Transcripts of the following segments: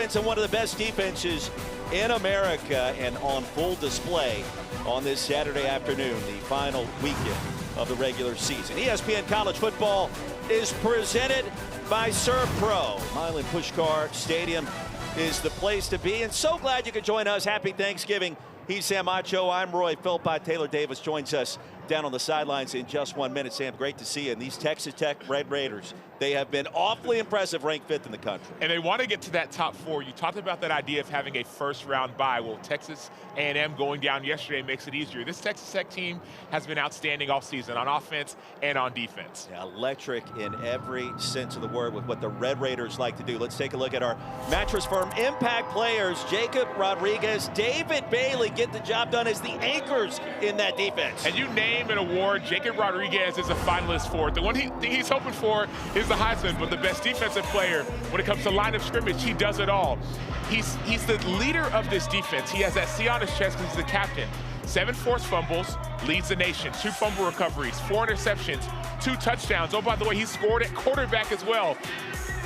offense and one of the best defenses in America, and on full display on this Saturday afternoon, the final weekend of the regular season. ESPN College Football is presented by Serve Pro. Milan Puskar Stadium is the place to be, and so glad you could join us. Happy Thanksgiving. He's Sam Acho. I'm Roy Philpott. Taylor Davis joins us down on the sidelines in just 1 minute. Sam, great to see you. And these Texas Tech Red Raiders, they have been awfully impressive, ranked 5th in the country. And they want to get to that top 4. You talked about that idea of having a first-round bye. Well, Texas A&M going down yesterday makes it easier. This Texas Tech team has been outstanding all season on offense and on defense. Yeah, electric in every sense of the word with what the Red Raiders like to do. Let's take a look at our Mattress Firm impact players. Jacob Rodriguez, David Bailey get the job done as the anchors in that defense. And you name an award, Jacob Rodriguez is a finalist for it. The one he's hoping for is the Heisman, but the best defensive player when it comes to line of scrimmage, he does it all. He's the leader of this defense. He has that C on his chest because he's the captain. 7 forced fumbles, leads the nation. 2 fumble recoveries, 4 interceptions, 2 touchdowns. Oh, by the way, he scored at quarterback as well.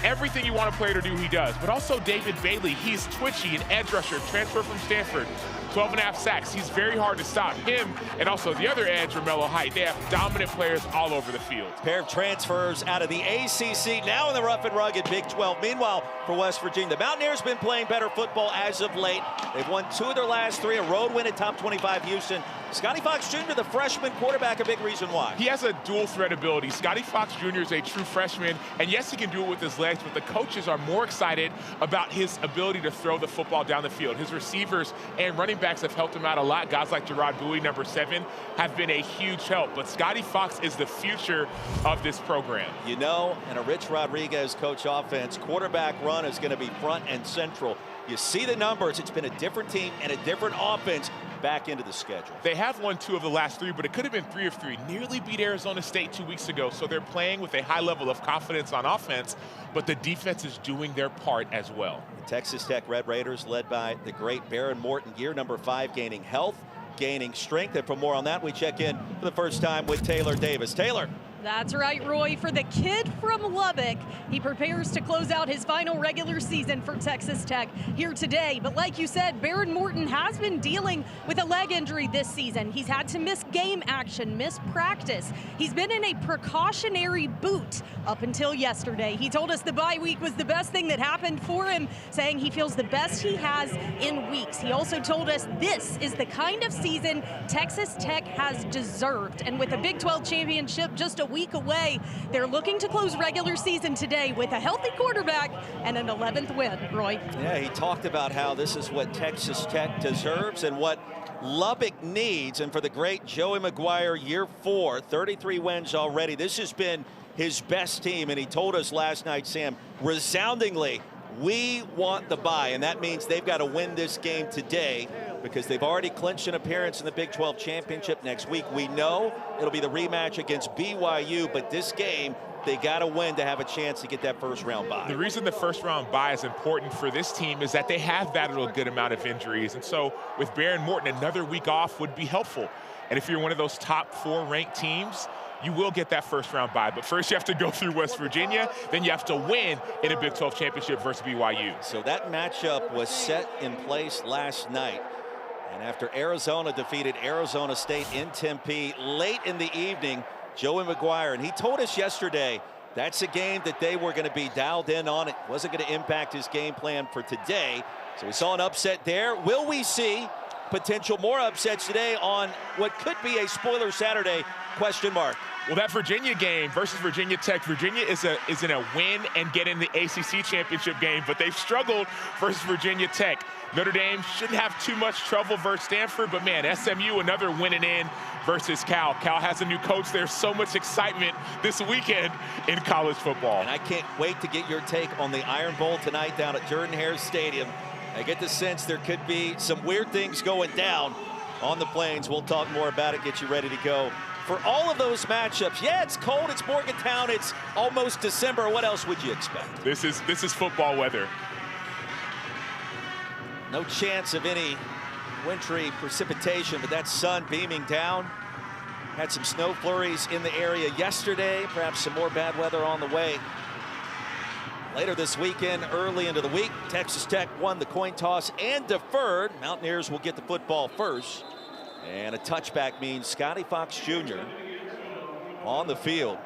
Everything you want a player to do, he does. But also David Bailey, he's twitchy, an edge rusher, transfer from Stanford. 12.5 sacks. He's very hard to stop. Him and also the other edge, Romello Height. They have dominant players all over the field. Pair of transfers out of the ACC, now in the rough and rugged Big 12. Meanwhile, for West Virginia, the Mountaineers been playing better football as of late. They've won 2 of their last 3, a road win at top 25 Houston. Scotty Fox Jr., the freshman quarterback, a big reason why. He has a dual threat ability. Scotty Fox Jr. is a true freshman, and yes, he can do it with his legs, but the coaches are more excited about his ability to throw the football down the field. His receivers and running backs have helped him out a lot. Guys like Gerard Bowie, number 7, have been a huge help, but Scotty Fox is the future of this program. You know, in a Rich Rodriguez coach offense, quarterback run is going to be front and central. You see the numbers. It's been a different team and a different offense back into the schedule. They have won 2 of the last 3, but it could have been 3 of 3. Nearly beat Arizona State 2 weeks ago, so they're playing with a high level of confidence on offense, but the defense is doing their part as well. The Texas Tech Red Raiders, led by the great Baron Morton, year number 5, gaining health, gaining strength. And for more on that, we check in for the first time with Taylor Davis. Taylor. That's right, Roy. For the kid from Lubbock, he prepares to close out his final regular season for Texas Tech here today. But like you said, Baron Morton has been dealing with a leg injury this season. He's had to miss game action, miss practice. He's been in a precautionary boot up until yesterday. He told us the bye week was the best thing that happened for him, saying he feels the best he has in weeks. He also told us this is the kind of season Texas Tech has deserved. And with a Big 12 championship just a week away, they're looking to close regular season today with a healthy quarterback and an 11th win. Roy. Yeah, he talked about how this is what Texas Tech deserves and what Lubbock needs. And for the great Joey McGuire, year 4, 33 wins already. This has been his best team, and he told us last night, Sam, resoundingly, we want the bye, and that means they've got to win this game today because they've already clinched an appearance in the Big 12 championship next week. We know it'll be the rematch against BYU, but this game, they got to win to have a chance to get that first round bye. The reason the first round bye is important for this team is that they have battled a good amount of injuries, and so with Baron Morton, another week off would be helpful. And if you're one of those top 4 ranked teams, you will get that first round bye. But first you have to go through West Virginia, then you have to win in a Big 12 championship versus BYU. So that matchup was set in place last night. And after Arizona defeated Arizona State in Tempe late in the evening, Joey McGuire, and he told us yesterday that's a game that they were going to be dialed in on. It wasn't going to impact his game plan for today. So we saw an upset there. Will we see potential more upsets today on what could be a spoiler Saturday? Question mark. Well, that Virginia game versus Virginia Tech, Virginia is in a win and get in the ACC championship game, but they've struggled versus Virginia Tech. Notre Dame shouldn't have too much trouble versus Stanford, but man, SMU another winning in versus Cal. Cal has a new coach. There's so much excitement this weekend in college football. And I can't wait to get your take on the Iron Bowl tonight down at Jordan-Hare Stadium. I get the sense there could be some weird things going down on the Plains. We'll talk more about it, get you ready to go for all of those matchups. Yeah, it's cold, it's Morgantown, it's almost December. What else would you expect? This is football weather. No chance of any wintry precipitation, but that sun beaming down. Had some snow flurries in the area yesterday, perhaps some more bad weather on the way. Later this weekend, early into the week, Texas Tech won the coin toss and deferred. Mountaineers will get the football first. And a touchback means Scotty Fox Jr. on the field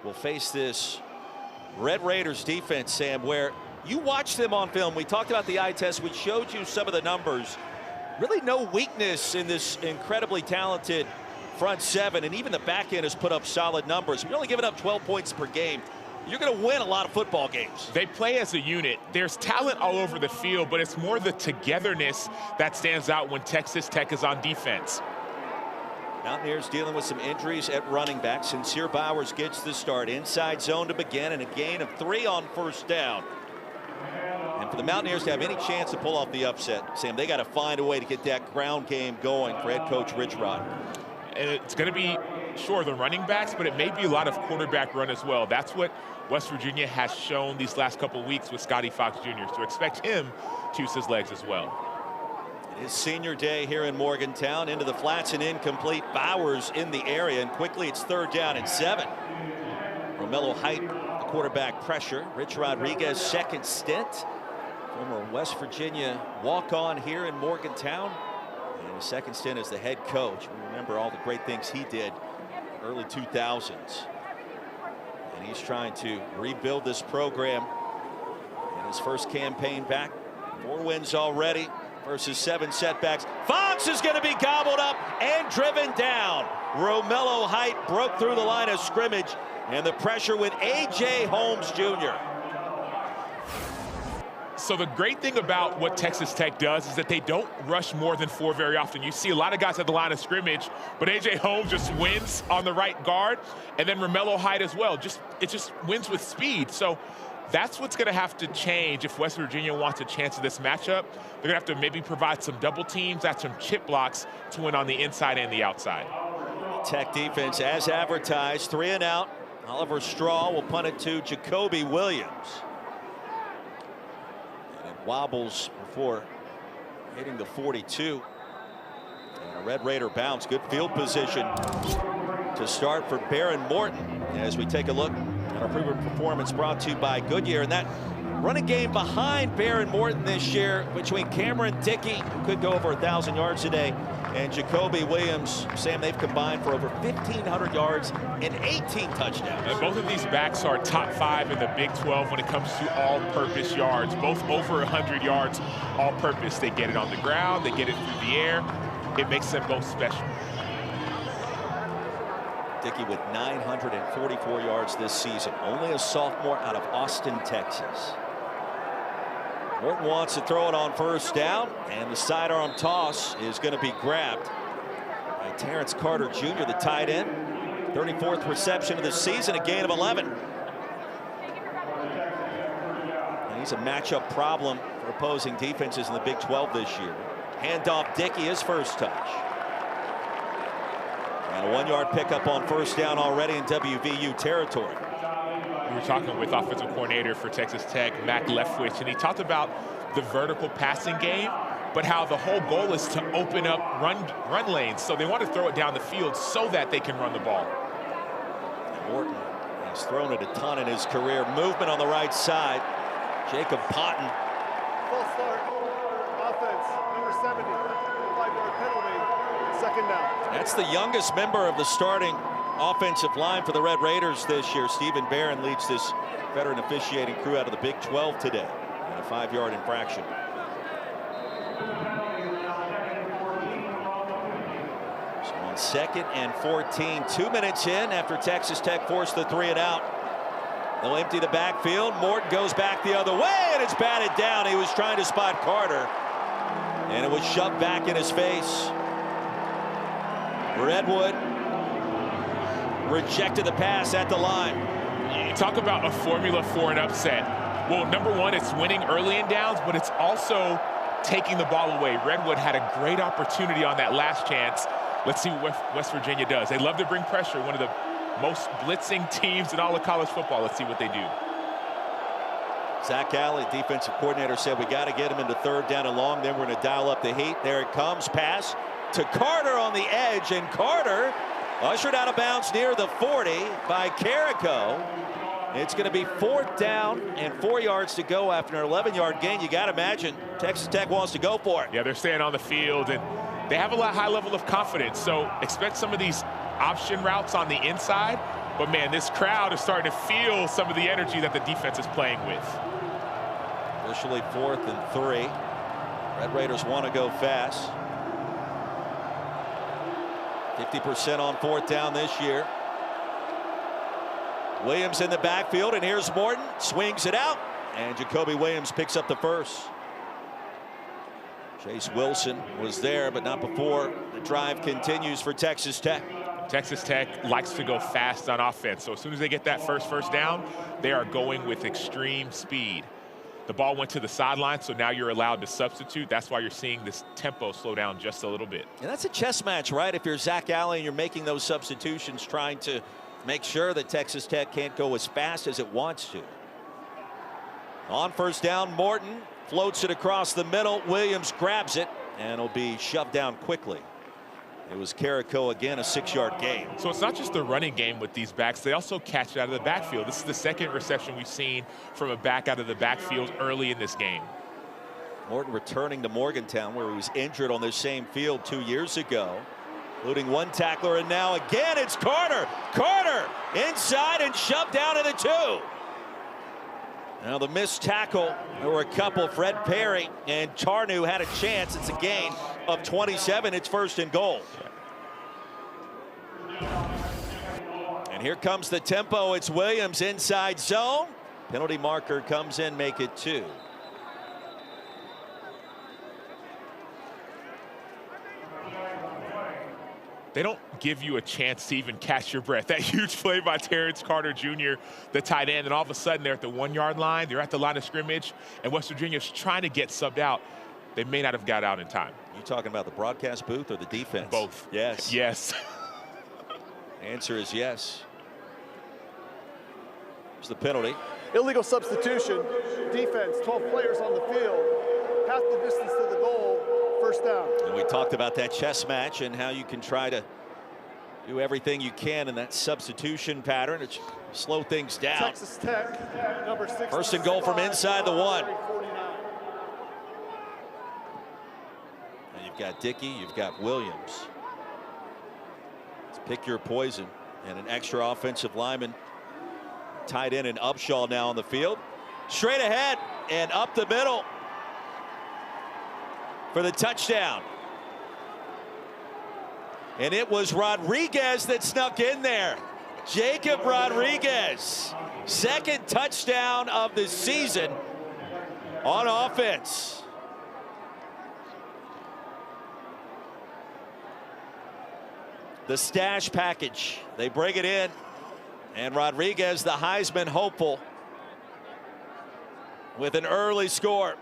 will face this Red Raiders defense, Sam, where you watch them on film. We talked about the eye test. We showed you some of the numbers. Really no weakness in this incredibly talented front seven, and even the back end has put up solid numbers. We're only giving up 12 points per game. You're going to win a lot of football games. They play as a unit. There's talent all over the field, but it's more the togetherness that stands out when Texas Tech is on defense. Mountaineers dealing with some injuries at running back. Sincere Bowers gets the start. Inside zone to begin, and a gain of 3 on first down. And for the Mountaineers to have any chance to pull off the upset, Sam, they got to find a way to get that ground game going for head coach Rich Rod. And it's going to be, sure, the running backs, but it may be a lot of quarterback run as well. That's what West Virginia has shown these last couple of weeks with Scotty Fox Jr. So expect him to use his legs as well. It is senior day here in Morgantown. Into the flats and incomplete. Bowers in the area, and quickly it's 3rd down and 7. Romello Height, the quarterback pressure. Rich Rodriguez, second stint. Former West Virginia walk-on here in Morgantown. And his second stint as the head coach. We remember all the great things he did early 2000s. And he's trying to rebuild this program in his first campaign back. 4 wins already versus 7 setbacks. Fox is going to be gobbled up and driven down. Romello Height broke through the line of scrimmage, and the pressure with A.J. Holmes Jr. So the great thing about what Texas Tech does is that they don't rush more than 4 very often. You see a lot of guys at the line of scrimmage, but A.J. Holmes just wins on the right guard, and then Romello Height as well. It just wins with speed. So that's what's going to have to change if West Virginia wants a chance at this matchup. They're going to have to maybe provide some double teams, add some chip blocks to win on the inside and the outside. Tech defense as advertised, 3 and out. Oliver Straw will punt it to Jacoby Williams. Wobbles before hitting the 42. And a Red Raider bounce. Good field position to start for Baron Morton as we take a look at our proven performance brought to you by Goodyear. And that running game behind Baron Morton this year between Cameron Dickey, who could go over 1,000 yards today, and Jacoby Williams. Sam, they've combined for over 1,500 yards and 18 touchdowns. And both of these backs are top 5 in the Big 12 when it comes to all-purpose yards. Both over 100 yards all-purpose. They get it on the ground, they get it through the air. It makes them both special. Dickey with 944 yards this season. Only a sophomore out of Austin, Texas. Morton wants to throw it on first down, and the sidearm toss is going to be grabbed by Terrence Carter Jr., the tight end. 34th reception of the season, a gain of 11. And he's a matchup problem for opposing defenses in the Big 12 this year. Handoff Dickey, his first touch. And a 1-yard pickup on first down already in WVU territory. We were talking with offensive coordinator for Texas Tech, Mac Leftwich, and he talked about the vertical passing game, but how the whole goal is to open up run lanes. So they want to throw it down the field so that they can run the ball. Morton has thrown it a ton in his career. Movement on the right side. Jacob Potton. Full start. Offense, number 70. 5-yard penalty. 2nd down. That's the youngest member of the starting offensive line for the Red Raiders this year. Stephen Barron leads this veteran officiating crew out of the Big 12 today. And a 5-yard infraction. So on 2nd and 14, 2 minutes in after Texas Tech forced the 3 and out. They'll empty the backfield. Morton goes back the other way, and it's batted down. He was trying to spot Carter, and it was shoved back in his face. Redwood rejected the pass at the line. You talk about a formula for an upset. Well, number one, it's winning early in downs, but it's also taking the ball away. Redwood had a great opportunity on that last chance. Let's see what West Virginia does. They love to bring pressure, one of the most blitzing teams in all of college football. Let's see what they do. Zach Alley, defensive coordinator, said we got to get him into 3rd down and long, then we're going to dial up the heat. There it comes, pass to Carter on the edge, and Carter ushered out of bounds near the 40 by Carrico. It's going to be 4th down and 4 yards to go after an 11-yard gain. You got to imagine Texas Tech wants to go for it. Yeah, they're staying on the field, and they have a high level of confidence. So expect some of these option routes on the inside. But, man, this crowd is starting to feel some of the energy that the defense is playing with. Officially 4th and 3. Red Raiders want to go fast. 50% on 4th down this year. Williams in the backfield, and here's Morton. Swings it out, and Jacoby Williams picks up the first. Chase Wilson was there, but not before the drive continues for Texas Tech. Texas Tech likes to go fast on offense, so as soon as they get that first down, they are going with extreme speed. The ball went to the sideline, so now you're allowed to substitute. That's why you're seeing this tempo slow down just a little bit. And that's a chess match, right? If you're Zach Allen and you're making those substitutions, trying to make sure that Texas Tech can't go as fast as it wants to. On 1st down, Morton floats it across the middle. Williams grabs it, and it'll be shoved down quickly. It was Carrico again, a 6-yard gain. So it's not just the running game with these backs. They also catch it out of the backfield. This is the 2nd reception we've seen from a back out of the backfield early in this game. Morton returning to Morgantown, where he was injured on this same field 2 years ago. Including 1 tackler, and now again it's Carter. Carter inside and shoved down to the 2. Now the missed tackle. There were a couple. Fred Perry and Charnu had a chance. It's a gain of 27. It's 1st and goal. And here comes the tempo. It's Williams inside zone. Penalty marker comes in, make it 2. They don't give you a chance to even catch your breath. That huge play by Terrence Carter Jr., the tight end, and all of a sudden they're at the 1-yard line. They're at the line of scrimmage, and West Virginia's trying to get subbed out. They may not have got out in time. You talking about the broadcast booth or the defense? Both. Yes. Yes. Answer is yes. Here's the penalty. Illegal substitution. Defense, 12 players on the field. Half the distance to the goal. 1st down. And we talked about that chess match and how you can try to do everything you can in that substitution pattern to slow things down. Texas Tech, number 6. 1st and goal from inside the 1. And you've got Dickey, you've got Williams. Let's pick your poison. And an extra offensive lineman, tight end and Upshaw now on the field. Straight ahead and up the middle for the touchdown. And it was Rodriguez that snuck in there. Jacob Rodriguez, 2nd touchdown of the season on offense. The stash package, they bring it in, and Rodriguez, the Heisman hopeful, with an early score.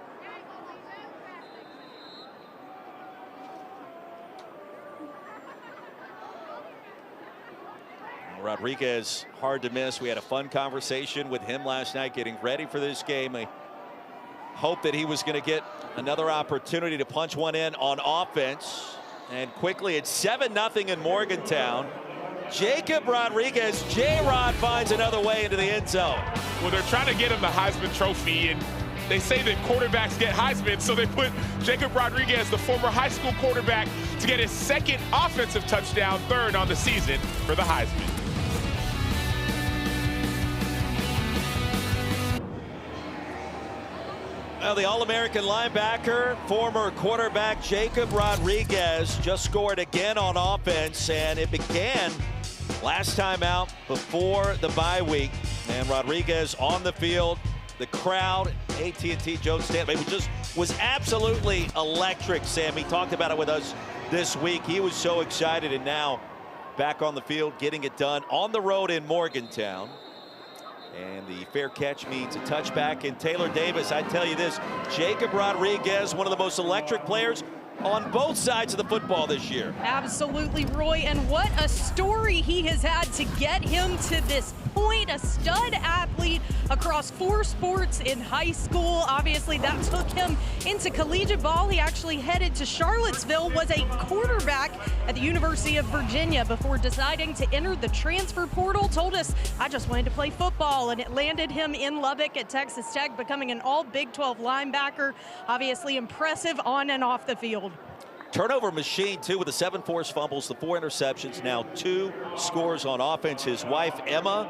Rodriguez, hard to miss. We had a fun conversation with him last night getting ready for this game. I hope that he was going to get another opportunity to punch one in on offense. And quickly, it's 7-0 in Morgantown. Jacob Rodriguez, J-Rod finds another way into the end zone. Well, they're trying to get him the Heisman Trophy, and they say that quarterbacks get Heisman, so they put Jacob Rodriguez, the former high school quarterback, to get his 2nd offensive touchdown, 3rd on the season for the Heisman. Well, the All-American linebacker, former quarterback Jacob Rodriguez just scored again on offense, and it began last time out before the bye week. And Rodriguez on the field, the crowd, AT&T Joe Stanley, was absolutely electric, Sam. He talked about it with us this week. He was so excited, and now back on the field, getting it done on the road in Morgantown. And the fair catch means a touchback. And Taylor Davis, I tell you this, Jacob Rodriguez, one of the most electric players on both sides of the football this year. Absolutely, Roy, and what a story he has had to get him to this point, a stud athlete across 4 sports in high school. Obviously, that took him into collegiate ball. He actually headed to Charlottesville, was a quarterback at the University of Virginia before deciding to enter the transfer portal. Told us, I just wanted to play football, and it landed him in Lubbock at Texas Tech, becoming an all Big 12 linebacker. Obviously impressive on and off the field. Turnover machine, too, with the 7 forced fumbles, the 4 interceptions, now 2 scores on offense. His wife, Emma,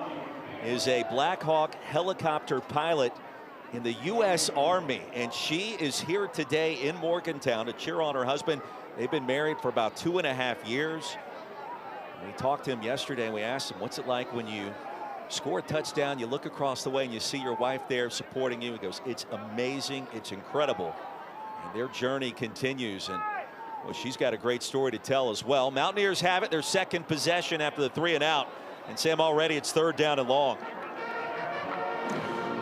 is a Black Hawk helicopter pilot in the U.S. Army, and she is here today in Morgantown to cheer on her husband. They've been married for about 2.5 years. We talked to him yesterday, and we asked him, what's it like when you score a touchdown, you look across the way, and you see your wife there supporting you? He goes, it's amazing, it's incredible. And their journey continues, and well, she's got a great story to tell as well. Mountaineers have it, their second possession after the 3 and out. And Sam, already it's 3rd down and long.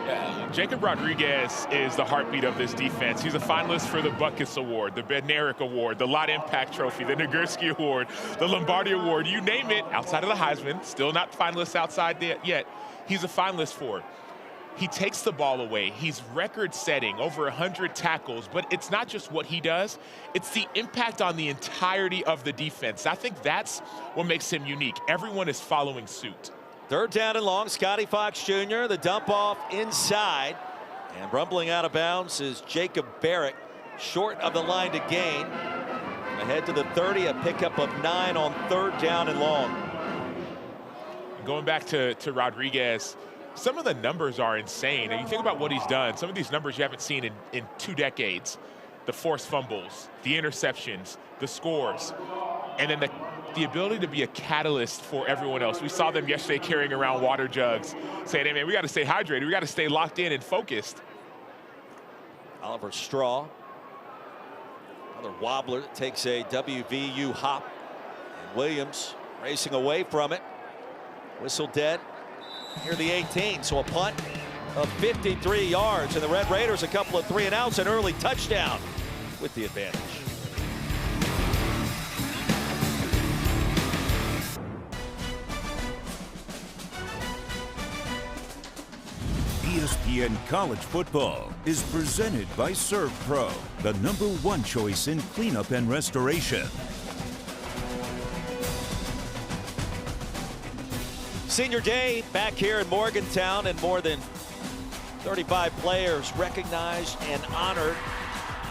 Yeah, Jacob Rodriguez is the heartbeat of this defense. He's a finalist for the Butkus Award, the Bednarik Award, the Lot Impact Trophy, the Nagurski Award, the Lombardi Award, you name it, outside of the Heisman, still not finalist outside yet. He's a finalist for. He takes the ball away. He's record-setting, over 100 tackles, but it's not just what he does. It's the impact on the entirety of the defense. I think that's what makes him unique. Everyone is following suit. 3rd down and long. Scotty Fox Jr., the dump off inside. And rumbling out of bounds is Jacob Barrett, short of the line to gain. Ahead to the 30, a pickup of 9 on 3rd down and long. Going back to Rodriguez, some of the numbers are insane. And you think about what he's done, some of these numbers you haven't seen in 2 decades. The forced fumbles, the interceptions, the scores, and then the ability to be a catalyst for everyone else. We saw them yesterday carrying around water jugs, saying, hey, man, we got to stay hydrated. We got to stay locked in and focused. Oliver Straw, another wobbler, takes a WVU hop. And Williams racing away from it. Whistle dead. Near the 18, so a punt of 53 yards, and the Red Raiders a couple of 3 and outs, an early touchdown with the advantage. ESPN College Football is presented by Serve Pro, the #1 choice in cleanup and restoration. Senior day back here in Morgantown, and more than 35 players recognized and honored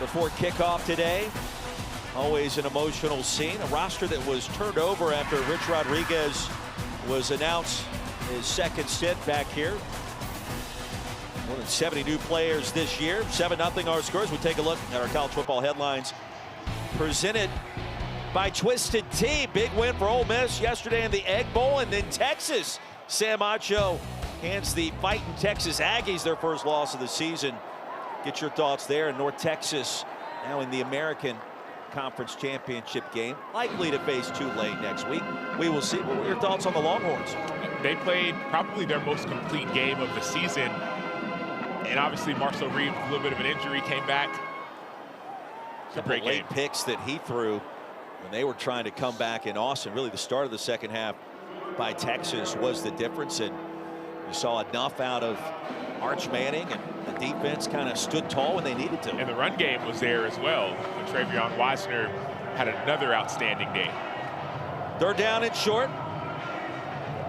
before kickoff today. Always an emotional scene. A roster that was turned over after Rich Rodriguez was announced his second stint back here. More than 70 new players this year. 7-0 our scores. We take a look at our college football headlines presented by Twisted Tea. Big win for Ole Miss yesterday in the Egg Bowl, and then Texas. Sam Acho hands the Fighting Texas Aggies their first loss of the season. Get your thoughts there. North Texas now in the American Conference Championship game, likely to face Tulane next week. We will see. What were your thoughts on the Longhorns? They played probably their most complete game of the season, and obviously Marcel Reed, a little bit of an injury, came back. It's a great late game. Picks that he threw when they were trying to come back in Austin. Really, the start of the second half by Texas was the difference, and you saw enough out of Arch Manning, and the defense kind of stood tall when they needed to. And the run game was there as well. And Travion Wisner had another outstanding day. 3rd down and short.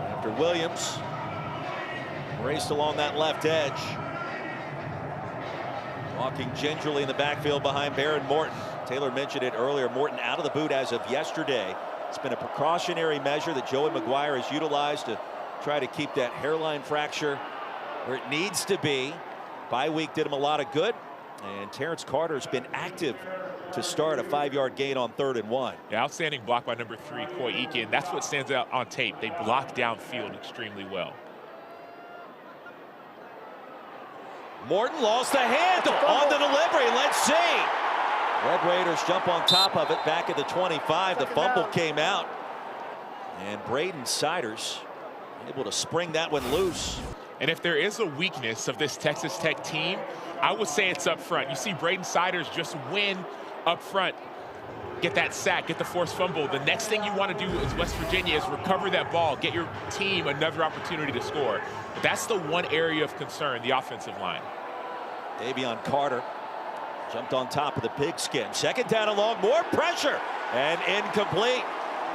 After Williams raced along that left edge. Walking gingerly in the backfield behind Baron Morton. Taylor mentioned it earlier. Morton out of the boot as of yesterday. It's been a precautionary measure that Joey McGuire has utilized to try to keep that hairline fracture where it needs to be. Bye week did him a lot of good. And Terrence Carter has been active to start a 5-yard gain on 3rd and 1. Yeah, outstanding block by number 3, Coy Eakin. That's what stands out on tape. They block downfield extremely well. Morton lost the handle on the delivery. Let's see. Red Raiders jump on top of it back at the 25. The fumble came out. And Braden Siders able to spring that one loose. And if there is a weakness of this Texas Tech team, I would say it's up front. You see Braden Siders just win up front. get that sack, get the forced fumble. The next thing you want to do as West Virginia is recover that ball, get your team another opportunity to score. But that's the one area of concern, the offensive line. Davion Carter jumped on top of the pigskin. Second down and long, more pressure, and incomplete.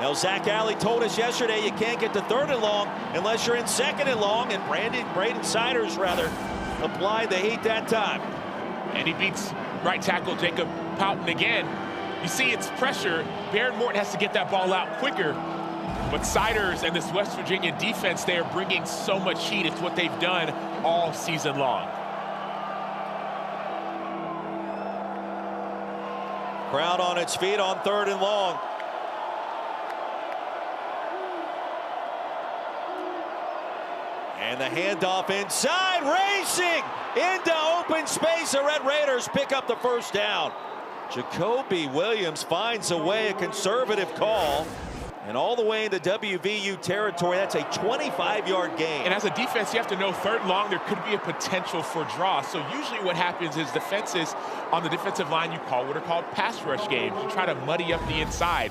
Now, Zach Alley told us yesterday you can't get to third and long unless you're in second and long, and Braden Siders, applied the heat that time. And he beats right tackle Jacob Poughton again. You see it's pressure. Baron Morton has to get that ball out quicker. But Siders and this West Virginia defense, they are bringing so much heat. It's what they've done all season long. Crowd on its feet on third and long. And the handoff inside, racing into open space. The Red Raiders pick up the first down. Jacoby Williams finds a way, a conservative call. And all the way into WVU territory, that's a 25-yard gain. And as a defense, you have to know third and long, there could be a potential for draw. So usually what happens is defenses on the defensive line, you call what are called pass rush games. You try to muddy up the inside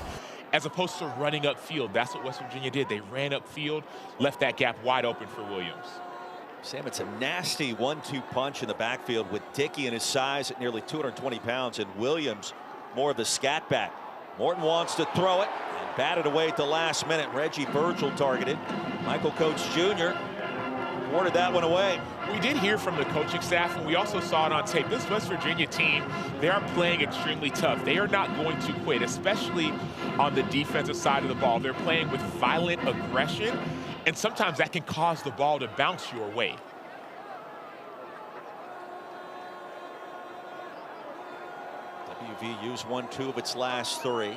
as opposed to running upfield. That's what West Virginia did. They ran upfield, left that gap wide open for Williams. Sam, it's a nasty 1-2 punch in the backfield with Dickey and his size at nearly 220 pounds and Williams more of the scat back. Morton wants to throw it and batted away at the last minute. Reggie Virgil targeted. Michael Coates Jr. warded that one away. We did hear from the coaching staff, and we also saw it on tape. This West Virginia team, they are playing extremely tough. They are not going to quit, especially on the defensive side of the ball. They're playing with violent aggression, and sometimes that can cause the ball to bounce your way. WVU's won 2 of its last 3.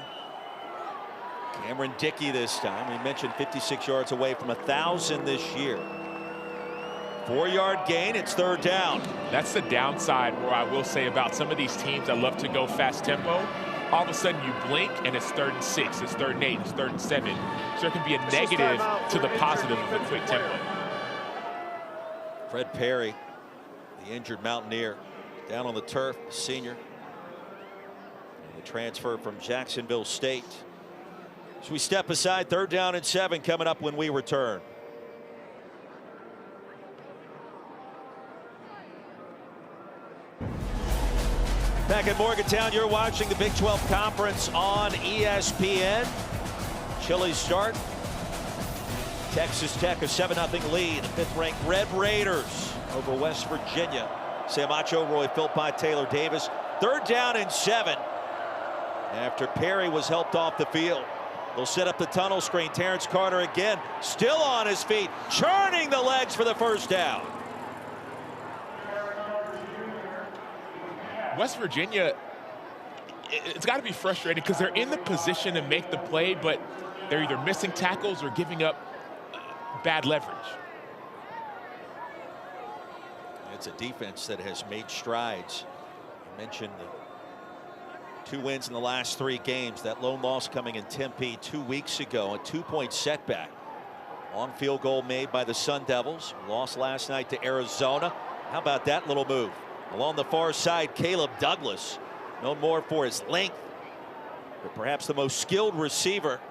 Cameron Dickey this time. We mentioned 56 yards away from 1,000 this year. 4-yard gain, it's third down. That's the downside where I will say about some of these teams that love to go fast tempo. All of a sudden you blink and it's 3rd and 6, it's 3rd and 8, it's 3rd and 7. So there can be a negative to the positive of a quick tempo. Fred Perry, the injured Mountaineer, down on the turf, senior. The transfer from Jacksonville State. So we step aside, 3rd down and 7 coming up when we return. Back at Morgantown, you're watching the Big 12 Conference on ESPN. Chilly start. Texas Tech a 7-0 lead. The 5th-ranked Red Raiders over West Virginia. Sam Ochoa filled by Taylor Davis. 3rd down and 7. After Perry was helped off the field. They'll set up the tunnel screen. Terrence Carter again, still on his feet, churning the legs for the first down. West Virginia, it's got to be frustrating because they're in the position to make the play, but they're either missing tackles or giving up bad leverage. It's a defense that has made strides. I mentioned the 2 wins in the last 3 games. That lone loss coming in Tempe 2 weeks ago, a 2-point setback. On field goal made by the Sun Devils. Lost last night to Arizona. How about that little move? Along the far side, Caleb Douglas, known more for his length, but perhaps the most skilled receiver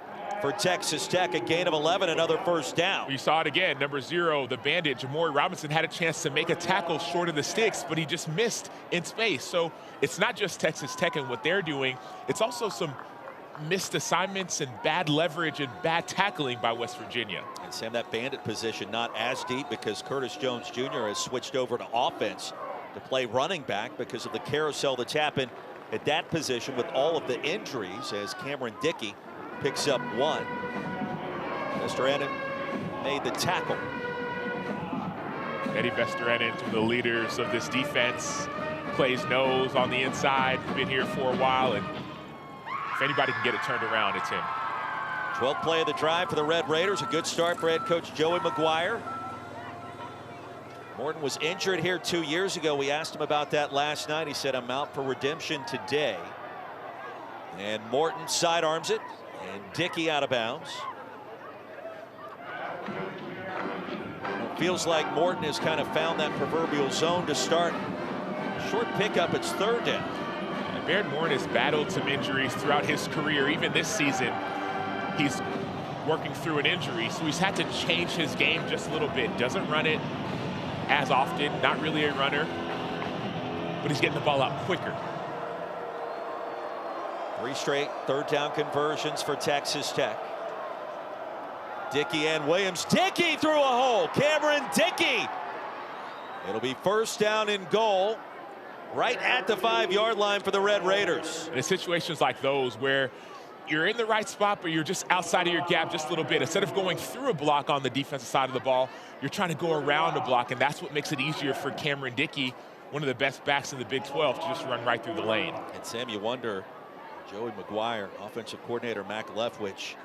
for Texas Tech. A gain of 11, another first down. We saw it again, number 0, the bandit, Jamori Robinson, had a chance to make a tackle short of the sticks, but he just missed in space. So it's not just Texas Tech and what they're doing, it's also some missed assignments and bad leverage and bad tackling by West Virginia. And Sam, that bandit position not as deep because Curtis Jones Jr. has switched over to offense to play running back because of the carousel that's happened at that position with all of the injuries, as Cameron Dickey picks up 1. Vesterinen made the tackle. Eddie Vesterinen, one of the leaders of this defense, plays nose on the inside, been here for a while, and if anybody can get it turned around, it's him. 12th play of the drive for the Red Raiders. A good start for head coach Joey McGuire. Morton was injured here 2 years ago. We asked him about that last night. He said, I'm out for redemption today. And Morton sidearms it, and Dickey out of bounds. It feels like Morton has kind of found that proverbial zone to start. Short pickup, it's 3rd down. Baron Morton has battled some injuries throughout his career. Even this season, he's working through an injury, so he's had to change his game just a little bit. Doesn't run it as often, not really a runner, but he's getting the ball out quicker. 3 straight third down conversions for Texas Tech. Dickey and Williams. Dickey through a hole. Cameron Dickey. It'll be first down and goal right at the 5-yard line for the Red Raiders. In situations like those where you're in the right spot, but you're just outside of your gap just a little bit. Instead of going through a block on the defensive side of the ball, you're trying to go around a block, and that's what makes it easier for Cameron Dickey, one of the best backs in the Big 12, to just run right through the lane. And Sam, you wonder, Joey McGuire, offensive coordinator Mac Leftwich,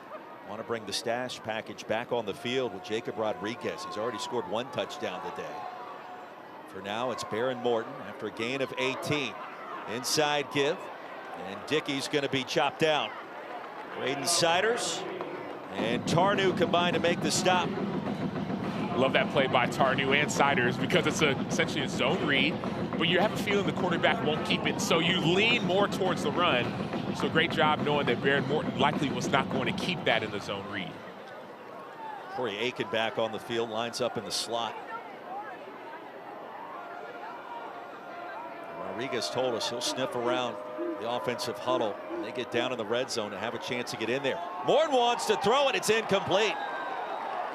want to bring the stash package back on the field with Jacob Rodriguez. He's already scored 1 touchdown today. For now, it's Baron Morton after a gain of 18. Inside give, and Dickey's going to be chopped down. Braden Siders and Tarnew combined to make the stop. Love that play by Tarnew and Siders because it's essentially a zone read, but you have a feeling the quarterback won't keep it, so you lean more towards the run. So great job knowing that Baron Morton likely was not going to keep that in the zone read. Corey Aiken back on the field, lines up in the slot. Rodriguez told us he'll sniff around the offensive huddle. They get down in the red zone to have a chance to get in there. Morton wants to throw it. It's incomplete.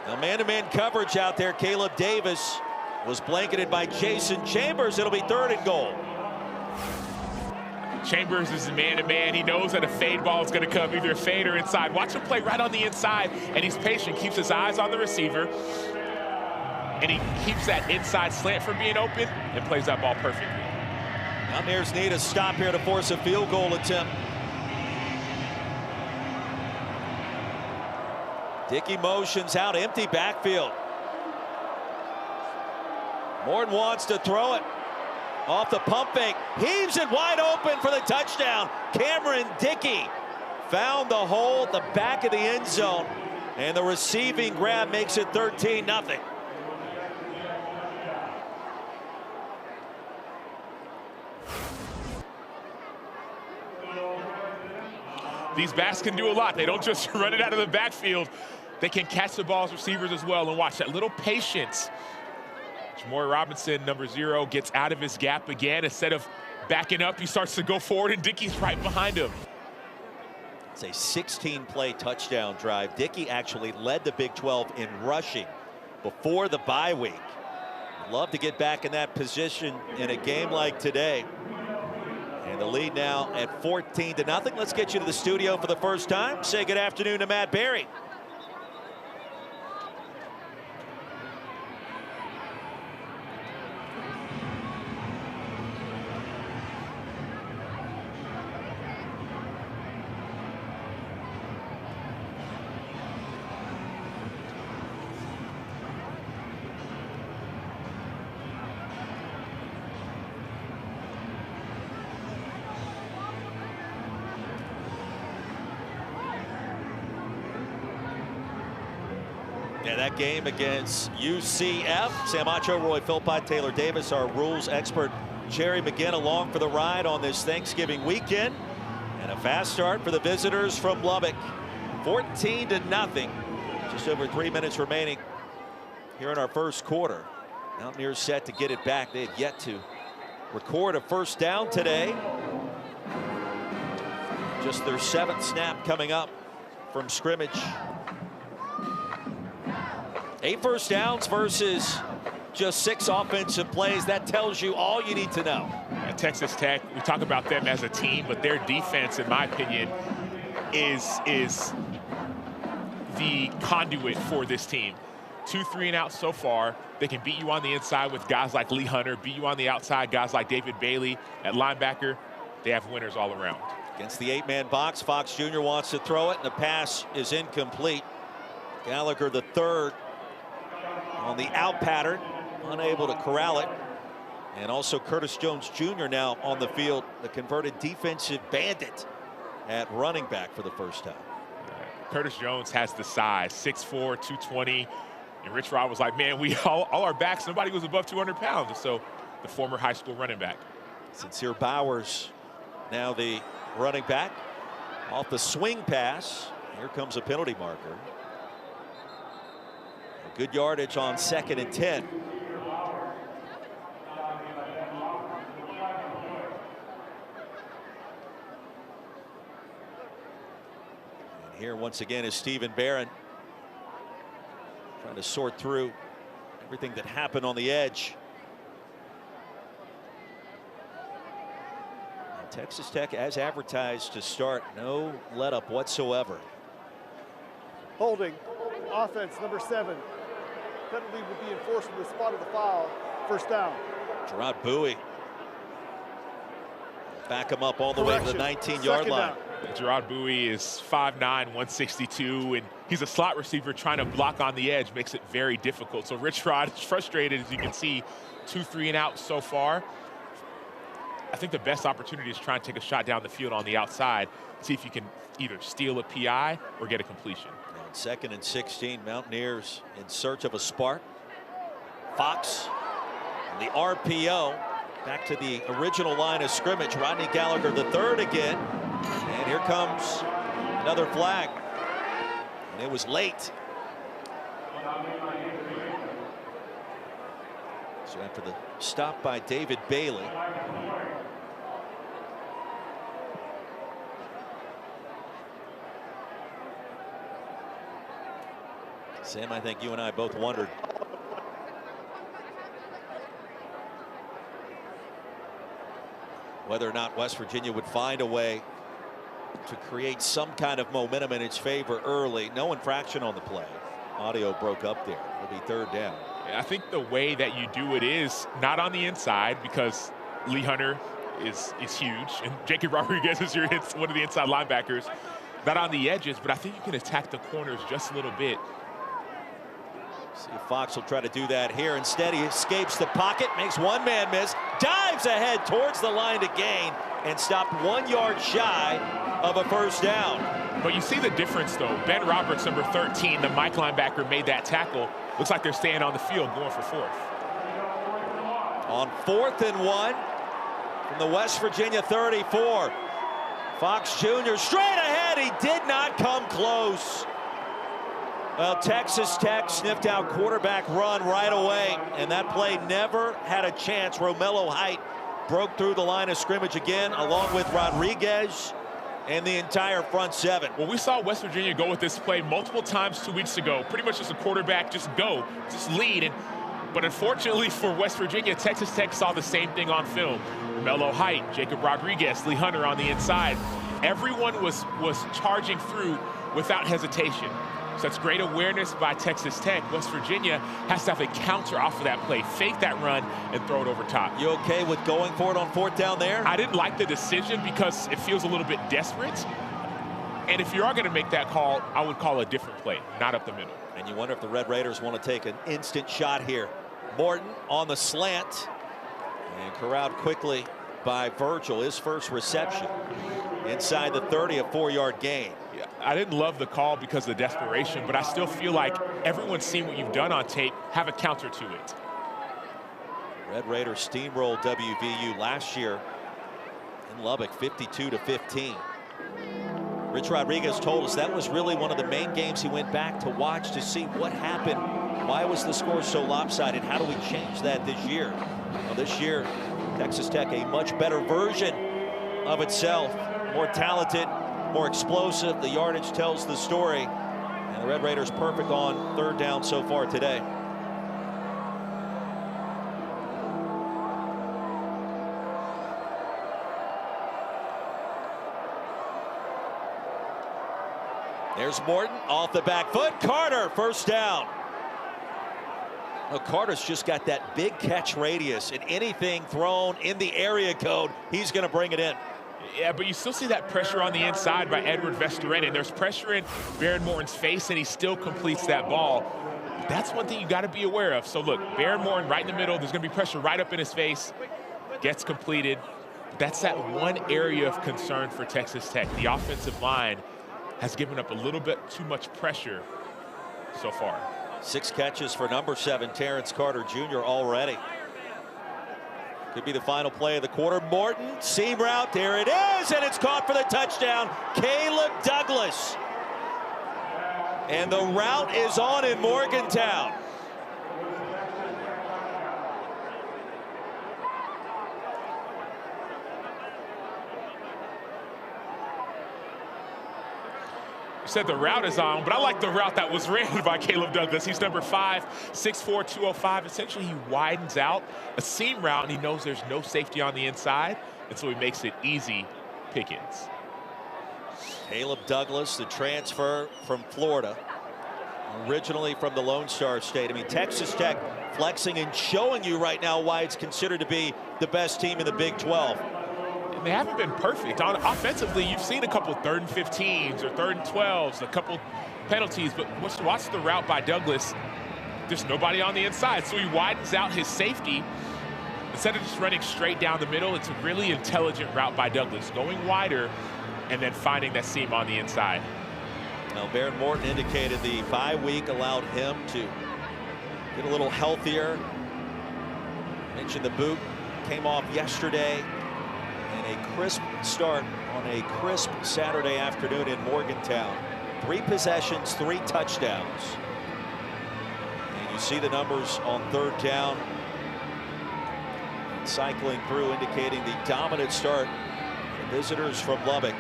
Now man-to-man coverage out there. Caleb Davis was blanketed by Jason Chambers. It'll be 3rd and goal. Chambers is man-to-man. He knows that a fade ball is going to come, either a fade or inside. Watch him play right on the inside, and he's patient, keeps his eyes on the receiver, and he keeps that inside slant from being open and plays that ball perfectly. Mountaineers need a stop here to force a field goal attempt. Dickey motions out, empty backfield. Morton wants to throw it. Off the pump fake, heaves it wide open for the touchdown. Cameron Dickey found the hole at the back of the end zone, and the receiving grab makes it 13-0. These backs can do a lot. They don't just run it out of the backfield. They can catch the ball as receivers as well, and watch that little patience. Jamori Robinson, number 0, gets out of his gap again. Instead of backing up, he starts to go forward, and Dickey's right behind him. It's a 16-play touchdown drive. Dickey actually led the Big 12 in rushing before the bye week. Love to get back in that position in a game like today. And the lead now at 14-0. Let's get you to the studio for the first time. Say good afternoon to Matt Berry. Yeah, that game against UCF. Sam Acho, Roy Philpott, Taylor Davis, our rules expert Jerry McGinn along for the ride on this Thanksgiving weekend. And a fast start for the visitors from Lubbock. 14-0. Just over 3 minutes remaining here in our first quarter. Mountaineers set to get it back. They have yet to record a first down today. Just their 7th snap coming up from scrimmage. 8 first downs versus just 6 offensive plays. That tells you all you need to know. At Texas Tech, we talk about them as a team, but their defense, in my opinion, is the conduit for this team. 2 3-and-outs so far. They can beat you on the inside with guys like Lee Hunter, beat you on the outside, guys like David Bailey. At linebacker, they have winners all around. Against the 8-man box, Fox Jr. wants to throw it, and the pass is incomplete. Gallagher, the 3rd, on the out pattern, unable to corral it. And also Curtis Jones Jr. now on the field, the converted defensive bandit at running back for the first time. Curtis Jones has the size, 6'4", 220. And Rich Rod was like, man, we all our backs, nobody was above 200 pounds. So the former high school running back. Sincere Bowers Now the running back off the swing pass. Here comes a penalty marker. Good yardage on 2nd and 10. And here once again is Stephen Barron trying to sort through everything that happened on the edge. And Texas Tech, as advertised to start, no let up whatsoever. Holding, offense number 7. Penalty would be enforced in the spot of the foul. First down. Gerard Bowie. Back him up all the way to the 19-yard line. Gerard Bowie is 5'9", 162, and he's a slot receiver trying to block on the edge. Makes it very difficult. So Rich Rod is frustrated, as you can see, 2 3 and out so far. I think the best opportunity is try and take a shot down the field on the outside, see if you can either steal a PI or get a completion. On 2nd and 16, Mountaineers in search of a spark. Fox, the RPO, back to the original line of scrimmage. Rodney Gallagher III again. And here comes another flag. And it was late. So after the stop by David Bailey. Sam, I think you and I both wondered whether or not West Virginia would find a way to create some kind of momentum in its favor early. No infraction on the play. Audio broke up there. It'll be 3rd down. I think the way that you do it is not on the inside, because Lee Hunter is huge, and Jacob Rodriguez is one of the inside linebackers. Not on the edges, but I think you can attack the corners just a little bit. See if Fox will try to do that here. Instead, he escapes the pocket, makes one man miss, dives ahead towards the line to gain, and stopped 1 yard shy of a first down. But you see the difference, though. Ben Roberts, number 13, the Mike linebacker, made that tackle. Looks like they're staying on the field, going for 4th. On 4th and 1 from the West Virginia 34. Fox Jr. straight ahead. He did not come close. Well, Texas Tech sniffed out quarterback run right away, and that play never had a chance. Romello Height broke through the line of scrimmage again, along with Rodriguez and the entire front 7. Well, we saw West Virginia go with this play multiple times 2 weeks ago. Pretty much just a quarterback, just go, just lead. But unfortunately for West Virginia, Texas Tech saw the same thing on film. Romello Height, Jacob Rodriguez, Lee Hunter on the inside. Everyone was charging through without hesitation. So that's great awareness by Texas Tech. West Virginia has to have a counter off of that play, fake that run, and throw it over top. You okay with going for it on 4th down there? I didn't like the decision because it feels a little bit desperate. And if you are going to make that call, I would call a different play, not up the middle. And you wonder if the Red Raiders want to take an instant shot here. Morton on the slant, and corralled quickly by Virgil, his first reception. Inside the 30, a 4-yard gain. Yeah, I didn't love the call because of the desperation, but I still feel like everyone's seen what you've done on tape. Have a counter to it. Red Raiders steamrolled WVU last year in Lubbock, 52-15. Rich Rodriguez told us that was really one of the main games he went back to watch to see what happened. Why was the score so lopsided? How do we change that this year? Well, this year, Texas Tech, a much better version of itself. More talented, more explosive. The yardage tells the story. And the Red Raiders perfect on 3rd down so far today. There's Morton off the back foot. Carter, first down. Well, Carter's just got that big catch radius, and anything thrown in the area code, he's going to bring it in. Yeah, but you still see that pressure on the inside by Edward Vesterinen, and there's pressure in Baron Morton's face, and he still completes that ball. That's one thing you got to be aware of. So look, Baron Morton right in the middle, there's going to be pressure right up in his face, gets completed. That's that one area of concern for Texas Tech. The offensive line has given up a little bit too much pressure so far. 6 catches for number 7, Terrence Carter Jr. already. Could be the final play of the quarter. Morton, seam route, there it is, and it's caught for the touchdown. Caleb Douglas. And the route is on in Morgantown. You said the route is on, but I like the route that was ran by Caleb Douglas. He's number 5, 6'4", 205. Essentially, he widens out a seam route, and he knows there's no safety on the inside, and so he makes it easy pickings. Caleb Douglas, the transfer from Florida, originally from the Lone Star State. I mean, Texas Tech flexing and showing you right now why it's considered to be the best team in the Big 12. They haven't been perfect. Offensively, you've seen a couple 3rd and 15s or 3rd and 12s, a couple penalties, but watch the route by Douglas. There's nobody on the inside, so he widens out his safety. Instead of just running straight down the middle, it's a really intelligent route by Douglas, going wider and then finding that seam on the inside. Now, Baron Morton indicated the bye week allowed him to get a little healthier. Mentioned the boot came off yesterday. And a crisp start on a crisp Saturday afternoon in Morgantown. 3 possessions, 3 touchdowns. And you see the numbers on 3rd down. And cycling through, indicating the dominant start. The visitors from Lubbock.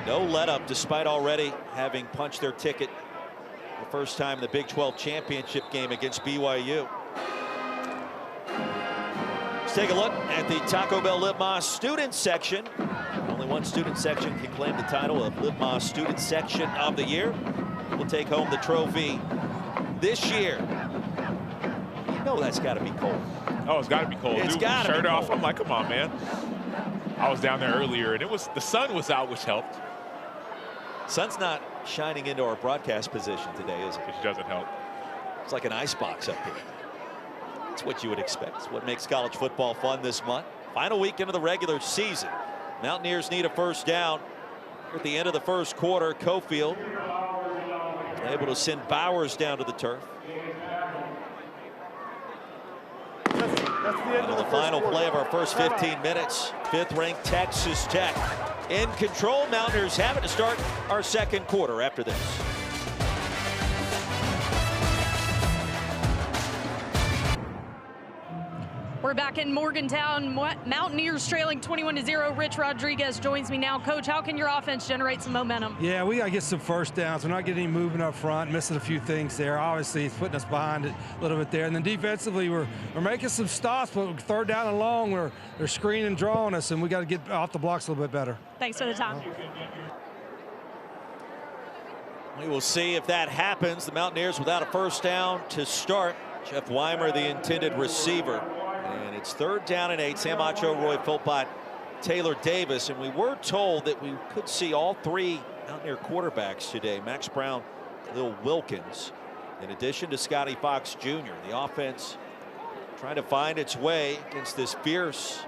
No let up, despite already having punched their ticket the first time in the Big 12 championship game against BYU. Take a look at the Taco Bell Libma student section. Only one student section can claim the title of Libma Student Section of the Year. We'll take home the trophy this year. You know that's got to be cold. Oh, it's got to be cold. It's got to be shirt off. cold. I'm like, come on, man. I was down there earlier, and the sun was out, which helped. Sun's not shining into our broadcast position today, is it? Which doesn't help. It's like an ice box up here. It's what you would expect. It's what makes college football fun this month. Final weekend of the regular season. Mountaineers need a first down at the end of the first quarter. Cofield able to send Bowers down to the turf. That's the end of the final first play of quarter. our first 15 minutes. 5th-ranked Texas Tech in control. Mountaineers have it to start our second quarter after this. We're back in Morgantown. Mountaineers trailing 21-0. Rich Rodriguez joins me now. Coach, how can your offense generate some momentum? Yeah, we got to get some first downs. We're not getting any movement up front, missing a few things there. Obviously, it's putting us behind it a little bit there. And then defensively, we're making some stops, but 3rd down and long, they're screening and drawing us, and we got to get off the blocks a little bit better. Thanks for the time. We will see if that happens. The Mountaineers without a first down to start. Jeff Weimer, the intended receiver. And it's 3rd down and 8. Sam Acho, Roy Philpott, Taylor Davis. And we were told that we could see all 3 Mountaineer quarterbacks today. Max Brown, Lil Wilkins, in addition to Scotty Fox Jr. The offense trying to find its way against this fierce,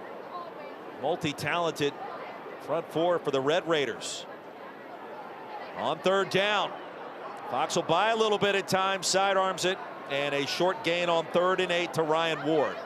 multi-talented front 4 for the Red Raiders. On 3rd down, Fox will buy a little bit at times, sidearms it, and a short gain on 3rd and 8 to Ryan Ward.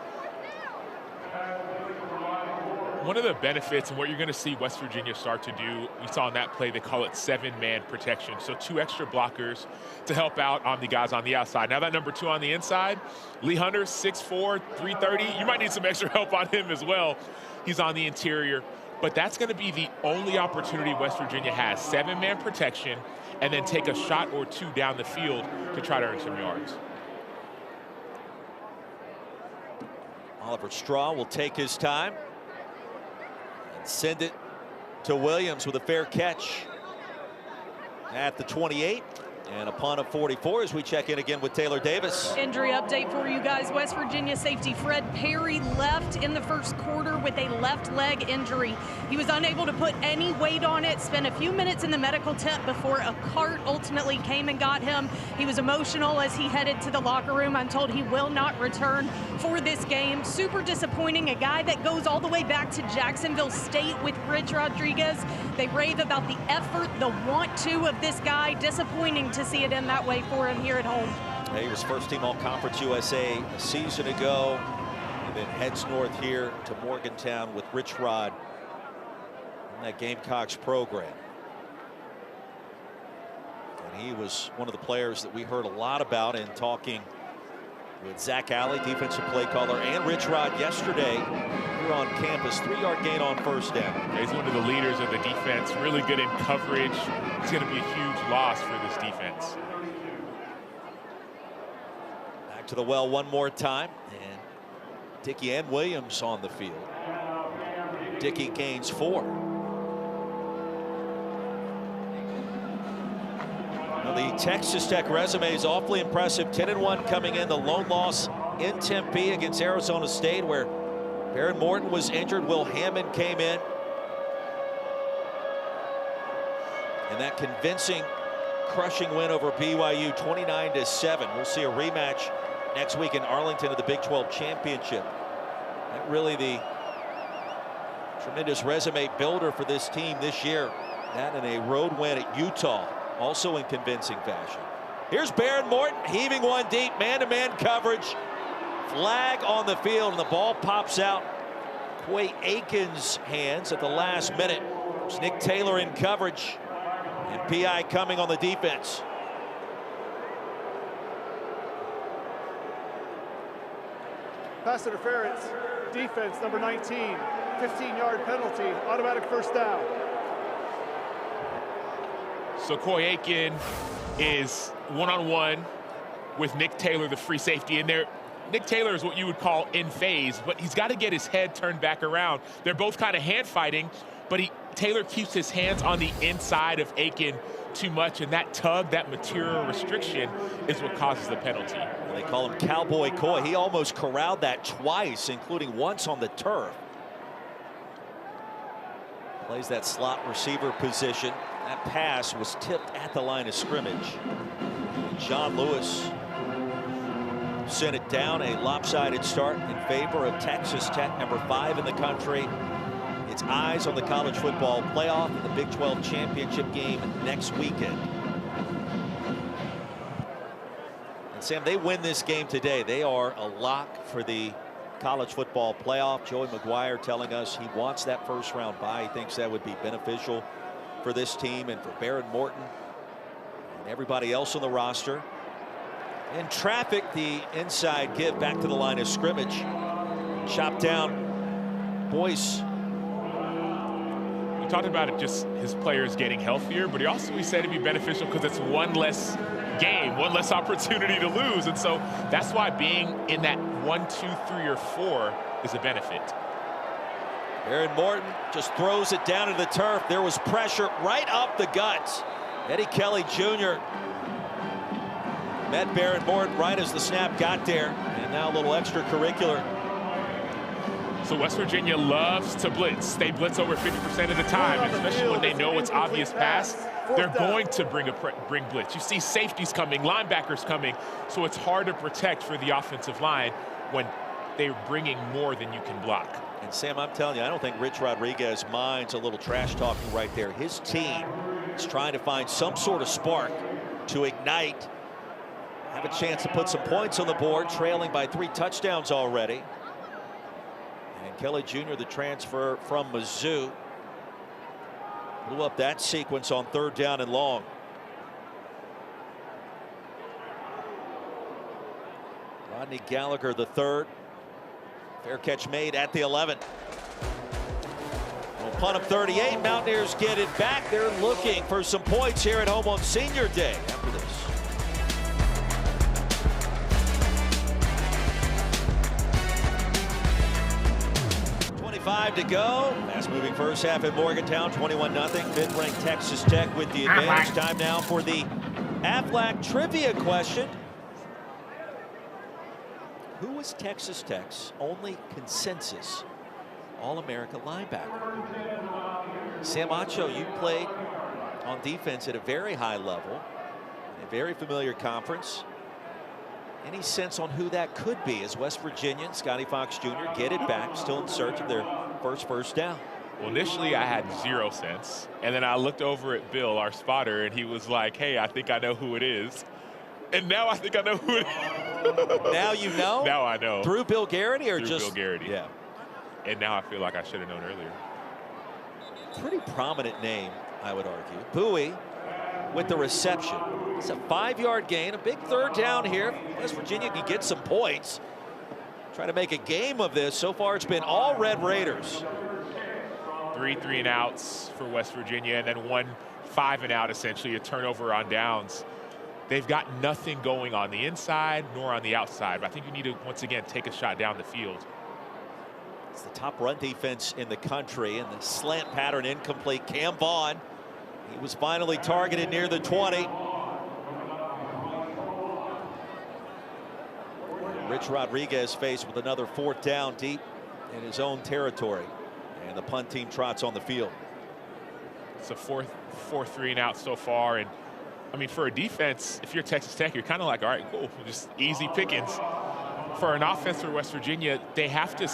One of the benefits and what you're going to see West Virginia start to do, we saw in that play, they call it 7-man protection. So 2 extra blockers to help out on the guys on the outside. Now that number 2 on the inside, Lee Hunter, 6'4", 330. You might need some extra help on him as well. He's on the interior. But that's going to be the only opportunity West Virginia has. 7-man protection, and then take a shot or 2 down the field to try to earn some yards. Oliver Straw will take his time and send it to Williams with a fair catch at the 28. And a punt of 44 as we check in again with Taylor Davis. Injury update for you guys. West Virginia safety Fred Perry left in the first quarter with a left leg injury. He was unable to put any weight on it, spent a few minutes in the medical tent before a cart ultimately came and got him. He was emotional as he headed to the locker room. I'm told he will not return for this game. Super disappointing. A guy that goes all the way back to Jacksonville State with Rich Rodriguez. They rave about the effort, the want to of this guy. Disappointing to see it end that way for him here at home. He was first team All-Conference USA a season ago, and then heads north here to Morgantown with Rich Rod in that Gamecocks program. And he was one of the players that we heard a lot about in talking with Zach Alley, defensive play caller, and Rich Rod yesterday here on campus. 3-yard gain on first down. Yeah, he's one of the leaders of the defense, really good in coverage. It's going to be a huge loss for this defense. Back to the well one more time, and Dickey and Williams on the field. Dickey gains 4. The Texas Tech resume is awfully impressive. 10-1 coming in. The lone loss in Tempe against Arizona State, where Baron Morton was injured. Will Hammond came in. And that convincing, crushing win over BYU, 29-7. We'll see a rematch next week in Arlington at the Big 12 Championship. That really the tremendous resume builder for this team this year. That and a road win at Utah, also in convincing fashion. Here's Baron Morton heaving one deep, man-to-man coverage. Flag on the field, and the ball pops out. Quay Aiken's hands at the last minute. It's Nick Taylor in coverage, and PI coming on the defense. Pass interference, defense number 19, 15-yard penalty, automatic first down. So Quay Aiken is one-on-one with Nick Taylor, the free safety, and there. Nick Taylor is what you would call in phase, but he's got to get his head turned back around. They're both kind of hand fighting, but Taylor keeps his hands on the inside of Aiken too much, and that tug, that material restriction, is what causes the penalty. They call him Cowboy Coy. He almost corralled that twice, including once on the turf. Plays that slot receiver position. That pass was tipped at the line of scrimmage. John Lewis sent it down. A lopsided start in favor of Texas Tech, number 5 in the country. It's eyes on the college football playoff and the Big 12 championship game next weekend. And Sam, they win this game today, they are a lock for the college football playoff. Joey McGuire telling us he wants that first round bye. He thinks that would be beneficial for this team and for Baron Morton and everybody else on the roster. In traffic, the inside give back to the line of scrimmage. Chopped down Boyce. We talked about it, just his players getting healthier, but we said it'd be beneficial because it's one less game, one less opportunity to lose. And so that's why being in that 1, 2, 3, or 4 is a benefit. Baron Morton just throws it down to the turf. There was pressure right up the guts. Eddie Kelly Jr. met Baron Morton right as the snap got there, and now a little extracurricular. So West Virginia loves to blitz. They blitz over 50% of the time, especially when they know it's obvious pass. They're going to bring blitz. You see safeties coming, linebackers coming, so it's hard to protect for the offensive line when they're bringing more than you can block. And Sam, I'm telling you, I don't think Rich Rodriguez minds a little trash talking right there. His team is trying to find some sort of spark to ignite, have a chance to put some points on the board, trailing by 3 touchdowns already. And Kelly Jr., the transfer from Mizzou, blew up that sequence on 3rd down and long. Rodney Gallagher, the 3rd. Fair catch made at the 11. Well, punt of 38. Mountaineers get it back. They're looking for some points here at home on Senior Day after this. To go. Fast-moving first half at Morgantown, 21-0. 5th-ranked Texas Tech with the advantage. Time now for the Aflac trivia question. Who was Texas Tech's only consensus All-America linebacker? Sam Acho, you played on defense at a very high level, a very familiar conference. Any sense on who that could be as West Virginia and Scotty Fox Jr. get it back, still in search of their first down? Well, initially I had 0 sense, and then I looked over at Bill, our spotter, and he was like, hey, I think I know who it is. And now I think I know who it is. Now you know? Now I know. Through Bill Garrity or Through just? Bill Garrity. Yeah. And now I feel like I should have known earlier. Pretty prominent name, I would argue. Bowie with the reception. It's a 5-yard gain, a big third down here. West Virginia can get some points. Try to make a game of this. So far, it's been all Red Raiders. 3 and outs for West Virginia, and then 1 5 and out, essentially, a turnover on downs. They've got nothing going on the inside nor on the outside, but I think you need to, once again, take a shot down the field. It's the top run defense in the country, and the slant pattern incomplete. Cam Vaughn, he was finally targeted near the 20. Rich Rodriguez faced with another 4th down deep in his own territory, and the punt team trots on the field. It's a 4 3 and out so far, and I mean, for a defense, if you're Texas Tech, you're kind of like, all right, cool, just easy pickings. For an offense for West Virginia, they have to,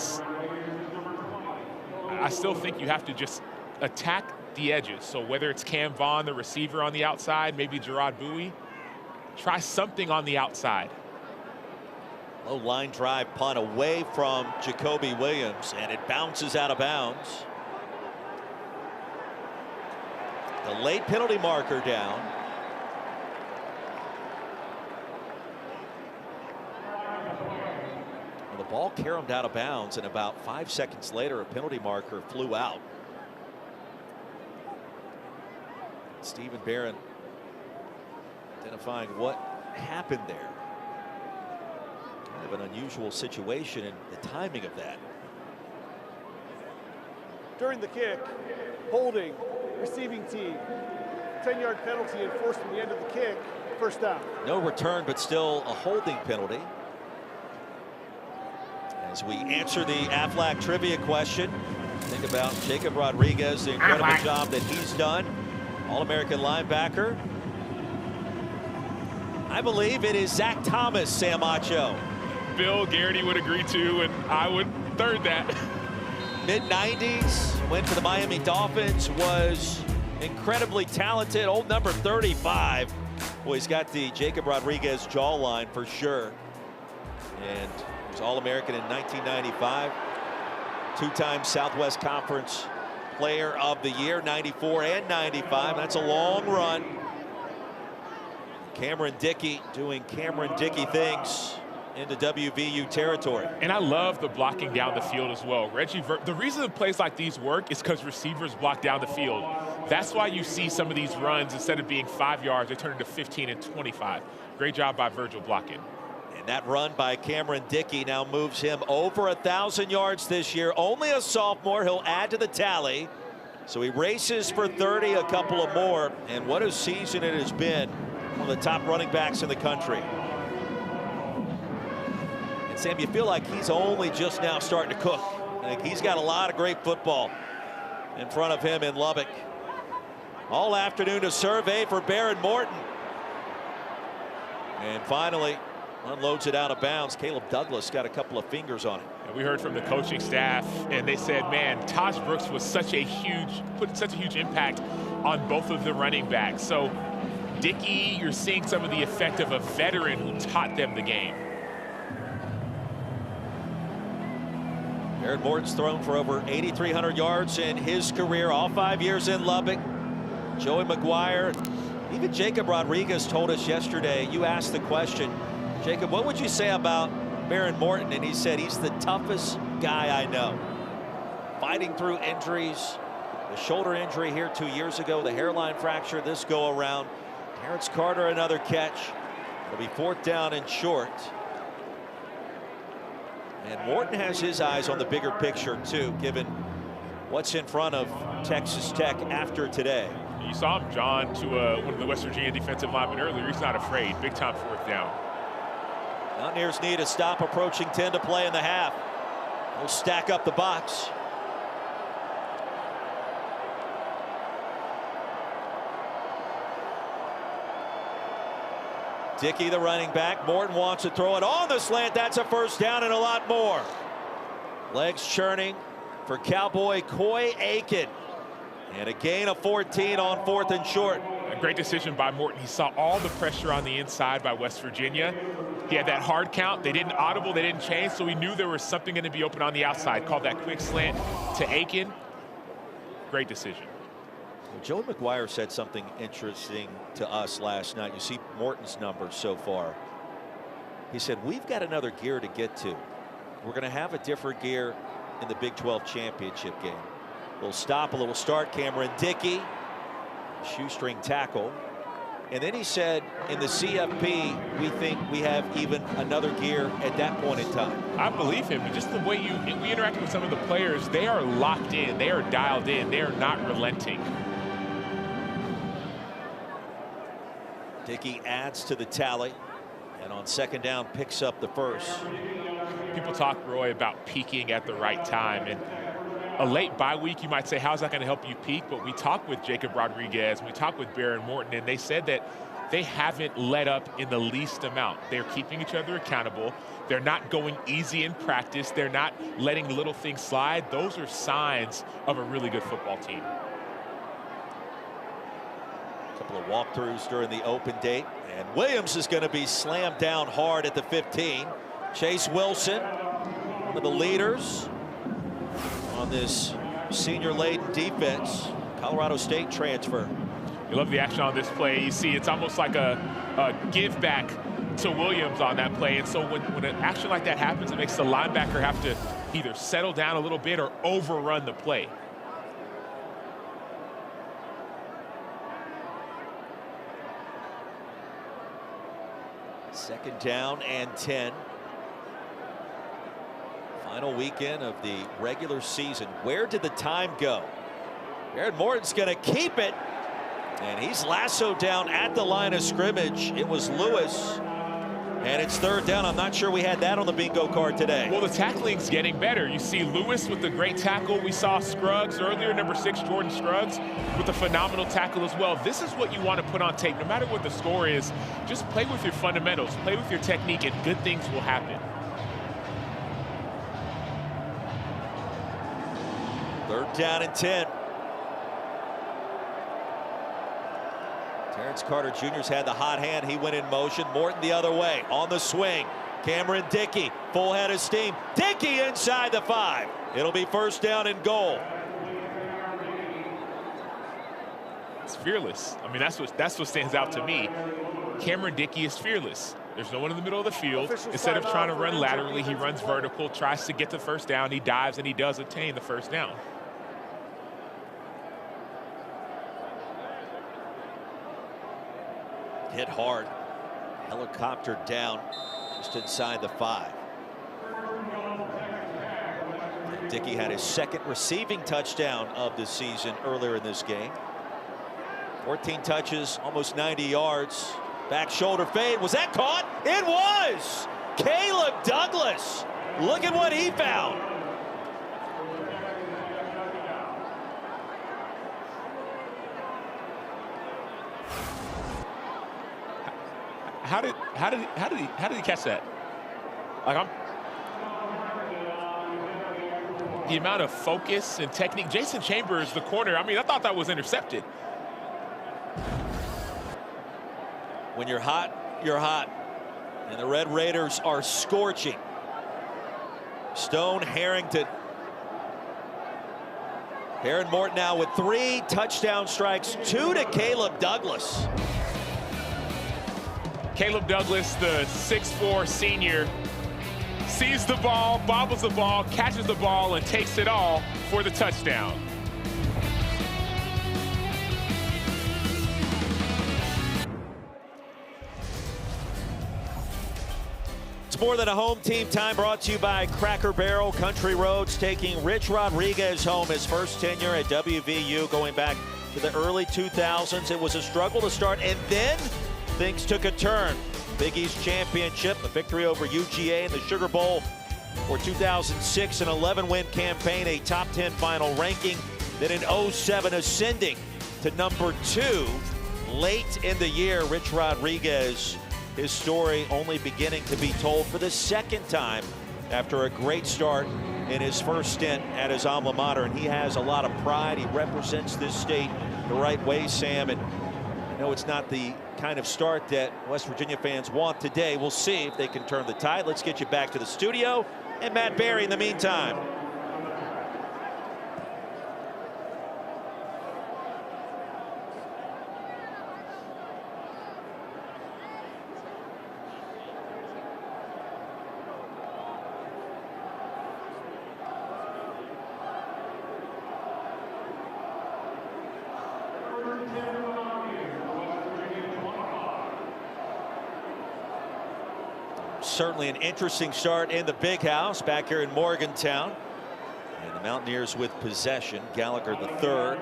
I still think you have to just attack the edges. So whether it's Cam Vaughn, the receiver on the outside, maybe Gerard Bowie, try something on the outside. Low line drive punt away from Jacoby Williams, and it bounces out of bounds. The late penalty marker down. Well, the ball caromed out of bounds, and about 5 seconds later, a penalty marker flew out. Stephen Barron identifying what happened there. Kind of an unusual situation, and the timing of that. During the kick, holding, receiving team, 10-yard penalty enforced from the end of the kick, first down. No return, but still a holding penalty. As we answer the Aflac trivia question, think about Jacob Rodriguez, the incredible job that he's done. All-American linebacker. I believe it is Zach Thomas, Sam Acho. Bill Garrity would agree to, and I would third that. Mid-90s, went to the Miami Dolphins, was incredibly talented. Old number 35. Well, he's got the Jacob Rodriguez jawline for sure. And he was All-American in 1995. 2-time Southwest Conference Player of the Year, 94 and 95. That's a long run. Cameron Dickey doing Cameron Dickey things into WVU territory. And I love the blocking down the field as well. The reason plays like these work is because receivers block down the field. That's why you see some of these runs, instead of being 5 yards, they turn into 15 and 25. Great job by Virgil blocking. And that run by Cameron Dickey now moves him over 1,000 yards this year. Only a sophomore. He'll add to the tally. So he races for 30, a couple of more. And what a season it has been. One of the top running backs in the country. And Sam, you feel like he's only just now starting to cook. I think he's got a lot of great football in front of him in Lubbock. All afternoon to survey for Baron Morton. And finally unloads it out of bounds. Caleb Douglas got a couple of fingers on it. And we heard from the coaching staff, and they said, man, Taj Brooks was put such a huge impact on both of the running backs. So Dickey, you're seeing some of the effect of a veteran who taught them the game. Baron Morton's thrown for over 8,300 yards in his career, all 5 years in Lubbock. Joey McGuire, even Jacob Rodriguez told us yesterday, you asked the question, Jacob, what would you say about Baron Morton? And he said, he's the toughest guy I know. Fighting through injuries, the shoulder injury here 2 years ago, the hairline fracture this go around. Terrence Carter, another catch. It'll be 4th down and short. And Morton has his eyes on the bigger picture too, given what's in front of Texas Tech after today. You saw him, John, to one of the West Virginia defensive linemen earlier. He's not afraid. Big time 4th down. Mountaineers need a stop, approaching 10 to play in the half. We'll stack up the box. Dickey, the running back. Morton wants to throw it on the slant. That's a first down and a lot more. Legs churning for Cowboy Coy Aiken. And a gain of 14 on 4th and short. A great decision by Morton. He saw all the pressure on the inside by West Virginia. He had that hard count. They didn't audible, they didn't change, so he knew there was something going to be open on the outside. Called that quick slant to Aiken. Great decision. Joe McGuire said something interesting to us last night. You see Morton's numbers so far. He said, we've got another gear to get to. We're going to have a different gear in the Big 12 championship game. A little stop, a little start. Cameron Dickey, shoestring tackle. And then he said, in the CFP, we think we have even another gear at that point in time. I believe him. Just the way we interact with some of the players, they are locked in. They are dialed in. They are not relenting. Dickey adds to the tally, and on second down picks up the first. People talk, Roy, about peaking at the right time, and a late bye week, you might say, how's that going to help you peak? But we talked with Jacob Rodriguez, we talked with Baron Morton, and they said that they haven't let up in the least amount. They're keeping each other accountable. They're not going easy in practice. They're not letting little things slide. Those are signs of a really good football team. Couple of walkthroughs during the open date, and Williams is going to be slammed down hard at the 15. Chase Wilson, one of the leaders on this senior-laden defense. Colorado State transfer. You love the action on this play. You see it's almost like a give back to Williams on that play, and so when an action like that happens, it makes the linebacker have to either settle down a little bit or overrun the play. Second down and 10. Final weekend of the regular season. Where did the time go? Baron Morton's going to keep it, and he's lassoed down at the line of scrimmage. It was Lewis, and it's third down. I'm not sure we had that on the bingo card today. Well, the tackling's getting better. You see Lewis with the great tackle. We saw Scruggs earlier, number 6, Jordan Scruggs, with a phenomenal tackle as well. This is what you want to put on tape. No matter what the score is, just play with your fundamentals, play with your technique, and good things will happen. Third down and 10. Terrence Carter Jr.'s had the hot hand. He went in motion. Morton the other way on the swing. Cameron Dickey, full head of steam. Dickey inside the 5. It'll be first down and goal. It's fearless. I mean, that's what stands out to me. Cameron Dickey is fearless. There's no one in the middle of the field. Instead of trying to run laterally, he runs vertical, tries to get the first down. He dives, and he does attain the first down. Hit hard. Helicopter down just inside the 5. Dickey had his second receiving touchdown of the season earlier in this game. 14 touches, almost 90 yards. Back shoulder fade. Was that caught? It was! Caleb Douglas. Look at what he found. How did he catch that? Like, the amount of focus and technique. Jason Chambers, the corner, I mean, I thought that was intercepted. When you're hot, you're hot. And the Red Raiders are scorching. Stone, Harrington. Baron Morton now with 3 touchdown strikes, 2 to Caleb Douglas. Caleb Douglas, the 6'4" senior, sees the ball, bobbles the ball, catches the ball, and takes it all for the touchdown. It's more than a home team time, brought to you by Cracker Barrel. Country Roads taking Rich Rodriguez home, his first tenure at WVU going back to the early 2000s. It was a struggle to start, and then things took a turn. Big East Championship, a victory over UGA in the Sugar Bowl for 2006, an 11-win campaign, a top 10 final ranking. Then in 07, ascending to number 2 late in the year. Rich Rodriguez, his story only beginning to be told for the second time after a great start in his first stint at his alma mater. And he has a lot of pride. He represents this state the right way, Sam. And I know it's not the kind of start that West Virginia fans want today. We'll see if they can turn the tide. Let's get you back to the studio and Matt Barry in the meantime. Certainly an interesting start in the big house back here in Morgantown. And the Mountaineers with possession. Gallagher the third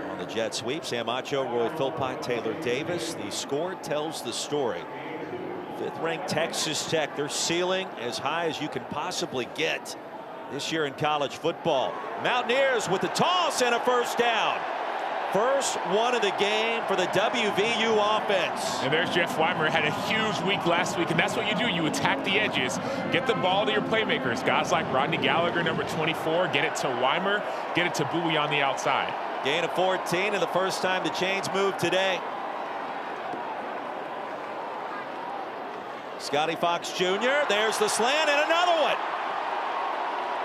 on the jet sweep. Sam Acho, Roy Philpott, Taylor Davis. The score tells the story. Fifth-ranked Texas Tech. They're ceiling as high as you can possibly get this year in college football. Mountaineers with the toss and a first down. First one of the game for the WVU offense. And there's Jeff Weimer. Had a huge week last week, and that's what you do. You attack the edges, get the ball to your playmakers. Guys like Rodney Gallagher, number 24, get it to Weimer, get it to Bowie on the outside. Gain of 14, and the first time the chains moved today. Scotty Fox Jr. There's the slant and another one.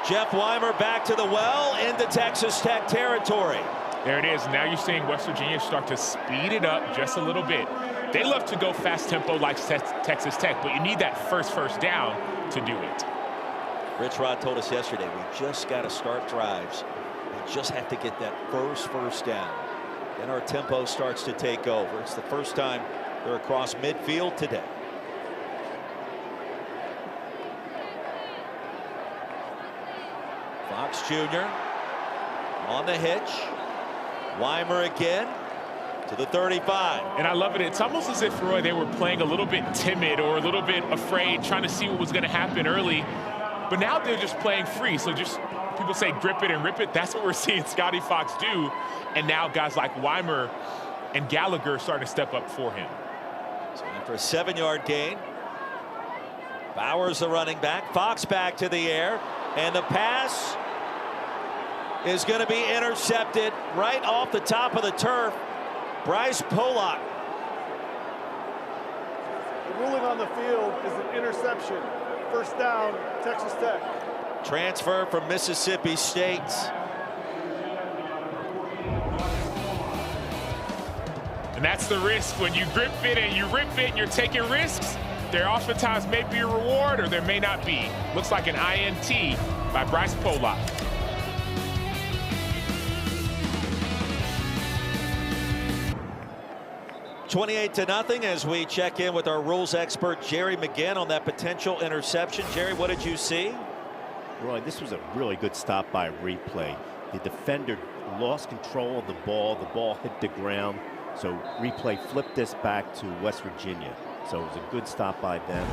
Jeff Weimer back to the well into Texas Tech territory. There it is. Now you're seeing West Virginia start to speed it up just a little bit. They love to go fast tempo like Texas Tech, but you need that first down to do it. Rich Rod told us yesterday, we just got to start drives. We just have to get that first down. Then our tempo starts to take over. It's the first time they're across midfield today. Fox Jr. on the hitch. Weimer again to the 35. And I love it. It's almost as if, Roy, they were playing a little bit timid or a little bit afraid, trying to see what was going to happen early. But now they're just playing free. So just, people say grip it and rip it. That's what we're seeing Scotty Fox do. And now guys like Weimer and Gallagher starting to step up for him. So after a 7-yard gain, Bowers the running back. Fox back to the air. And the pass is going to be intercepted right off the top of the turf. Bryce Pollock. The ruling on the field is an interception. First down, Texas Tech. Transfer from Mississippi State. And that's the risk when you grip it and you rip it and you're taking risks. There oftentimes may be a reward or there may not be. Looks like an INT by Bryce Pollock. 28-0 as we check in with our rules expert Jerry McGinn on that potential interception. Jerry, what did you see? Roy, this was a really good stop by replay. The defender lost control of the ball. The ball hit the ground. So replay flipped this back to West Virginia. So it was a good stop by them.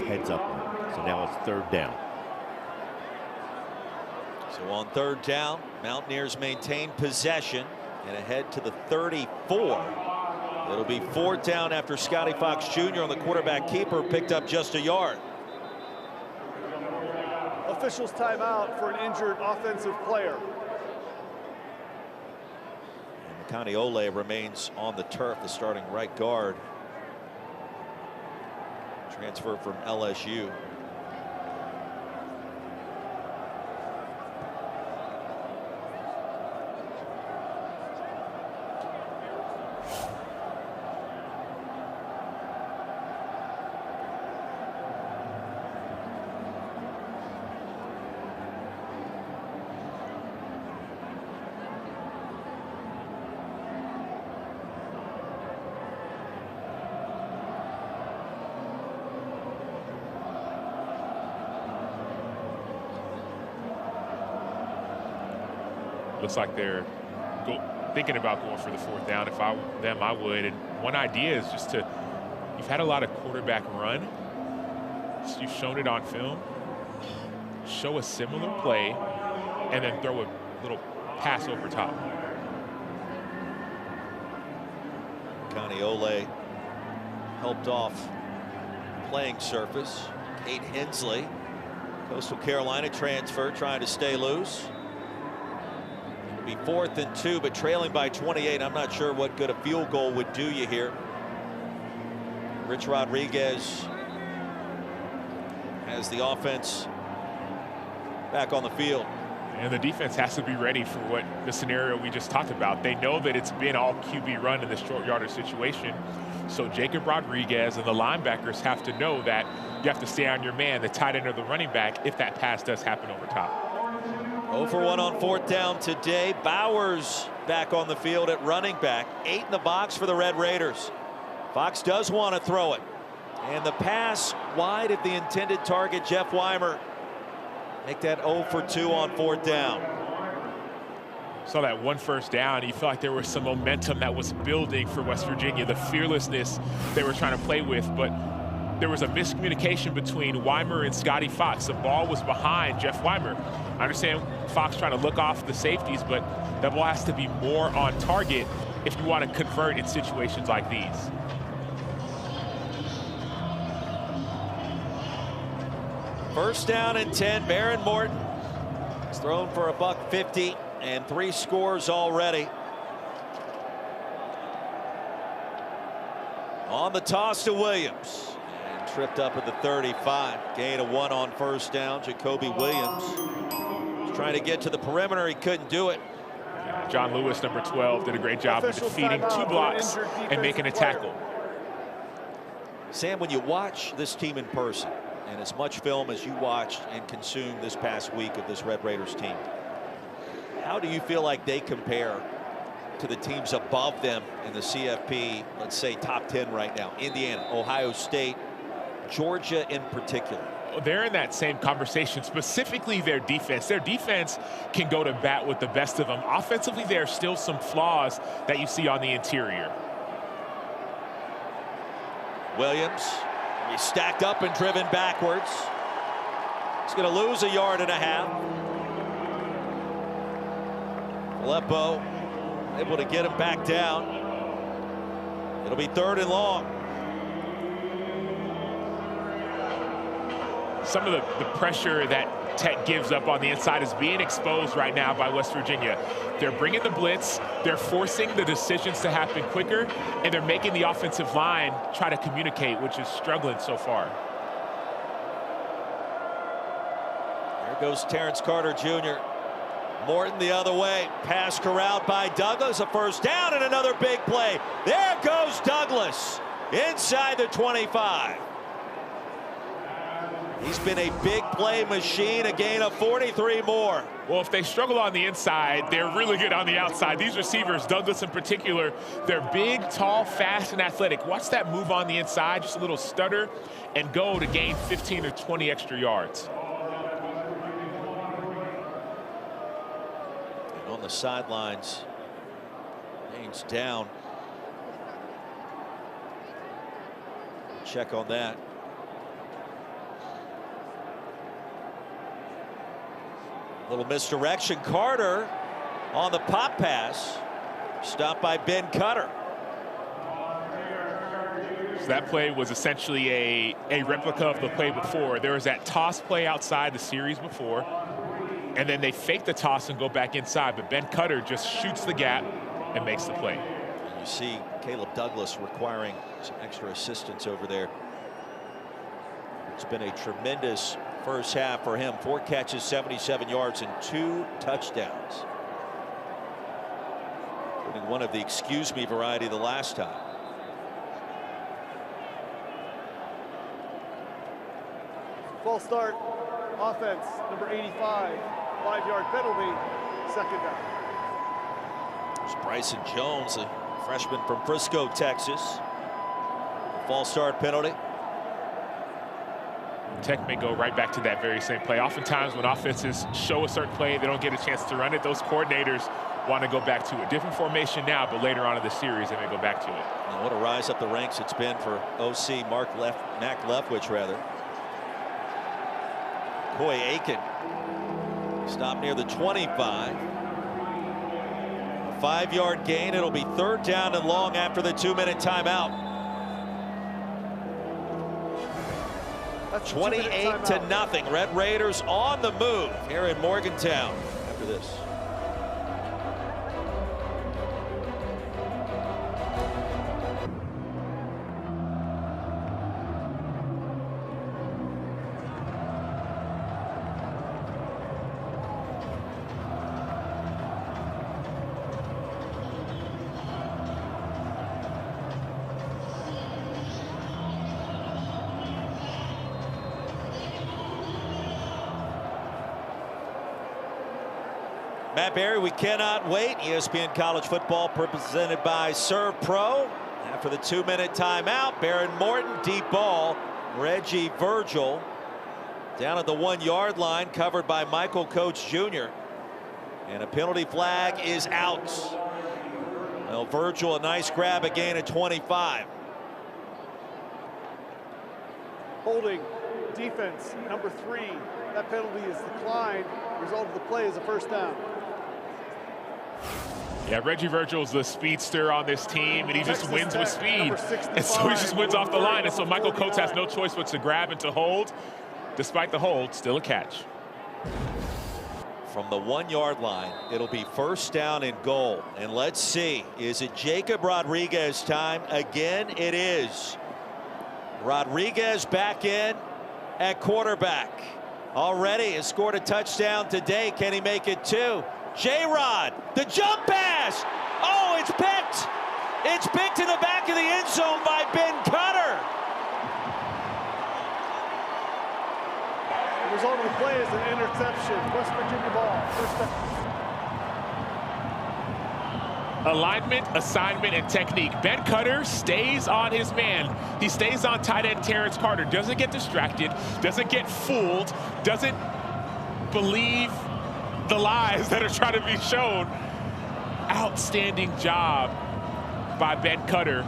Heads up. So now it's third down. So on third down, Mountaineers maintain possession and ahead to the 34. It'll be fourth down after Scotty Fox Jr. on the quarterback keeper picked up just a yard. Officials timeout for an injured offensive player. And Makani remains on the turf, the starting right guard. Transfer from LSU. Looks like they're thinking about going for the fourth down. If I were them, I would. And one idea is just to, you've had a lot of quarterback run. So you've shown it on film. Show a similar play, and then throw a little pass over top. Makani helped off playing surface. Kate Hensley, Coastal Carolina transfer, trying to stay loose. Be 4th and 2, but trailing by 28. I'm not sure what good a field goal would do you here. Rich Rodriguez has the offense back on the field. And the defense has to be ready for what the scenario we just talked about. They know that it's been all QB run in this short yardage situation. So Jacob Rodriguez and the linebackers have to know that you have to stay on your man, the tight end or the running back, if that pass does happen over top. 0 for 1 on 4th down today. Bowers back on the field at running back. 8 in the box for the Red Raiders. Fox does want to throw it. And the pass wide of the intended target, Jeff Weimer. Make that 0 for 2 on 4th down. Saw that one first down. You felt like there was some momentum that was building for West Virginia, the fearlessness they were trying to play with, but there was a miscommunication between Weimer and Scotty Fox. The ball was behind Jeff Weimer. I understand Fox trying to look off the safeties, but that ball has to be more on target if you want to convert in situations like these. First down and 10. Baron Morton has thrown for $150 and 3 scores already. On the toss to Williams. And tripped up at the 35. Gain of 1 on first down. Jacoby Williams was trying to get to the perimeter. He couldn't do it. John Lewis, number 12, did a great job of defeating 2 blocks and making a tackle. Sam, when you watch this team in person, and as much film as you watched and consumed this past week of this Red Raiders team, how do you feel like they compare to the teams above them in the CFP, let's say top 10 right now? Indiana, Ohio State, Georgia in particular. They're in that same conversation, specifically their defense. Their defense can go to bat with the best of them. Offensively, there are still some flaws that you see on the interior. Williams, he's stacked up and driven backwards. He's going to lose 1.5 yards. Aleppo able to get him back down. It'll be 3rd and long. Some of the pressure that Tech gives up on the inside is being exposed right now by West Virginia. They're bringing the blitz, they're forcing the decisions to happen quicker, and they're making the offensive line try to communicate, which is struggling so far. There goes Terrence Carter Jr. Morton the other way. Pass corralled by Douglas. A first down and another big play. There goes Douglas inside the 25. He's been a big play machine, a gain of 43 more. Well, if they struggle on the inside, they're really good on the outside. These receivers, Douglas in particular, they're big, tall, fast, and athletic. Watch that move on the inside, just a little stutter, and go to gain 15 or 20 extra yards. And on the sidelines, Haynes down. Check on that. Little misdirection. Carter on the pop pass. Stopped by Ben Cutter. So that play was essentially a replica of the play before. There was that toss play outside the series before, and then they fake the toss and go back inside. But Ben Cutter just shoots the gap and makes the play. And you see Caleb Douglas requiring some extra assistance over there. It's been a tremendous first half for him. 4 catches, 77 yards, and 2 touchdowns. Including one of the excuse me variety the last time. False start. Offense, number 85. 5-yard penalty. 2nd down. There's Bryson Jones, a freshman from Frisco, Texas. False start penalty. Tech may go right back to that very same play. Oftentimes when offenses show a certain play, they don't get a chance to run it. Those coordinators want to go back to a different formation now, but later on in the series, they may go back to it. And what a rise up the ranks it's been for OC Mac Leftwich, rather. Coy Aiken stopped near the 25. A 5-yard gain. It'll be 3rd down and long after the 2-minute timeout. 28-0. Red Raiders on the move here in Morgantown after this. Matt Barry, we cannot wait. ESPN College Football presented by Serve Pro. After the 2-minute timeout, Baron Morton, deep ball. Reggie Virgil down at the 1-yard line, covered by Michael Coates Jr. And a penalty flag is out. Well, Virgil, a nice grab, a gain of 25. Holding defense, number 3. That penalty is declined. Result of the play is a first down. Yeah, Reggie Virgil's the speedster on this team, and he just wins with speed. And so he just wins off the line. And so Michael Coates has no choice but to grab and to hold. Despite the hold, still a catch. From the 1-yard line, it'll be first down and goal. And let's see, is it Jacob Rodriguez time? Again, it is. Rodriguez back in at quarterback. Already has scored a touchdown today. Can he make it 2? J-Rod, the jump pass. Oh, it's picked. It's picked in the back of the end zone by Ben Cutter. The result of the play is an interception. West Virginia ball. First down. Alignment, assignment, and technique. Ben Cutter stays on his man. He stays on tight end Terrence Carter. Doesn't get distracted, doesn't get fooled, doesn't believe the lies that are trying to be shown. Outstanding job by Ben Cutter.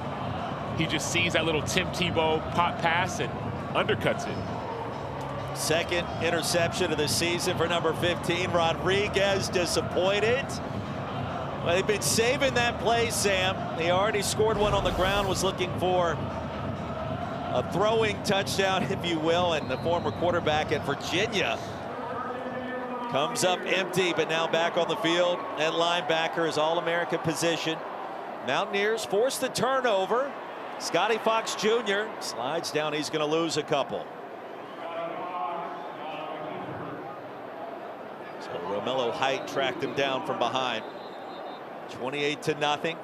He just sees that little Tim Tebow pop pass and undercuts it. Second interception of the season for number 15. Rodriguez disappointed. Well, they've been saving that play, Sam. He already scored one on the ground, was looking for a throwing touchdown, if you will, and the former quarterback at Virginia comes up empty, but now back on the field at linebacker, his All-American position. Mountaineers force the turnover. Scotty Fox Jr. slides down. He's going to lose a couple. So Romello Height tracked him down from behind. 28-0.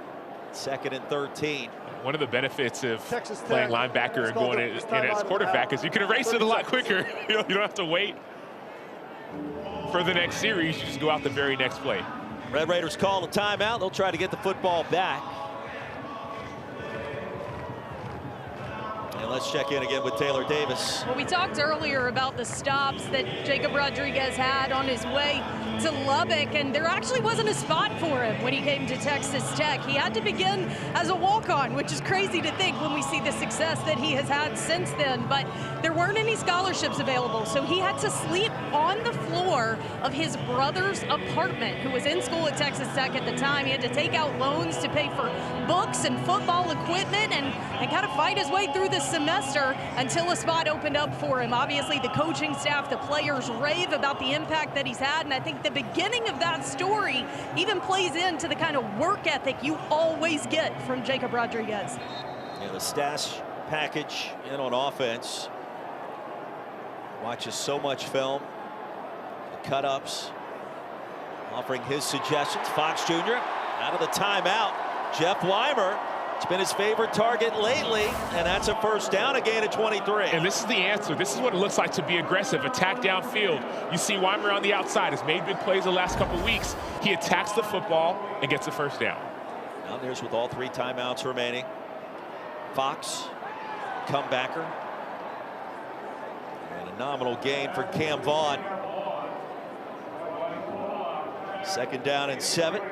Second and 13. One of the benefits of playing linebacker and going in as quarterback is you can erase it a lot quicker. You don't have to wait for the next series. You just go out the very next play. Red Raiders call a timeout. They'll try to get the football back. And let's check in again with Taylor Davis. Well, we talked earlier about the stops that Jacob Rodriguez had on his way to Lubbock, and there actually wasn't a spot for him when he came to Texas Tech. He had to begin as a walk-on, which is crazy to think when we see the success that he has had since then, but there weren't any scholarships available, so he had to sleep on the floor of his brother's apartment, who was in school at Texas Tech at the time. He had to take out loans to pay for books and football equipment and kind of fight his way through the semester until a spot opened up for him. Obviously, the coaching staff, the players rave about the impact that he's had, and I think the beginning of that story even plays into the kind of work ethic you always get from Jacob Rodriguez. Yeah, the stash package in on offense. Watches so much film. The cut-ups. Offering his suggestions. Fox Jr. out of the timeout. Jeff Weimer. It's been his favorite target lately, and that's a first down, a gain of 23. And this is the answer. This is what it looks like to be aggressive, attack downfield. You see Weimer on the outside has made big plays the last couple weeks. He attacks the football and gets a first down. Mountaineers with all 3 timeouts remaining. Fox, comebacker. And a nominal gain for Cam Vaughn. Second down and 7.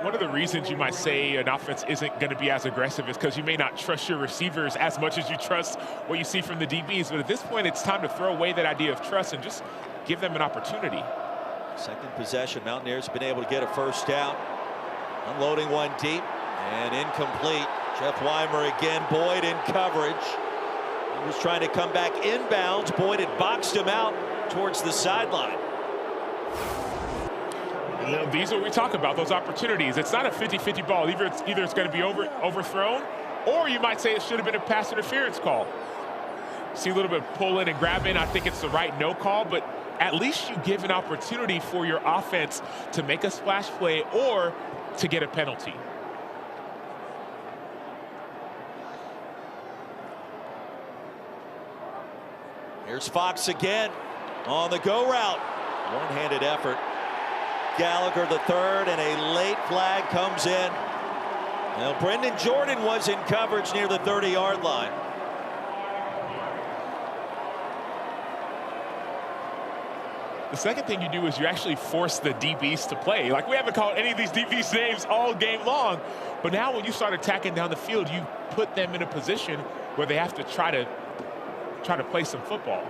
One of the reasons you might say an offense isn't going to be as aggressive is because you may not trust your receivers as much as you trust what you see from the DBs. But at this point, it's time to throw away that idea of trust and just give them an opportunity. Second possession, Mountaineers have been able to get a first down. Unloading one deep and incomplete. Jeff Weimer again, Boyd in coverage. He was trying to come back inbounds. Boyd had boxed him out towards the sideline. You know, these are what we talk about, those opportunities. It's not a 50-50 ball. Either it's going to be overthrown, or you might say it should have been a pass interference call. See a little bit of pull in and grab in. I think it's the right no call, but at least you give an opportunity for your offense to make a splash play or to get a penalty. Here's Fox again on the go route. One-handed effort Gallagher the third, and a late flag comes in. Now, Brendan Jordan was in coverage near the 30-yard line. The second thing you do is you actually force the DBs to play. Like, we haven't called any of these DBs names all game long, but now when you start attacking down the field, you put them in a position where they have to try to play some football.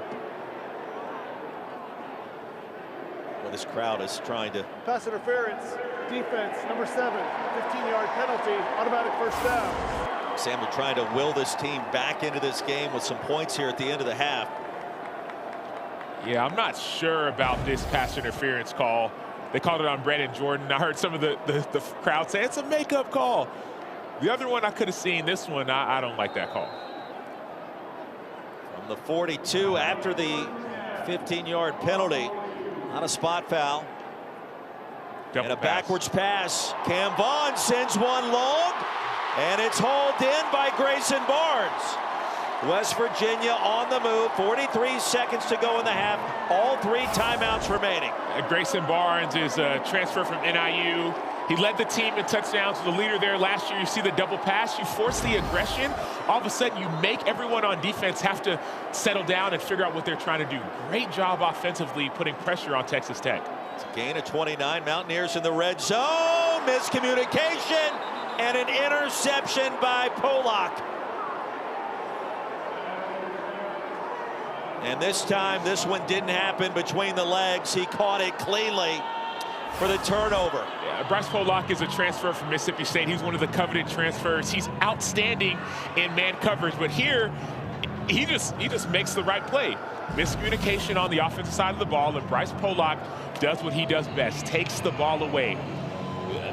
Well, this crowd is trying to. Pass interference, defense, number 7, 15-yard penalty, automatic first down. Samuel trying to will this team back into this game with some points here at the end of the half. Yeah, I'm not sure about this pass interference call. They called it on Brandon Jordan. I heard some of the crowd say it's a makeup call. The other one I could have seen. This one, I don't like that call. From the 42 after the 15-yard penalty, not a spot foul. Double and a pass. Backwards pass. Cam Vaughn sends one long, and it's hauled in by Grayson Barnes. West Virginia on the move, 43 seconds to go in the half, all 3 timeouts remaining. Grayson Barnes is a transfer from NIU. He led the team in touchdowns, the leader there last year. You see the double pass, you force the aggression, all of a sudden you make everyone on defense have to settle down and figure out what they're trying to do. Great job offensively putting pressure on Texas Tech. It's a gain of 29, Mountaineers in the red zone, miscommunication, and an interception by Polak. And this time, this one didn't happen between the legs. He caught it cleanly for the turnover. Yeah, Bryce Polak is a transfer from Mississippi State. He's one of the coveted transfers. He's outstanding in man coverage, but here, he just makes the right play. Miscommunication on the offensive side of the ball, and Bryce Polak does what he does best, takes the ball away.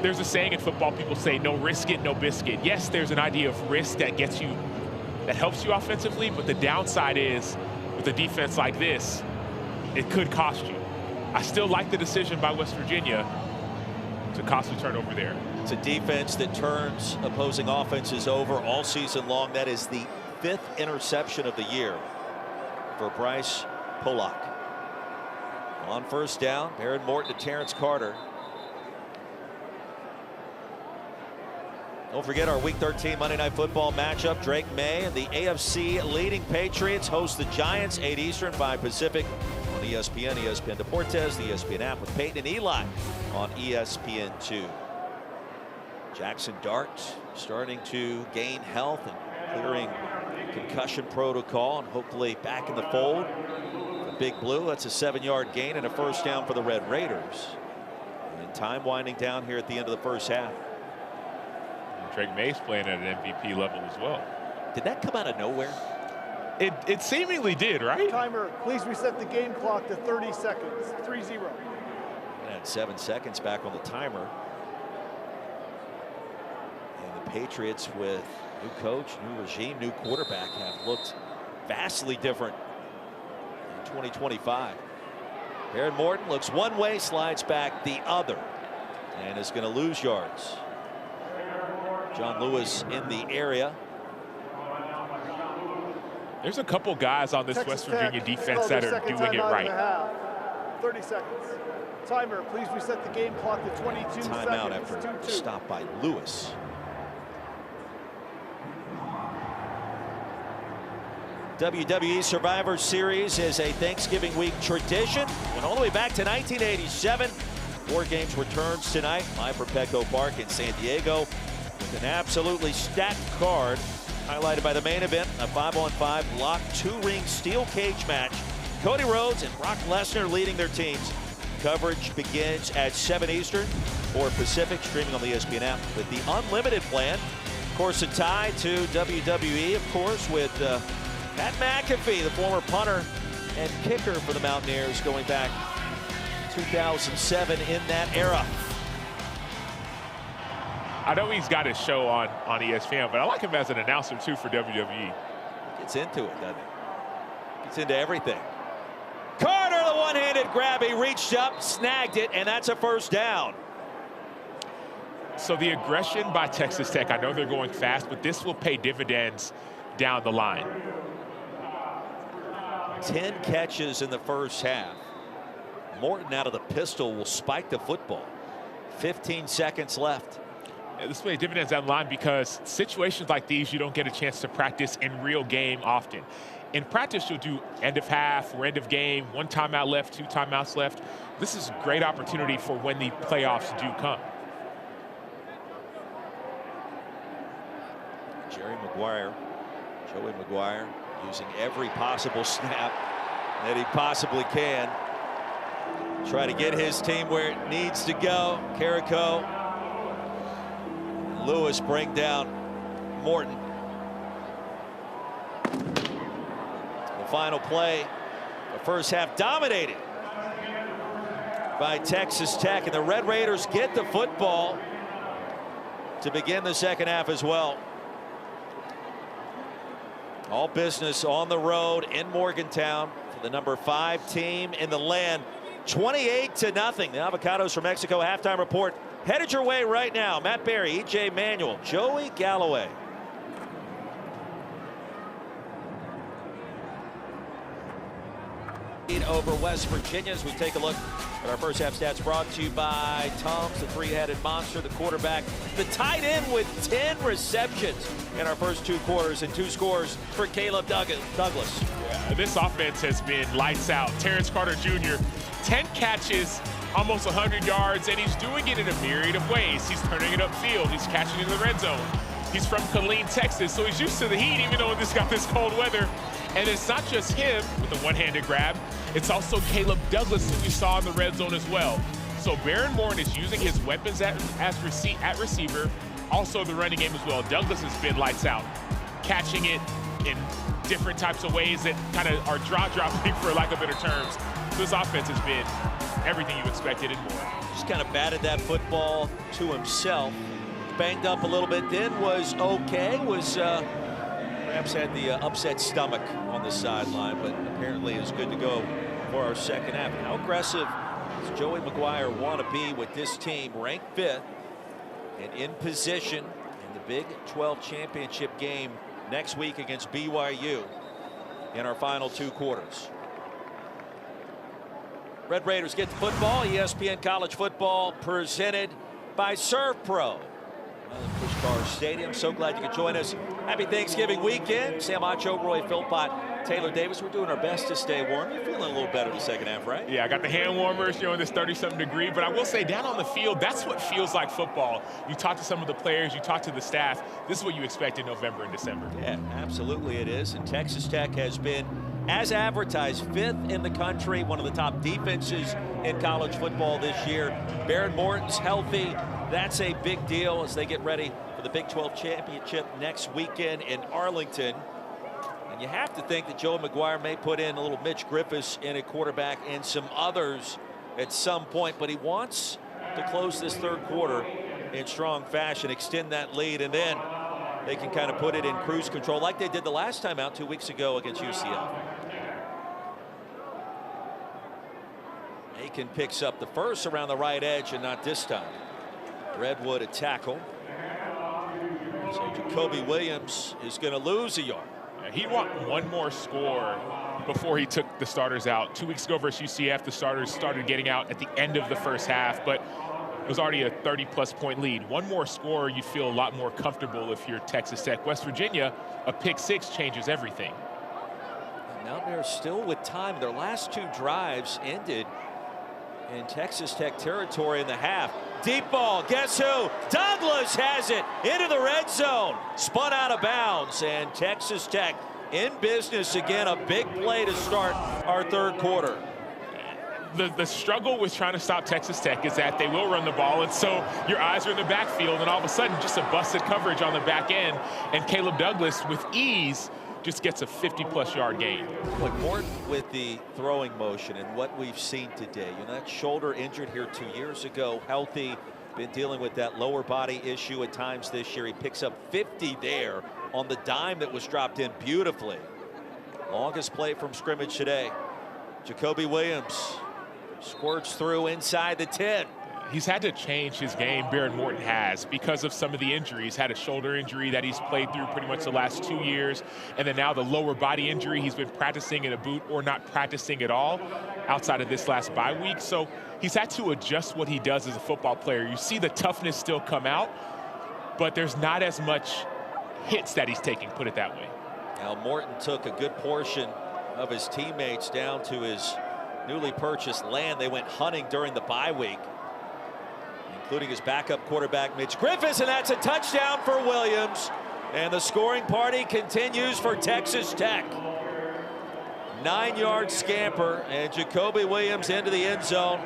There's a saying in football, people say, no risk it, no biscuit. Yes, there's an idea of risk that helps you offensively, but the downside is, with a defense like this, it could cost you. I still like the decision by West Virginia to cost a turnover there. It's a defense that turns opposing offenses over all season long. That is the 5th interception of the year for Bryce Polak. On first down, Baron Morton to Terrence Carter. Don't forget our Week 13 Monday Night Football matchup. Drake May and the AFC leading Patriots host the Giants, 8 Eastern, 5 Pacific on ESPN, ESPN Deportes, the ESPN app with Peyton and Eli on ESPN2. Jackson Dart starting to gain health and clearing concussion protocol and hopefully back in the fold. The Big Blue, that's a 7-yard gain and a first down for the Red Raiders. And time winding down here at the end of the first half. Drake May's playing at an MVP level as well. Did that come out of nowhere? It seemingly did, right? Timer, please reset the game clock to 30 seconds. 3-0. And 7 seconds back on the timer. And the Patriots with new coach, new regime, new quarterback have looked vastly different in 2025. Baron Morton looks one way, slides back the other, and is going to lose yards. John Lewis in the area. There's a couple guys on this West Virginia defense that are doing it right. 30 seconds. Timer, please reset the game clock to 22 seconds. Timeout after a stop by Lewis. WWE Survivor Series is a Thanksgiving week tradition. Went all the way back to 1987. 4 games returns tonight. Live from Petco Park in San Diego. With an absolutely stacked card, highlighted by the main event, a 5-on-5 locked 2-ring steel cage match. Cody Rhodes and Brock Lesnar leading their teams. Coverage begins at 7 Eastern, 4 Pacific, streaming on the ESPN app with the unlimited plan. Of course, a tie to WWE, of course, with Pat McAfee, the former punter and kicker for the Mountaineers, going back 2007 in that era. I know he's got his show on ESPN, but I like him as an announcer, too, for WWE. Gets into it, doesn't he? Gets into everything. Carter, the one-handed grab. He reached up, snagged it, and that's a first down. So the aggression by Texas Tech, I know they're going fast, but this will pay dividends down the line. 10 catches in the first half. Morton out of the pistol will spike the football. 15 seconds left. This plays dividends down the line because situations like these you don't get a chance to practice in real game often. In practice, you'll do end of half or end of game, 1 timeout left, 2 timeouts left. This is a great opportunity for when the playoffs do come. Joey McGuire using every possible snap that he possibly can. Try to get his team where it needs to go. Carrico, Lewis bring down Morton. The final play, the first half dominated by Texas Tech, and the Red Raiders get the football to begin the second half as well. All business on the road in Morgantown for the number 5 team in the land. 28-0. The Avocados from Mexico halftime report headed your way right now. Matt Berry, E.J. Manuel, Joey Galloway. Over West Virginia as we take a look at our first half stats, brought to you by Tom's, the three-headed monster, the quarterback, the tight end with 10 receptions in our first 2 quarters and 2 scores for Caleb Douglas. Yeah, this offense has been lights out. Terrence Carter Jr., 10 catches, almost 100 yards, and he's doing it in a myriad of ways. He's turning it upfield. He's catching it in the red zone. He's from Killeen, Texas, so he's used to the heat, even though this got this cold weather. And it's not just him with the one-handed grab. It's also Caleb Douglas, who we saw in the red zone as well. So Baron Morton is using his weapons at receiver, also the running game as well. Douglas has been lights out, catching it in different types of ways that kind of are jaw-dropping, for lack of better terms. So this offense has been everything you expected and more. Just kind of batted that football to himself. Banged up a little bit, then was okay. Perhaps had the upset stomach on the sideline, but apparently is good to go for our second half. How aggressive does Joey McGuire want to be with this team, ranked 5th and in position in the Big 12 championship game next week against BYU in our final 2 quarters? Red Raiders get the football. ESPN College Football presented by Serve Pro. Pushcar Stadium. So glad you could join us. Happy Thanksgiving weekend. Sam Acho, Roy Philpott, Taylor Davis. We're doing our best to stay warm. You're feeling a little better the second half, right? Yeah, I got the hand warmers, in this 30-something degree. But I will say, down on the field, that's what feels like football. You talk to some of the players, you talk to the staff. This is what you expect in November and December. Yeah, absolutely it is. And Texas Tech has been, as advertised, 5th in the country, one of the top defenses in college football this year. Baron Morton's healthy. That's a big deal as they get ready for the Big 12 championship next weekend in Arlington. And you have to think that Joe McGuire may put in a little Mitch Griffiths in a quarterback and some others at some point, but he wants to close this 3rd quarter in strong fashion, extend that lead, and then they can kind of put it in cruise control like they did the last time out 2 weeks ago against UCF. Aiken picks up the first around the right edge, and not this time. Redwood a tackle. So Jacoby Williams is going to lose a yard. Yeah, he'd want one more score before he took the starters out. 2 weeks ago versus UCF, the starters started getting out at the end of the first half, but it was already a 30-plus point lead. One more score, you'd feel a lot more comfortable if you're Texas Tech. West Virginia, a pick 6 changes everything. And now they're still with time. Their last 2 drives ended in Texas Tech territory in the half. Deep ball, guess who? Douglas has it into the red zone. Spun out of bounds, and Texas Tech in business again. A big play to start our 3rd quarter. The struggle with trying to stop Texas Tech is that they will run the ball, and so your eyes are in the backfield, and all of a sudden just a busted coverage on the back end, and Caleb Douglas with ease just gets a 50-plus yard gain. Look, Morton with the throwing motion and what we've seen today. That shoulder injured here 2 years ago, healthy, been dealing with that lower body issue at times this year. He picks up 50 there on the dime that was dropped in beautifully. Longest play from scrimmage today. Jacoby Williams squirts through inside the 10. he's had to change his game, Baron Morton has, because of some of the injuries. Had a shoulder injury that he's played through pretty much the last 2 years, and then now the lower body injury. He's been practicing in a boot or not practicing at all outside of this last bye week. So he's had to adjust what he does as a football player. You see the toughness still come out, but there's not as much hits that he's taking, put it that way. Now Morton took a good portion of his teammates down to his newly purchased land. They went hunting during the bye week, including his backup quarterback Mitch Griffiths, and that's a touchdown for Williams. And the scoring party continues for Texas Tech. 9-yard scamper, and Jacoby Williams into the end zone.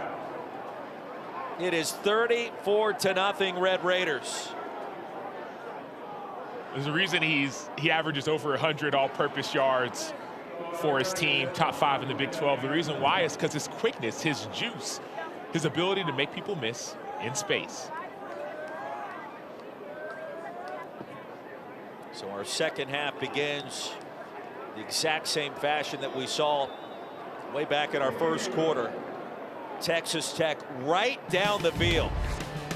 It is 34-0 Red Raiders. There's a reason he averages over 100 all-purpose yards for his team, top 5 in the Big 12. The reason why is because his quickness, his juice, his ability to make people miss in space. So our second half begins the exact same fashion that we saw way back in our first quarter. Texas Tech right down the field.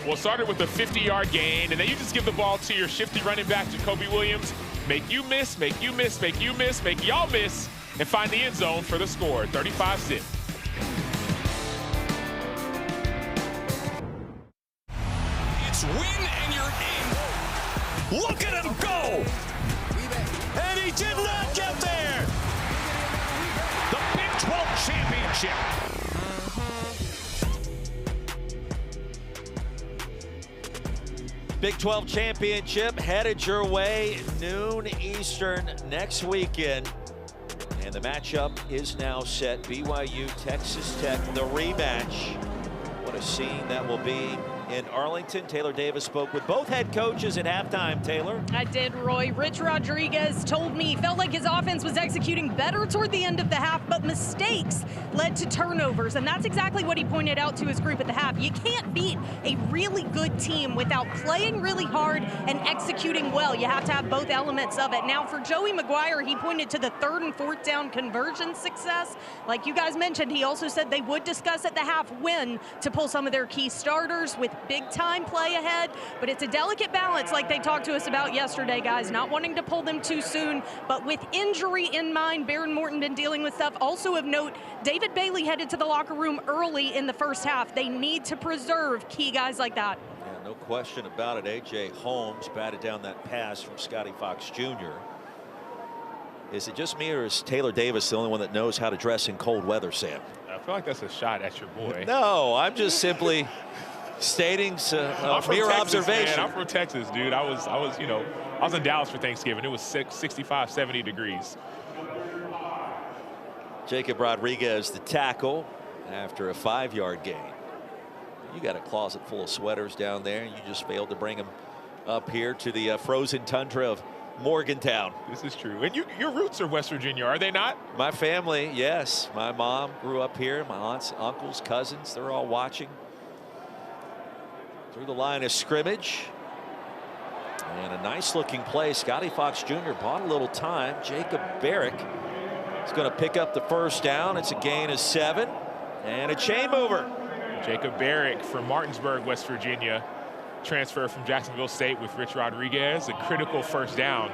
Well, it started with a 50-yard gain, and then you just give the ball to your shifty running back, Jacoby Williams. Make you miss, make you miss, make you miss, make y'all miss, and find the end zone for the score, 35-6. It's win and you're in. Look at him go. And he did not get there. The Big 12 championship. Big 12 championship headed your way, noon Eastern next weekend. And the matchup is now set. BYU, Texas Tech, the rematch. What a scene that will be in Arlington. Taylor Davis spoke with both head coaches at halftime. Taylor? I did, Roy. Rich Rodriguez told me he felt like his offense was executing better toward the end of the half, but mistakes led to turnovers, and that's exactly what he pointed out to his group at the half. You can't beat a really good team without playing really hard and executing well. You have to have both elements of it. Now, for Joey McGuire, he pointed to the 3rd and 4th down conversion success. Like you guys mentioned, he also said they would discuss at the half when to pull some of their key starters with big time play ahead, but it's a delicate balance like they talked to us about yesterday, guys, not wanting to pull them too soon, but with injury in mind. Baron Morton been dealing with stuff. Also of note, David Bailey headed to the locker room early in the first half. They need to preserve key guys like that. Yeah, no question about it. A.J. Holmes batted down that pass from Scotty Fox Jr. Is it just me, or is Taylor Davis the only one that knows how to dress in cold weather, Sam? I feel like that's a shot at your boy. No, I'm just simply stating mere observation. Man. I'm from Texas, dude. I was in Dallas for Thanksgiving. It was 65, 70 degrees. Jacob Rodriguez, the tackle, after a 5-yard gain. You got a closet full of sweaters down there. You just failed to bring them up here to the frozen tundra of Morgantown. This is true. And your roots are West Virginia, are they not? My family, yes. My mom grew up here. My aunts, uncles, cousins, they're all watching. Through the line of scrimmage. And a nice looking play. Scotty Fox Jr. bought a little time. Jacob Barrick is going to pick up the first down. It's a gain of 7 and a chain mover. Jacob Barrick from Martinsburg, West Virginia, transfer from Jacksonville State with Rich Rodriguez. A critical first down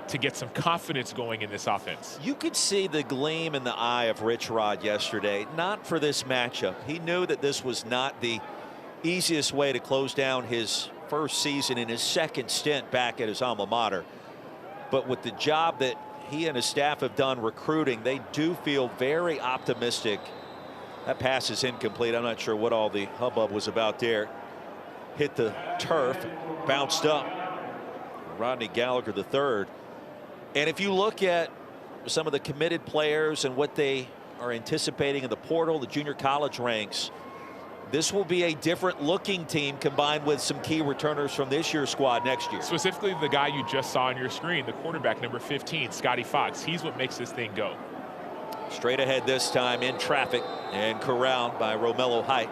to get some confidence going in this offense. You could see the gleam in the eye of Rich Rod yesterday. Not for this matchup. He knew that this was not the easiest way to close down his first season in his second stint back at his alma mater. But with the job that he and his staff have done recruiting, they do feel very optimistic. That pass is incomplete. I'm not sure what all the hubbub was about there. Hit the turf, bounced up. Rodney Gallagher III. And if you look at some of the committed players and what they are anticipating in the portal, the junior college ranks, this will be a different looking team combined with some key returners from this year's squad next year. Specifically the guy you just saw on your screen, the quarterback number 15, Scotty Fox. He's what makes this thing go. Straight ahead this time in traffic and corralled by Romello Height.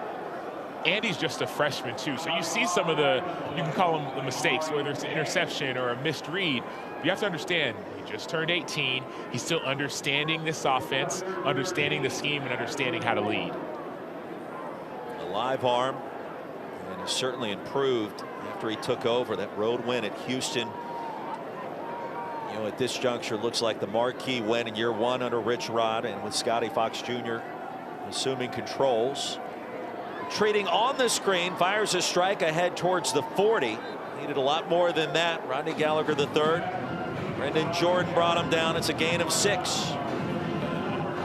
And he's just a freshman too. So you see some of the, you can call them the mistakes, whether it's an interception or a missed read. You have to understand, he just turned 18. He's still understanding this offense, understanding the scheme, and understanding how to lead. A live arm He certainly improved after he took over. That road win at Houston, you know, at this juncture looks like the marquee win in year one under Rich Rod, and with Scotty Fox Jr. assuming controls. Treating on the screen, fires a strike ahead towards the 40. Needed a lot more than that. Rodney Gallagher III. Brendan Jordan brought him down. It's a gain of 6.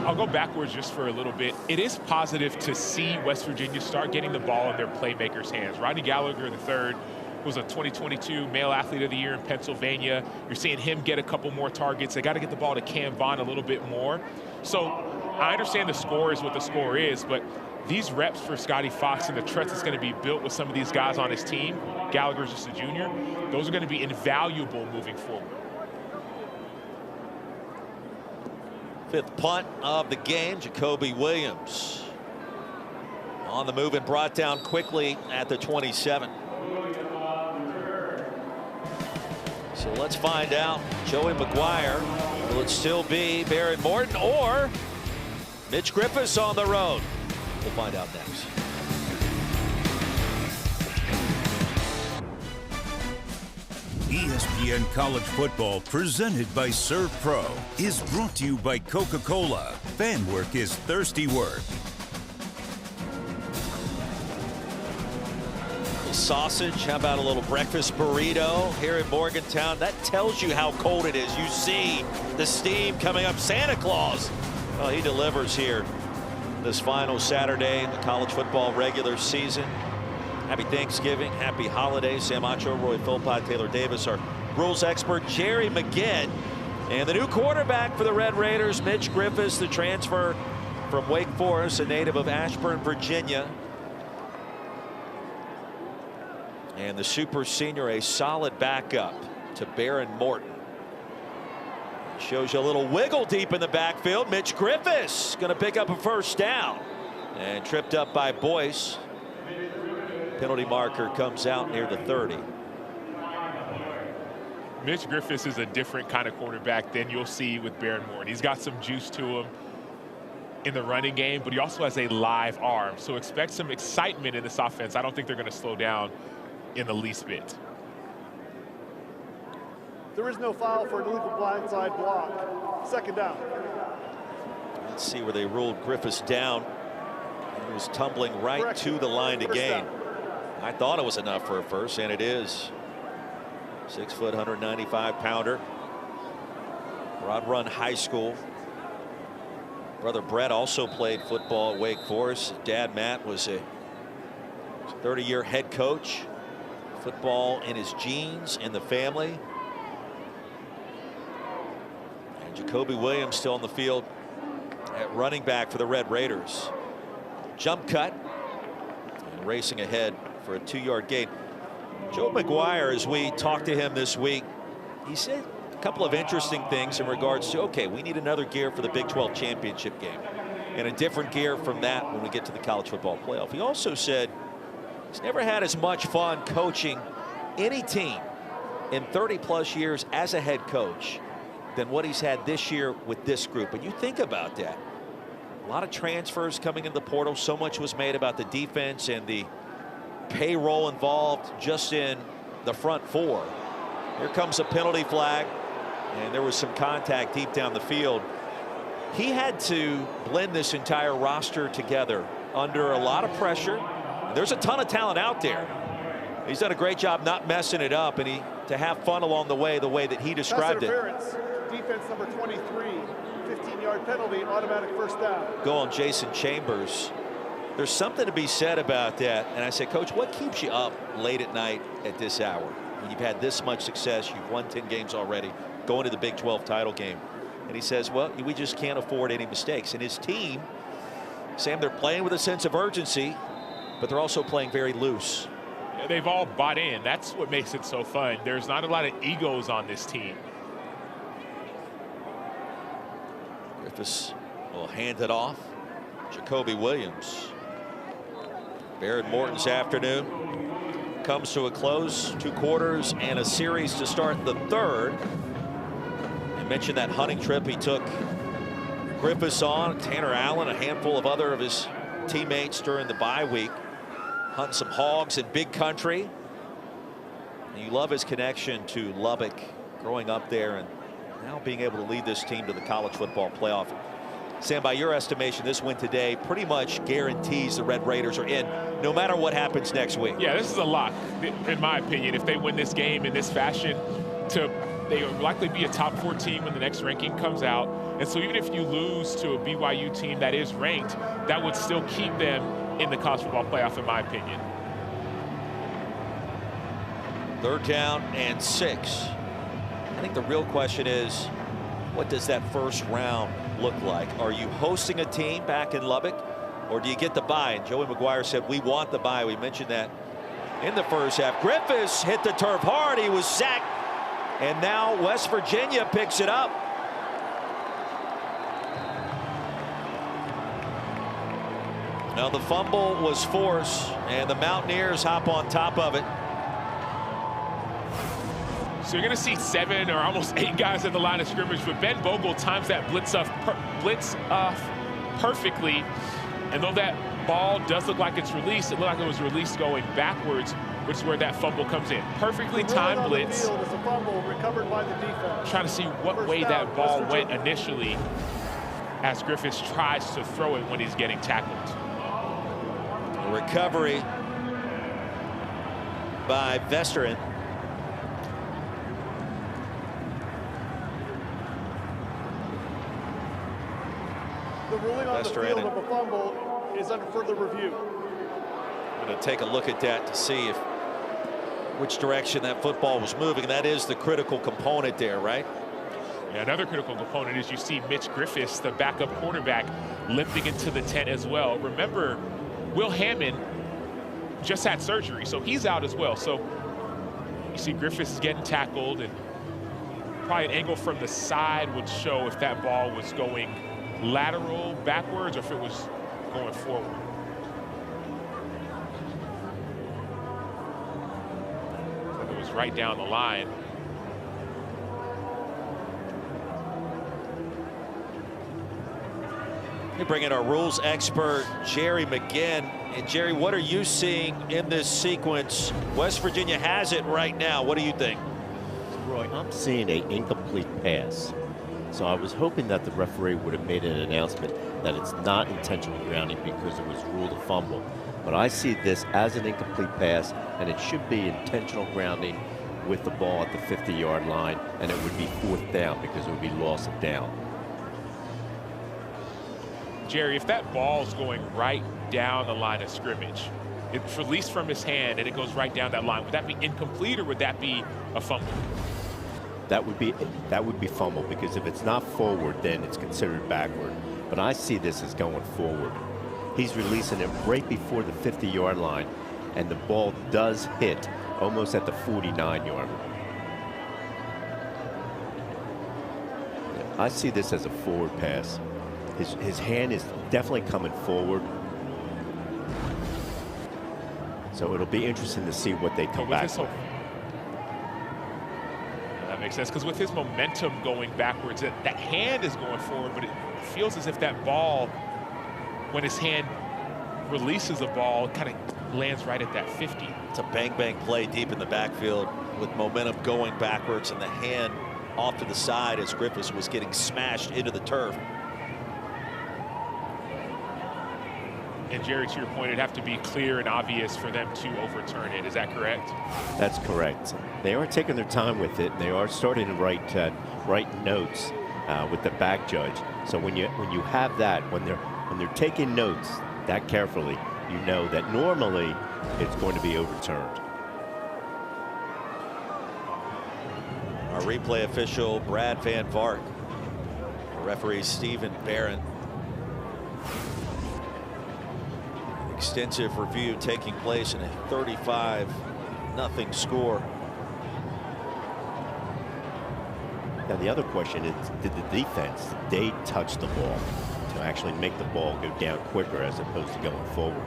I'll go backwards just for a little bit. It is positive to see West Virginia start getting the ball in their playmakers' hands. Rodney Gallagher III was a 2022 Male Athlete of the Year in Pennsylvania. You're seeing him get a couple more targets. They got to get the ball to Cam Vaughn a little bit more. So I understand the score is what the score is, but these reps for Scotty Fox and the trust that's going to be built with some of these guys on his team, Gallagher's just a junior, those are going to be invaluable moving forward. 5th punt of the game. Jacoby Williams on the move and brought down quickly at the 27. So let's find out. Joey McGuire, will it still be Baron Morton or Mitch Griffiths on the road? We'll find out next. ESPN College Football, presented by Serve Pro, is brought to you by Coca-Cola. Fan work is thirsty work. Sausage, how about a little breakfast burrito here in Morgantown? That tells you how cold it is. You see the steam coming up. Santa Claus, well, he delivers here this final Saturday in the college football regular season. Happy Thanksgiving, happy holidays. Sam Acho, Roy Philpott, Taylor Davis, our rules expert, Jerry McGinn, and the new quarterback for the Red Raiders, Mitch Griffiths, the transfer from Wake Forest, a native of Ashburn, Virginia. And the super senior, a solid backup to Baron Morton. Shows you a little wiggle deep in the backfield. Mitch Griffiths going to pick up a first down and tripped up by Boyce. Penalty marker comes out near the 30. Mitch Griffiths is a different kind of quarterback than you'll see with Baron Morton. He's got some juice to him in the running game, but he also has a live arm. So expect some excitement in this offense. I don't think they're going to slow down in the least bit. There is no foul for an illegal blindside block. 2nd down. Let's see where they ruled Griffiths down. He was tumbling right to the line to gain. I thought it was enough for a first, and it is. 6 foot, 195 pounder. Broad Run High School. Brother Brett also played football at Wake Forest. Dad Matt was a 30-year head coach. Football in his genes, in the family. And Jacoby Williams still on the field at running back for the Red Raiders. Jump cut and racing ahead for a 2-yard gain. Joe McGuire, as we talked to him this week, he said a couple of interesting things in regards to, okay, we need another gear for the Big 12 championship game and a different gear from that when we get to the college football playoff. He also said he's never had as much fun coaching any team in 30+ years as a head coach than what he's had this year with this group. And you think about that. A lot of transfers coming in the portal. So much was made about the defense and the payroll involved just in the front 4. Here comes a penalty flag, and there was some contact deep down the field. He had to blend this entire roster together under a lot of pressure. There's a ton of talent out there. He's done a great job not messing it up, and to have fun along the way that he described it. Defense number 23, 15-yard penalty, automatic first down. Go on Jason Chambers. There's something to be said about that. And I said, Coach, what keeps you up late at night at this hour? When you've had this much success, you've won 10 games already, going to the Big 12 title game. And he says, well, we just can't afford any mistakes. And his team, Sam, they're playing with a sense of urgency, but they're also playing very loose. Yeah, they've all bought in. That's what makes it so fun. There's not a lot of egos on this team. Griffiths will hand it off. Jacoby Williams. Baron Morton's afternoon comes to a close. 2 quarters and a series to start the 3rd. I mentioned that hunting trip he took Griffiths on, Tanner Allen, a handful of other of his teammates during the bye week. hunting some hogs in big country. And you love his connection to Lubbock, growing up there and now being able to lead this team to the college football playoff. Sam, by your estimation, this win today pretty much guarantees the Red Raiders are in no matter what happens next week. Yeah, this is a lock, in my opinion. If they win this game in this fashion, they will likely be a top 4 team when the next ranking comes out. And so even if you lose to a BYU team that is ranked, that would still keep them in the college football playoff, in my opinion. 3rd down and 6. I think the real question is, what does that first round look like? Are you hosting a team back in Lubbock, or do you get the bye? And Joey McGuire said, we want the bye. We mentioned that in the first half. Griffiths hit the turf hard. He was sacked. And now West Virginia picks it up. Now the fumble was forced, and the Mountaineers hop on top of it. So you're going to see 7 or almost 8 guys at the line of scrimmage, but Ben Bogle times that blitz off perfectly. And though that ball does look like it's released, it looked like it was released going backwards, which is where that fumble comes in. Perfectly timed blitz. A fumble recovered by the defense. Trying to see what way that ball went initially as Griffiths tries to throw it when he's getting tackled. A recovery by Vesterin. The ruling on the field of a fumble is under further review. I'm going to take a look at that to see which direction that football was moving. That is the critical component there, right? Yeah, another critical component is you see Mitch Griffiths, the backup quarterback, limping into the tent as well. Remember, Will Hammond just had surgery, so he's out as well. So you see Griffiths getting tackled, and probably an angle from the side would show if that ball was going lateral backwards or if it was going forward. It was right down the line. We bring in our rules expert, Jerry McGinn. And Jerry, what are you seeing in this sequence? West Virginia has it right now. What do you think? Roy, I'm seeing an incomplete pass. So I was hoping that the referee would have made an announcement that it's not intentional grounding because it was ruled a fumble. But I see this as an incomplete pass, and it should be intentional grounding with the ball at the 50-yard line, and it would be 4th down because it would be loss of down. Jerry, if that ball's going right down the line of scrimmage, it's released from his hand and it goes right down that line, would that be incomplete or would that be a fumble? That would be fumble, because if it's not forward, then it's considered backward. But I see this as going forward. He's releasing it right before the 50-yard line, and the ball does hit almost at the 49-yard line. I see this as a forward pass. His hand is definitely coming forward. So it'll be interesting to see what they come back with. That makes sense, because with his momentum going backwards, that hand is going forward, but it feels as if that ball, when his hand releases a ball, it kind of lands right at that 50. It's a bang-bang play deep in the backfield with momentum going backwards and the hand off to the side as Griffiths was getting smashed into the turf. And Jerry, to your point, it'd have to be clear and obvious for them to overturn it. Is that correct? That's correct. They are taking their time with it. They are starting to write notes with the back judge. So when you have that, when they're taking notes that carefully, you know that normally it's going to be overturned. Our replay official, Brad Van Vark. Referee Stephen Barron. Extensive review taking place in a 35-0 score. Now the other question is, did the defense, they touch the ball to actually make the ball go down quicker as opposed to going forward?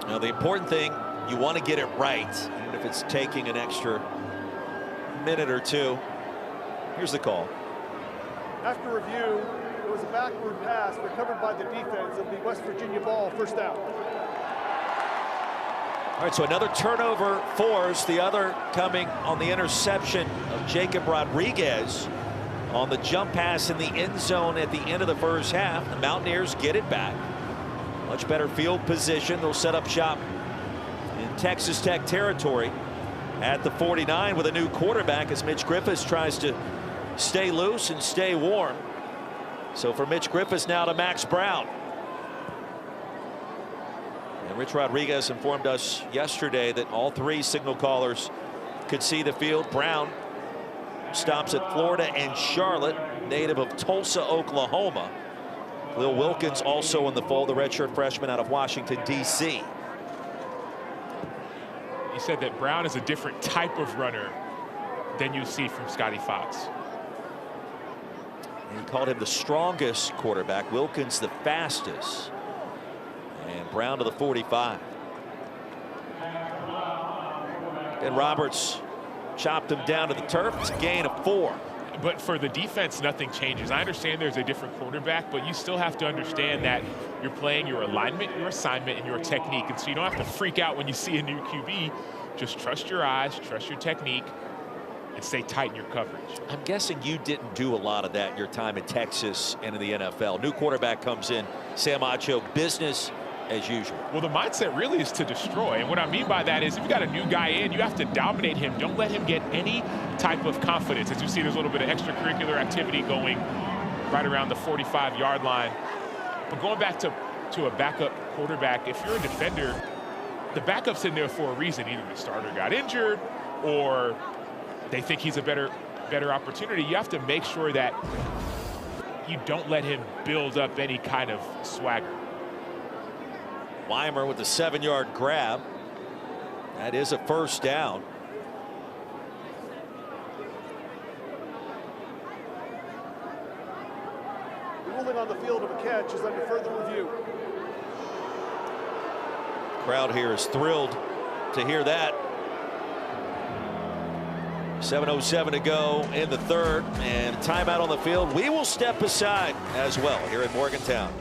Now the important thing, you want to get it right, even if it's taking an extra minute or two. Here's the call. After review, It was a backward pass recovered by the defense. It'll be West Virginia ball, first down. All right, so another turnover force, the other coming on the interception of Jacob Rodriguez on the jump pass in the end zone at the end of the first half. The Mountaineers get it back. Much better field position. They'll set up shop in Texas Tech territory at the 49 with a new quarterback as Mitch Griffiths tries to stay loose and stay warm. So for Mitch Griffiths now to Max Brown. And Rich Rodriguez informed us yesterday that all three signal callers could see the field. Brown stops at Florida and Charlotte, native of Tulsa, Oklahoma. Lil Wilkins also in the fold, the redshirt freshman out of Washington, D.C. He said that Brown is a different type of runner than you see from Scotty Fox. He called him the strongest quarterback, Wilkins the fastest. And Brown to the 45. And Roberts chopped him down to the turf. It's a gain of 4. But for the defense, nothing changes. I understand there's a different quarterback, but you still have to understand that you're playing your alignment, your assignment, and your technique. And so you don't have to freak out when you see a new QB. Just trust your eyes, trust your technique, and stay tight in your coverage. I'm guessing you didn't do a lot of that your time in Texas and in the NFL. New quarterback comes in, Sam Acho, business as usual. Well, the mindset really is to destroy. And what I mean by that is if you got a new guy in, you have to dominate him. Don't let him get any type of confidence. As you see, there's a little bit of extracurricular activity going right around the 45-yard line. But going back to a backup quarterback, if you're a defender, the backup's in there for a reason. Either the starter got injured or they think he's a better opportunity. You have to make sure that you don't let him build up any kind of swagger. Weimer with the 7-yard grab. That is a first down. The ruling on the field of a catch is under further review. Crowd here is thrilled to hear that. 7:07 to go in the third, and timeout on the field. We will step aside as well here in Morgantown.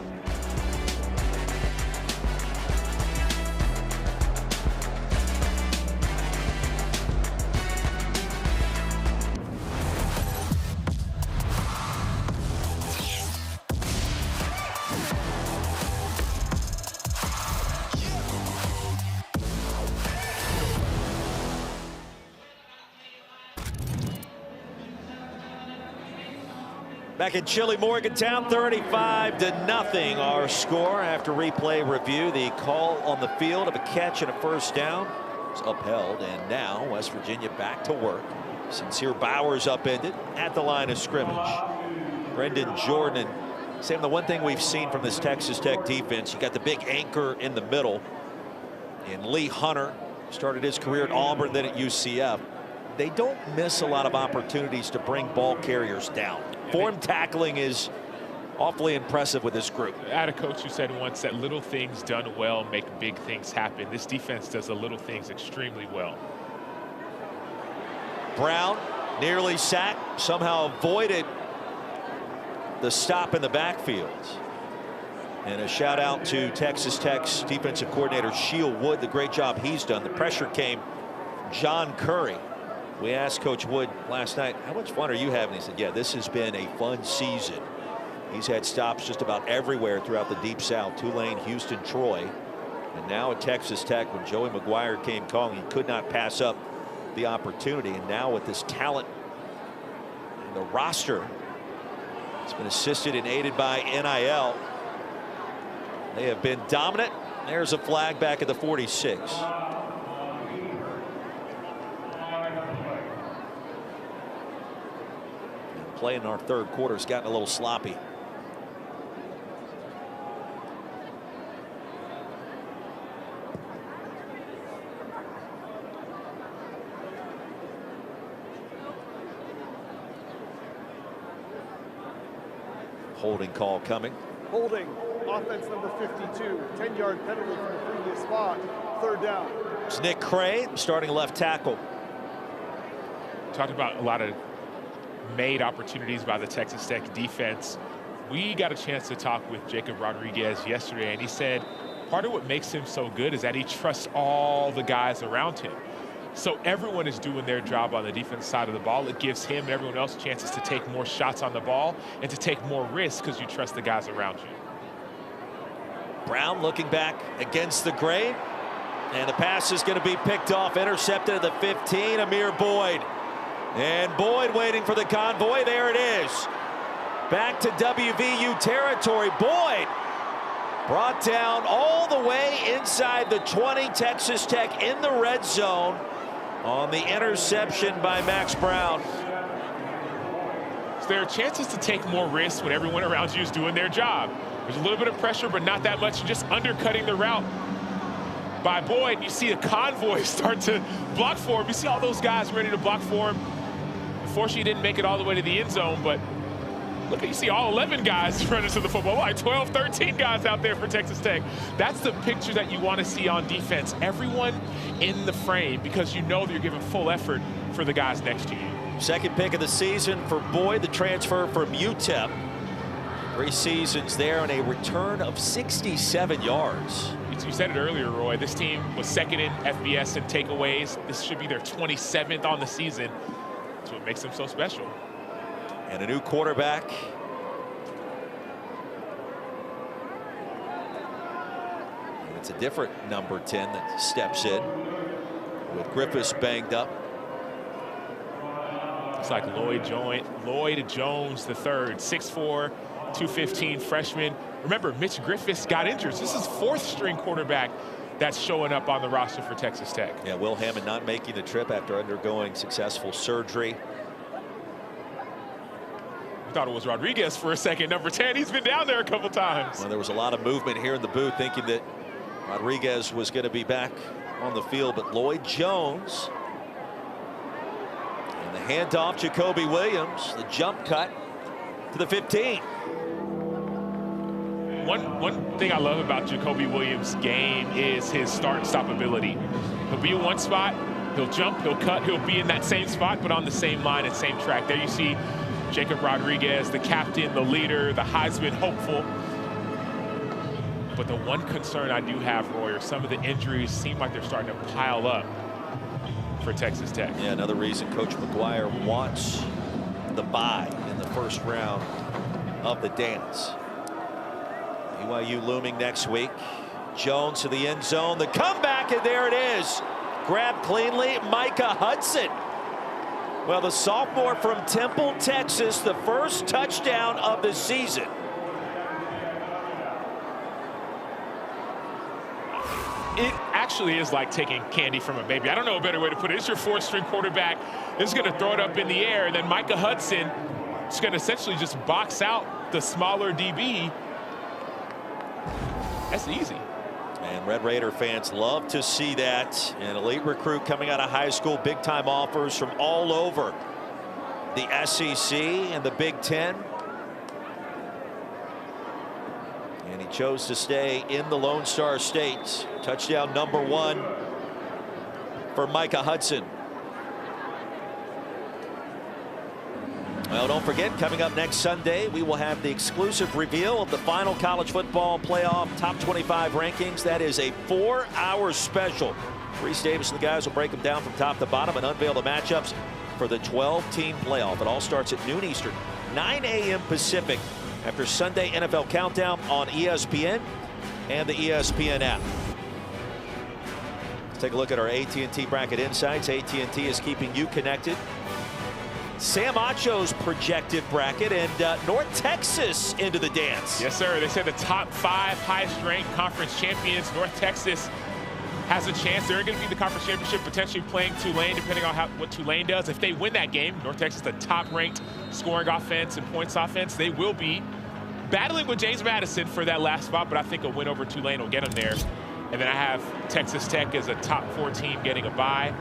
Back in chilly Morgantown, 35-0 our score after replay review. The call on the field of a catch and a first down is upheld, and now West Virginia back to work. Sincere Bowers upended at the line of scrimmage. Brendan Jordan. Sam, the one thing we've seen from this Texas Tech defense, you got the big anchor in the middle in Lee Hunter. Started his career at Auburn, then at UCF. They don't miss a lot of opportunities to bring ball carriers down. Form tackling is awfully impressive with this group. I had a coach who said once that little things done well make big things happen. This defense does the little things extremely well. Brown nearly sacked, somehow avoided the stop in the backfield. And a shout out to Texas Tech's defensive coordinator Sheil Wood, the great job he's done. The pressure came from John Curry. We asked Coach Wood last night, how much fun are you having? He said, yeah, this has been a fun season. He's had stops just about everywhere throughout the Deep South. Tulane, Houston, Troy. And now at Texas Tech, when Joey McGuire came calling, he could not pass up the opportunity. And now with this talent and the roster, it's been assisted and aided by NIL. They have been dominant. There's a flag back at the 46. Play in our third quarter has gotten a little sloppy. Holding call coming. Holding, offense number 52, 10-yard penalty from the previous spot, third down. It's Nick Cray, starting left tackle. Talked about a lot of made opportunities by the Texas Tech defense. We got a chance to talk with Jacob Rodriguez yesterday, and he said part of what makes him so good is that he trusts all the guys around him. So everyone is doing their job on the defense side of the ball. It gives him and everyone else chances to take more shots on the ball and to take more risks because you trust the guys around you. Brown looking back against the grain, and the pass is going to be picked off, intercepted at the 15. Amir Boyd, and Boyd waiting for the convoy. There it is, back to WVU territory. Boyd brought down all the way inside the 20. Texas Tech in the red zone on the interception by Max Brown. So there are chances to take more risks when everyone around you is doing their job. There's a little bit of pressure, but not that much. You're just undercutting the route by Boyd. You see a convoy start to block for him. You see all those guys ready to block for him. Unfortunately, he didn't make it all the way to the end zone, but look, you see all 11 guys running to the football. Like 12, 13 guys out there for Texas Tech. That's the picture that you want to see on defense. Everyone in the frame, because you know that you're giving full effort for the guys next to you. Second pick of the season for Boyd, the transfer from UTEP. 3 seasons there and a return of 67 yards. You said it earlier, Roy. This team was second in FBS in takeaways. This should be their 27th on the season. That's what makes them so special. And a new quarterback. And it's a different number 10 that steps in with Griffiths banged up. It's like Lloyd Jones the third, 6'4", 215 freshman. Remember, Mitch Griffiths got injured. This is 4th string quarterback that's showing up on the roster for Texas Tech. Yeah, Will Hammond not making the trip after undergoing successful surgery. I thought it was Rodriguez for a second, number 10. He's been down there a couple times. Well, there was a lot of movement here in the booth thinking that Rodriguez was going to be back on the field, but Lloyd Jones. And the handoff, Jacoby Williams, the jump cut to the 15. One thing I love about Jacoby Williams' game is his start and stop ability. He'll be in one spot, he'll jump, he'll cut, he'll be in that same spot, but on the same line and same track. There you see Jacob Rodriguez, the captain, the leader, the Heisman hopeful. But the one concern I do have, Roy, are some of the injuries seem like they're starting to pile up for Texas Tech. Yeah, another reason Coach McGuire wants the bye in the first round of the dance. BYU looming next week. Jones to the end zone, the comeback, and there it is. Grabbed cleanly, Micah Hudson. Well, the sophomore from Temple, Texas, the first touchdown of the season. It actually is like taking candy from a baby. I don't know a better way to put it. It's your 4th string quarterback. It's going to throw it up in the air, and then Micah Hudson is going to essentially just box out the smaller DB. That's easy. And Red Raider fans love to see that. An elite recruit coming out of high school, big time offers from all over the SEC and the Big Ten. And he chose to stay in the Lone Star State. Touchdown number 1 for Micah Hudson. Well, don't forget, coming up next Sunday, we will have the exclusive reveal of the final college football playoff top 25 rankings. That is a 4-hour special. Reese Davis and the guys will break them down from top to bottom and unveil the matchups for the 12-team playoff. It all starts at noon Eastern, 9 a.m. Pacific, after Sunday NFL Countdown on ESPN and the ESPN app. Let's take a look at our AT&T Bracket Insights. AT&T is keeping you connected. Sam Acho's projected bracket, and North Texas into the dance. Yes, sir. They said the top 5 highest-ranked conference champions. North Texas has a chance. They're going to be the conference championship, potentially playing Tulane, depending on what Tulane does. If they win that game, North Texas, the top-ranked scoring offense and points offense, they will be battling with James Madison for that last spot, but I think a win over Tulane will get them there. And then I have Texas Tech as a top 4 team getting a bye.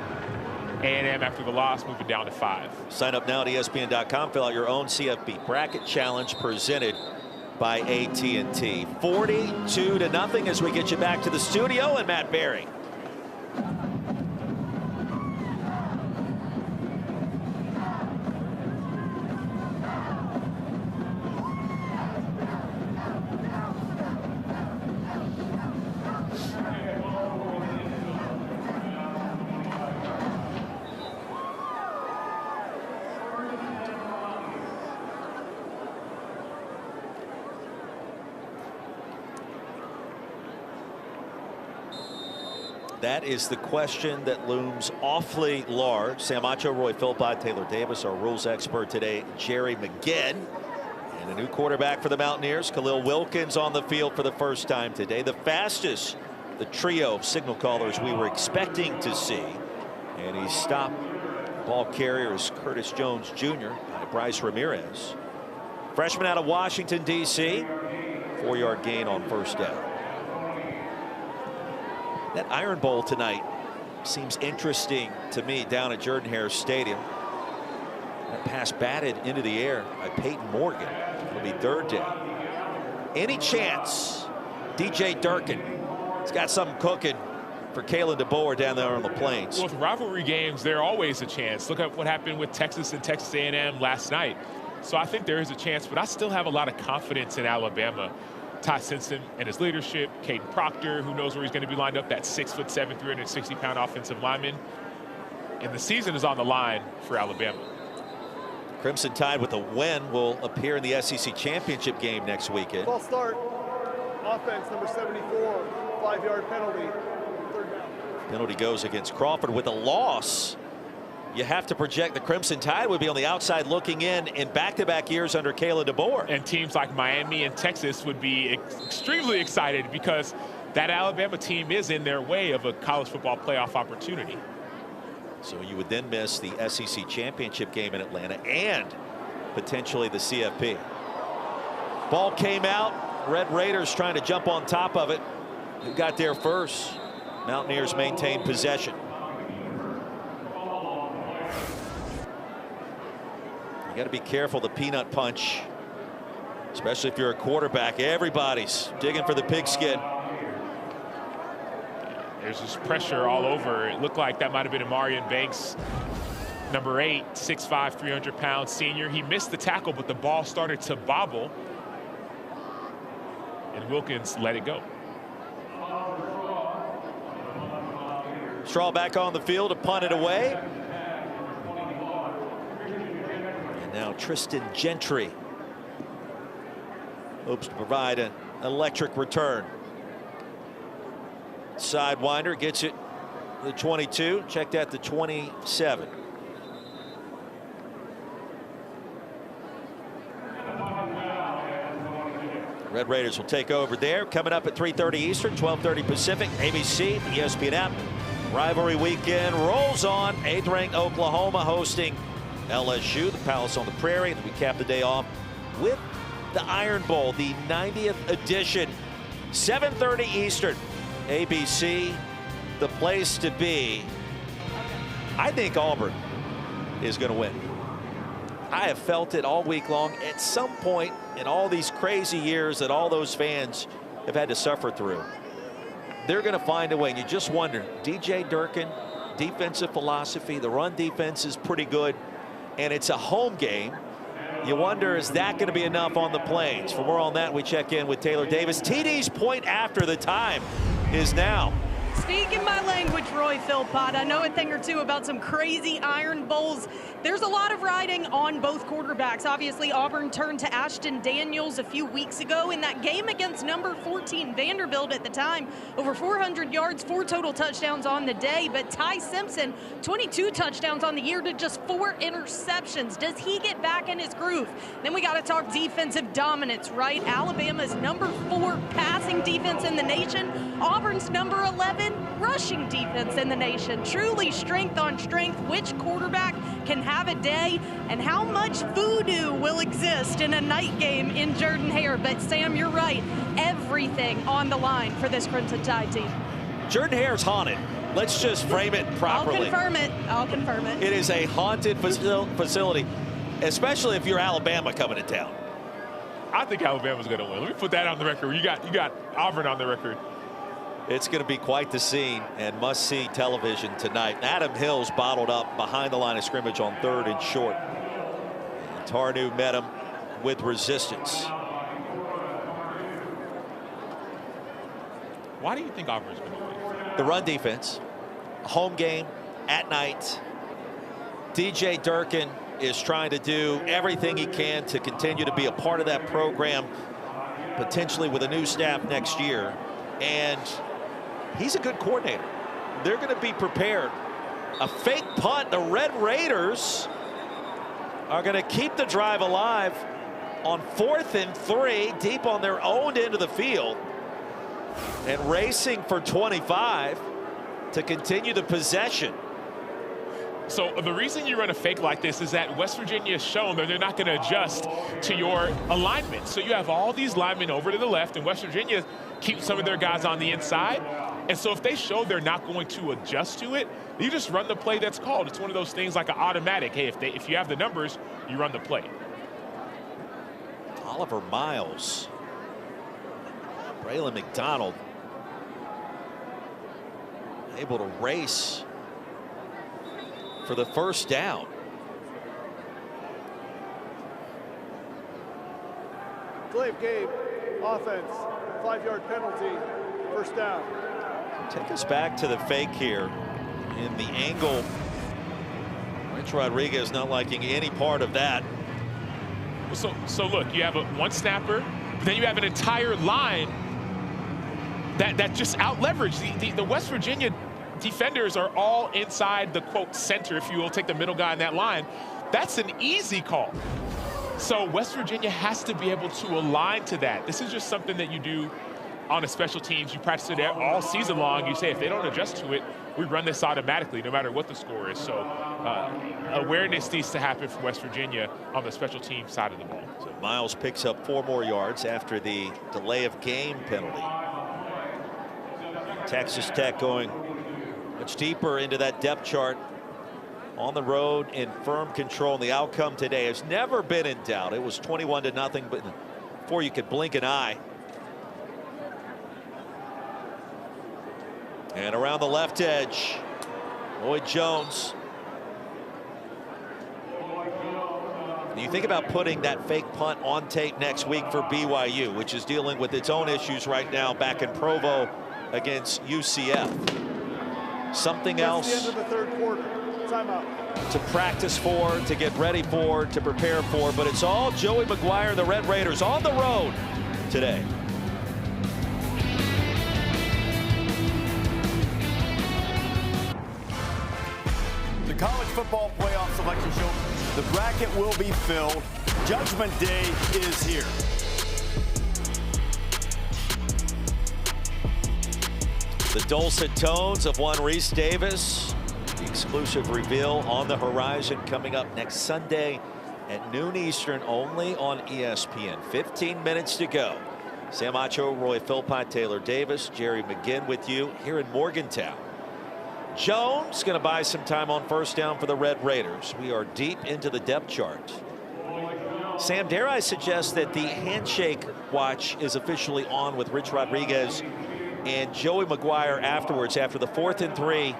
A&M after the loss moving down to 5. Sign up now at ESPN.com. Fill out your own CFB bracket challenge presented by AT&T. 42-0 as we get you back to the studio and Matt Berry. That is the question that looms awfully large. Sam Acho, Roy Philpott, Taylor Davis, our rules expert today, Jerry McGinn. And a new quarterback for the Mountaineers, Khalil Wilkins, on the field for the first time today. The fastest, the trio of signal callers we were expecting to see. And he stopped. Ball carrier is Curtis Jones Jr. by Bryce Ramirez. Freshman out of Washington, D.C. 4-yard gain on first down. That Iron Bowl tonight seems interesting to me down at Jordan-Hare Stadium. That pass batted into the air by Peyton Morgan. It'll be third down. Any chance DJ Durkin has got something cooking for Kalen DeBoer down there on the Plains? Well, with rivalry games, there's always a chance. Look at what happened with Texas and Texas A&M last night. So I think there is a chance, but I still have a lot of confidence in Alabama. Ty Simpson and his leadership, Caden Proctor, who knows where he's going to be lined up, that 6'7", 360-pound offensive lineman. And the season is on the line for Alabama. Crimson Tide with a win will appear in the SEC championship game next weekend. Ball start. Offense number 74, 5-yard penalty. Third down. Penalty goes against Crawford. With a loss, you have to project the Crimson Tide would be on the outside looking in back-to-back years under Kalen DeBoer. And teams like Miami and Texas would be extremely excited because that Alabama team is in their way of a college football playoff opportunity. So you would then miss the SEC championship game in Atlanta and potentially the CFP. Ball came out. Red Raiders trying to jump on top of it. Who got there first? Mountaineers maintain possession. You got to be careful, the peanut punch, especially if you're a quarterback. Everybody's digging for the pigskin. There's just pressure all over. It looked like that might have been Amarian Banks, number 8, 6'5", 300-pound senior. He missed the tackle, but the ball started to bobble, and Wilkins let it go. Straw back on the field to punt it away. And now Tristan Gentry hopes to provide an electric return. Sidewinder gets it to the 22, checked at the 27. Red Raiders will take over there. Coming up at 3:30 Eastern, 12:30 Pacific, ABC, ESPN app. Rivalry weekend rolls on. 8th-ranked Oklahoma hosting LSU, the Palace on the Prairie. We cap the day off with the Iron Bowl, the 90th edition. 7:30 Eastern, ABC, the place to be. I think Auburn is going to win. I have felt it all week long. At some point in all these crazy years that all those fans have had to suffer through, they're going to find a way. And you just wonder, DJ Durkin, defensive philosophy, the run defense is pretty good, and it's a home game. You wonder, is that going to be enough on the Plains? For more on that, we check in with Taylor Davis. TD's point after the time is now. Speaking my language, Roy Philpott, I know a thing or two about some crazy Iron Bowls. There's a lot of riding on both quarterbacks. Obviously, Auburn turned to Ashton Daniels a few weeks ago in that game against number 14 Vanderbilt at the time. Over 400 yards, 4 total touchdowns on the day. But Ty Simpson, 22 touchdowns on the year to just 4 interceptions. Does he get back in his groove? Then we got to talk defensive dominance, right? Alabama's number 4 passing defense in the nation. Auburn's number 11 rushing defense in the nation. Truly strength on strength. Which quarterback can have a day, and how much voodoo will exist in a night game in Jordan-Hare? But Sam, you're right. Everything on the line for this Crimson Tide team. Jordan-Hare's haunted. Let's just frame it properly. I'll confirm it. I'll confirm it. It is a haunted facility, especially if you're Alabama coming to town. I think Alabama's going to win. Let me put that on the record. You got Auburn on the record. It's going to be quite the scene and must-see television tonight. Adam Hill's bottled up behind the line of scrimmage on 3rd and short. And Tarnu met him with resistance. Why do you think Auburn's going to win? The run defense, home game at night. DJ Durkin is trying to do everything he can to continue to be a part of that program, potentially with a new staff next year. And he's a good coordinator. they're going to be prepared. A fake punt. The Red Raiders are going to keep the drive alive on 4th and 3, deep on their own end of the field, and racing for 25 to continue the possession. So the reason you run a fake like this is that West Virginia has shown that they're not going to adjust to your alignment. So you have all these linemen over to the left, and West Virginia keeps some of their guys on the inside. And so if they show they're not going to adjust to it, you just run the play that's called. It's one of those things like an automatic. Hey, if you have the numbers, you run the play. Oliver Miles, Braylon McDonald, able to race for the first down. Delay of game, offense, 5-yard penalty, first down. Take us back to the fake here in the angle. Rich Rodriguez not liking any part of that. So look, you have one snapper, but then you have an entire line that just out leveraged. The West Virginia defenders are all inside the quote center, if you will, take the middle guy in that line. That's an easy call. So West Virginia has to be able to align to that. This is just something that you do on a special teams. You practice it all season long. You say if they don't adjust to it, we run this automatically no matter what the score is. So awareness needs to happen for West Virginia on the special team side of the ball. So Miles picks up 4 more yards after the delay of game penalty. Texas Tech going much deeper into that depth chart, on the road in firm control. And the outcome today has never been in doubt. It was 21-0, but before you could blink an eye. And around the left edge, Lloyd Jones. And you think about putting that fake punt on tape next week for BYU, which is dealing with its own issues right now back in Provo against UCF. Something else That's the end of the third quarter. Timeout. To practice for, to get ready for, to prepare for, but it's all Joey McGuire and the Red Raiders on the road today. The college football playoff selection show, the bracket will be filled. Judgment Day is here. The dulcet tones of one Reese Davis. The exclusive reveal on the horizon coming up next Sunday at noon Eastern, only on ESPN. 15 minutes to go. Sam Acho, Roy Philpott, Taylor Davis, Jerry McGinn with you here in Morgantown. Jones going to buy some time on first down for the Red Raiders. We are deep into the depth chart. Sam, dare I suggest that the handshake watch is officially on with Rich Rodriguez and Joey McGuire afterwards, after the 4th and 3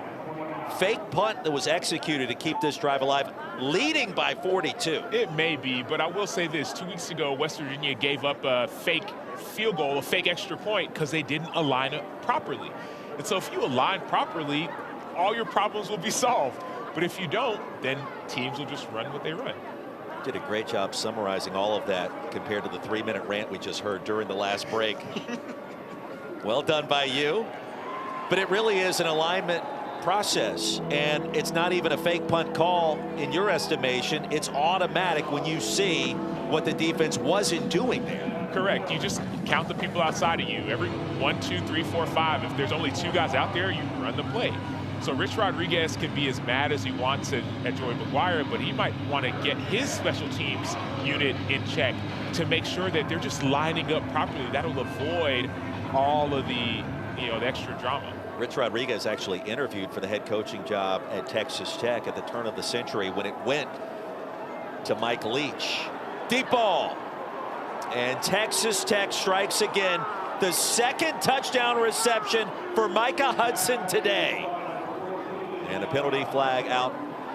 fake punt that was executed to keep this drive alive, leading by 42. It may be, but I will say this. 2 weeks ago, West Virginia gave up a fake field goal, a fake extra point, because they didn't align it properly. And so if you align properly, all your problems will be solved. But if you don't, then teams will just run what they run. Did a great job summarizing all of that compared to the 3-minute rant we just heard during the last break. Well done by you. But it really is an alignment process, and it's not even a fake punt call in your estimation. It's automatic when you see what the defense wasn't doing there. Correct. You just count the people outside of you. Every 1, 2, 3, 4, 5. If there's only 2 guys out there, you run the play. So Rich Rodriguez can be as mad as he wants at Joey McGuire, but he might want to get his special teams unit in check to make sure that they're just lining up properly. That'll avoid all of the extra drama. Rich Rodriguez actually interviewed for the head coaching job at Texas Tech at the turn of the century when it went to Mike Leach. Deep ball. And Texas Tech strikes again. The 2nd touchdown reception for Micah Hudson today. And a penalty flag out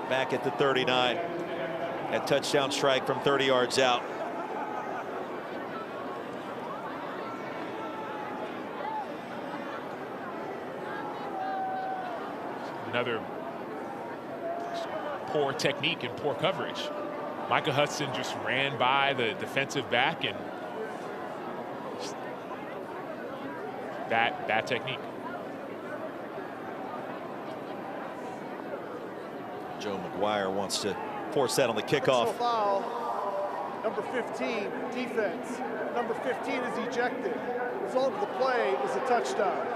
back at the 39. That touchdown strike from 30 yards out. Another poor technique and poor coverage. Micah Hudson just ran by the defensive back, and bad technique. Joe McGuire wants to force that on the kickoff. Personal foul, number 15, defense. Number 15 is ejected. The result of the play is a touchdown.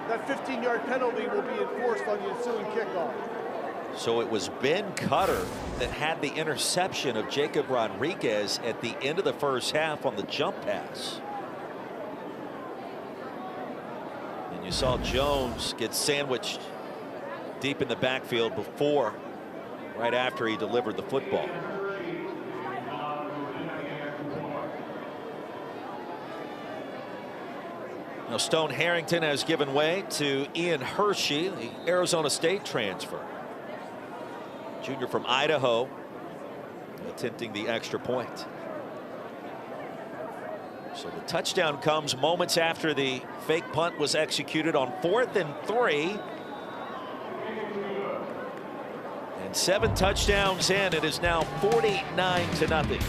That 15-yard penalty will be enforced on the ensuing kickoff. So it was Ben Cutter that had the interception of Jacob Rodriguez at the end of the first half on the jump pass. And you saw Jones get sandwiched deep in the backfield right after he delivered the football. Now Stone Harrington has given way to Ian Hershey, the Arizona State transfer. Junior from Idaho, attempting the extra point. So the touchdown comes moments after the fake punt was executed on 4th and 3. And 7 touchdowns in. It is now 49-0. Your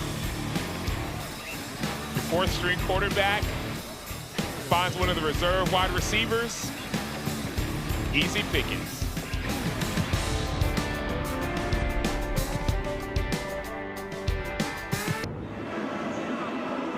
fourth string quarterback finds one of the reserve wide receivers. Easy pickings.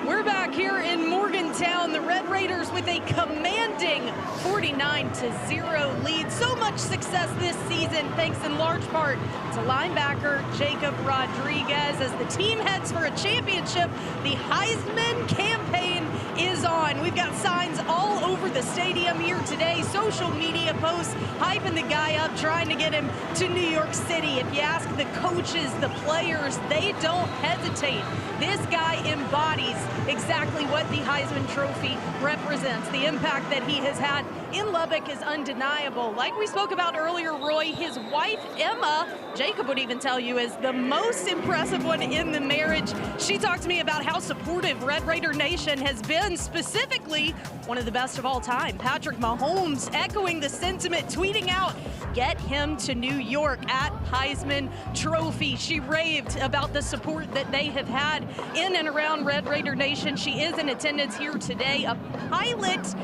We're back here in Morgantown. The Red Raiders with a commanding 49-0 lead. So much success this season, thanks in large part to linebacker Jacob Rodriguez. As the team heads for a championship, the Heisman campaign is on. We've got signs all over the stadium here today. Social media posts hyping the guy up, trying to get him to New York City. If you ask the coaches, the players, they don't hesitate. This guy embodies exactly what the Heisman Trophy represents. The impact that he has had in Lubbock is undeniable. Like we spoke about earlier, Roy, his wife, Emma, Jacob would even tell you, is the most impressive one in the marriage. She talked to me about how supportive Red Raider Nation has been, specifically one of the best of all time, Patrick Mahomes, echoing the sentiment, tweeting out, "Get him to New York" at Heisman Trophy. She raved about the support that they have had in and around Red Raider Nation. She is in attendance here today, a pilot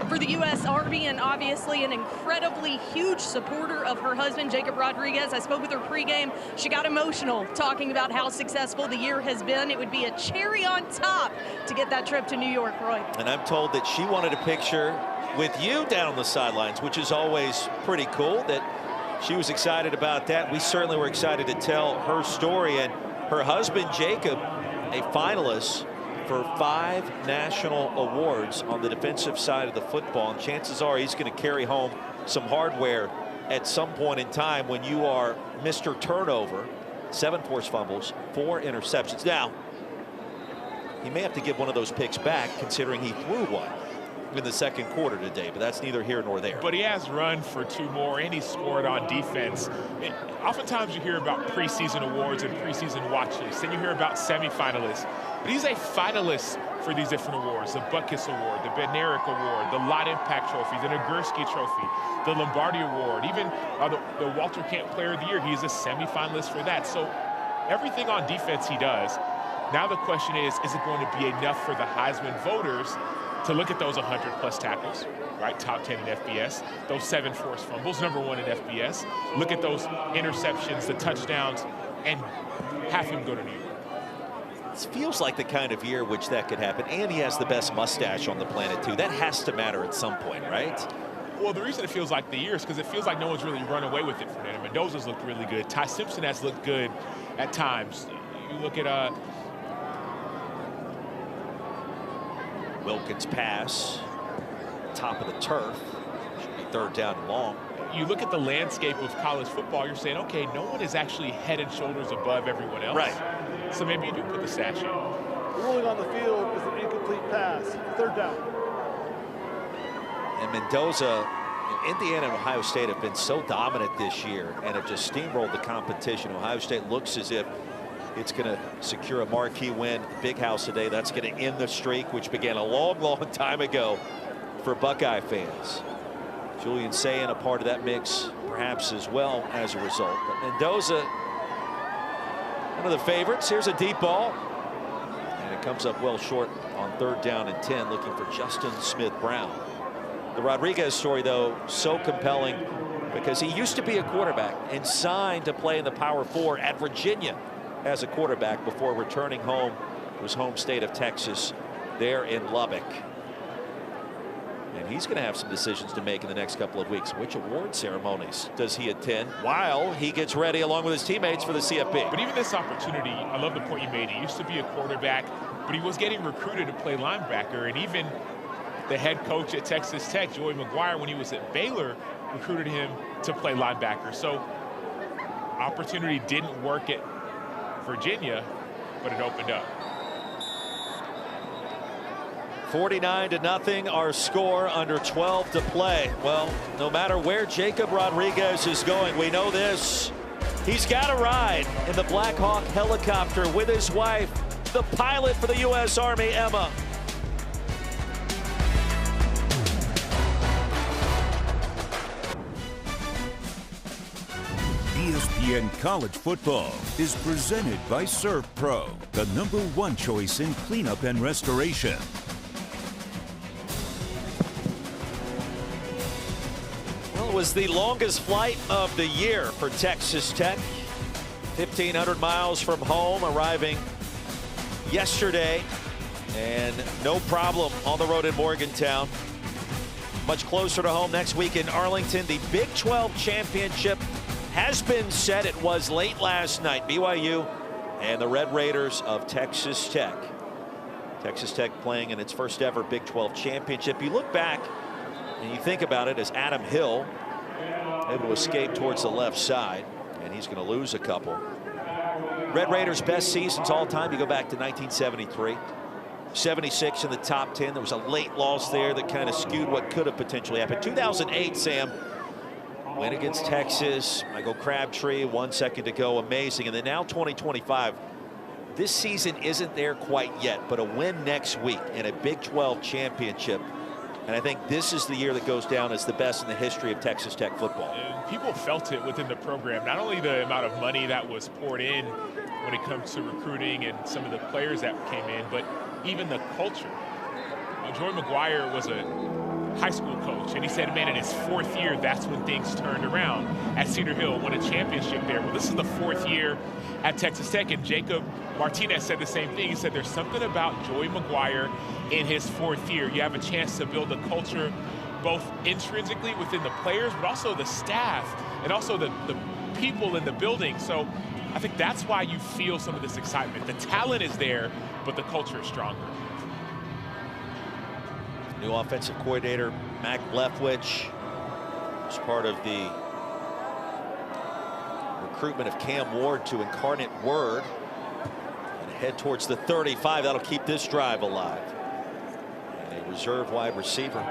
for the U.S. Army, and obviously an incredibly huge supporter of her husband, Jacob Rodriguez. I spoke with her pregame. She got emotional talking about how successful the year has been. It would be a cherry on top to get that trip to New York, Roy. And I'm told that she wanted a picture with you down on the sidelines, which is always pretty cool. That she was excited about that. We certainly were excited to tell her story. And her husband, Jacob, a finalist for 5 national awards on the defensive side of the football. And chances are he's going to carry home some hardware at some point in time when you are Mr. Turnover. 7 forced fumbles, 4 interceptions. Now, he may have to give one of those picks back, considering he threw one in the second quarter today, but that's neither here nor there. But he has run for 2 more, and he scored on defense. Oftentimes you hear about preseason awards and preseason watch lists, and you hear about semifinalists. But he's a finalist for these different awards: the Butkus Award, the Bednarik Award, the Lot Impact Trophy, the Nagurski Trophy, the Lombardi Award, even the Walter Camp Player of the Year. He's a semifinalist for that. So everything on defense he does. Now the question is it going to be enough for the Heisman voters to look at those 100+ tackles, right? Top 10 in FBS, those 7 forced fumbles, #1 in FBS. Look at those interceptions, the touchdowns, and have him go to New York. This feels like the kind of year which that could happen. And he has the best mustache on the planet, too. That has to matter at some point, right? Well, the reason it feels like the year is because it feels like no one's really run away with it. Fernando Mendoza's looked really good. Ty Simpson has looked good at times. You look at Wilkins pass, top of the turf. Should be 3rd down and long. You look at the landscape of college football, you're saying, okay, no one is actually head and shoulders above everyone else. Right. So maybe you do put the sash in. The ruling on the field is an incomplete pass. 3rd down. And Mendoza, Indiana and Ohio State have been so dominant this year and have just steamrolled the competition. Ohio State looks as if it's going to secure a marquee win at the Big House today. That's going to end the streak, which began a long, long time ago for Buckeye fans. Julian Sayin a part of that mix, perhaps, as well as a result. But Mendoza, one of the favorites. Here's a deep ball. And it comes up well short on 3rd down and 10, looking for Justin Smith-Brown. The Rodriguez story, though, so compelling. because he used to be a quarterback and signed to play in the Power 4 at Virginia as a quarterback before returning home to his home state of Texas there in Lubbock. And he's going to have some decisions to make in the next couple of weeks. Which award ceremonies does he attend while he gets ready along with his teammates for the CFP? But even this opportunity, I love the point you made. He used to be a quarterback, but he was getting recruited to play linebacker. And even the head coach at Texas Tech, Joey McGuire, when he was at Baylor, recruited him to play linebacker. So opportunity didn't work at Virginia, but it opened up. 49-0 our score, under 12 to play. Well, no matter where Jacob Rodriguez is going, we know this. He's got a ride in the Black Hawk helicopter with his wife, the pilot for the U.S. Army, Emma. ESPN College Football is presented by Surf Pro, the #1 choice in cleanup and restoration. Well, it was the longest flight of the year for Texas Tech. 1,500 miles from home, arriving yesterday, and no problem on the road in Morgantown. Much closer to home next week in Arlington. The Big 12 championship has been set. It was late last night. BYU and the Red Raiders of Texas Tech. Texas Tech playing in its first ever Big 12 championship. You look back and you think about it as Adam Hill able to escape towards the left side, and he's going to lose a couple. Red Raiders' best seasons all time, you go back to 1973. 76 in the top 10. There was a late loss there that kind of skewed what could have potentially happened. 2008, Sam, win against Texas. Michael Crabtree, 1 second to go. Amazing. And then now 2025. This season isn't there quite yet, but a win next week in a Big 12 championship. And I think this is the year that goes down as the best in the history of Texas Tech football. And people felt it within the program. Not only the amount of money that was poured in when it comes to recruiting and some of the players that came in, but even the culture. Joey McGuire was a high school coach, and he said, man, in his 4th year, that's when things turned around at Cedar Hill, won a championship there. Well, this is the 4th year at Texas Tech, and Jacob Martinez said the same thing. He said there's something about Joey McGuire in his 4th year. You have a chance to build a culture both intrinsically within the players, but also the staff and also the people in the building. So I think that's why you feel some of this excitement. The talent is there, but the culture is stronger. New offensive coordinator Mac Leftwich was part of the recruitment of Cam Ward to Incarnate Word, and head towards the 35. That'll keep this drive alive. And a reserve wide receiver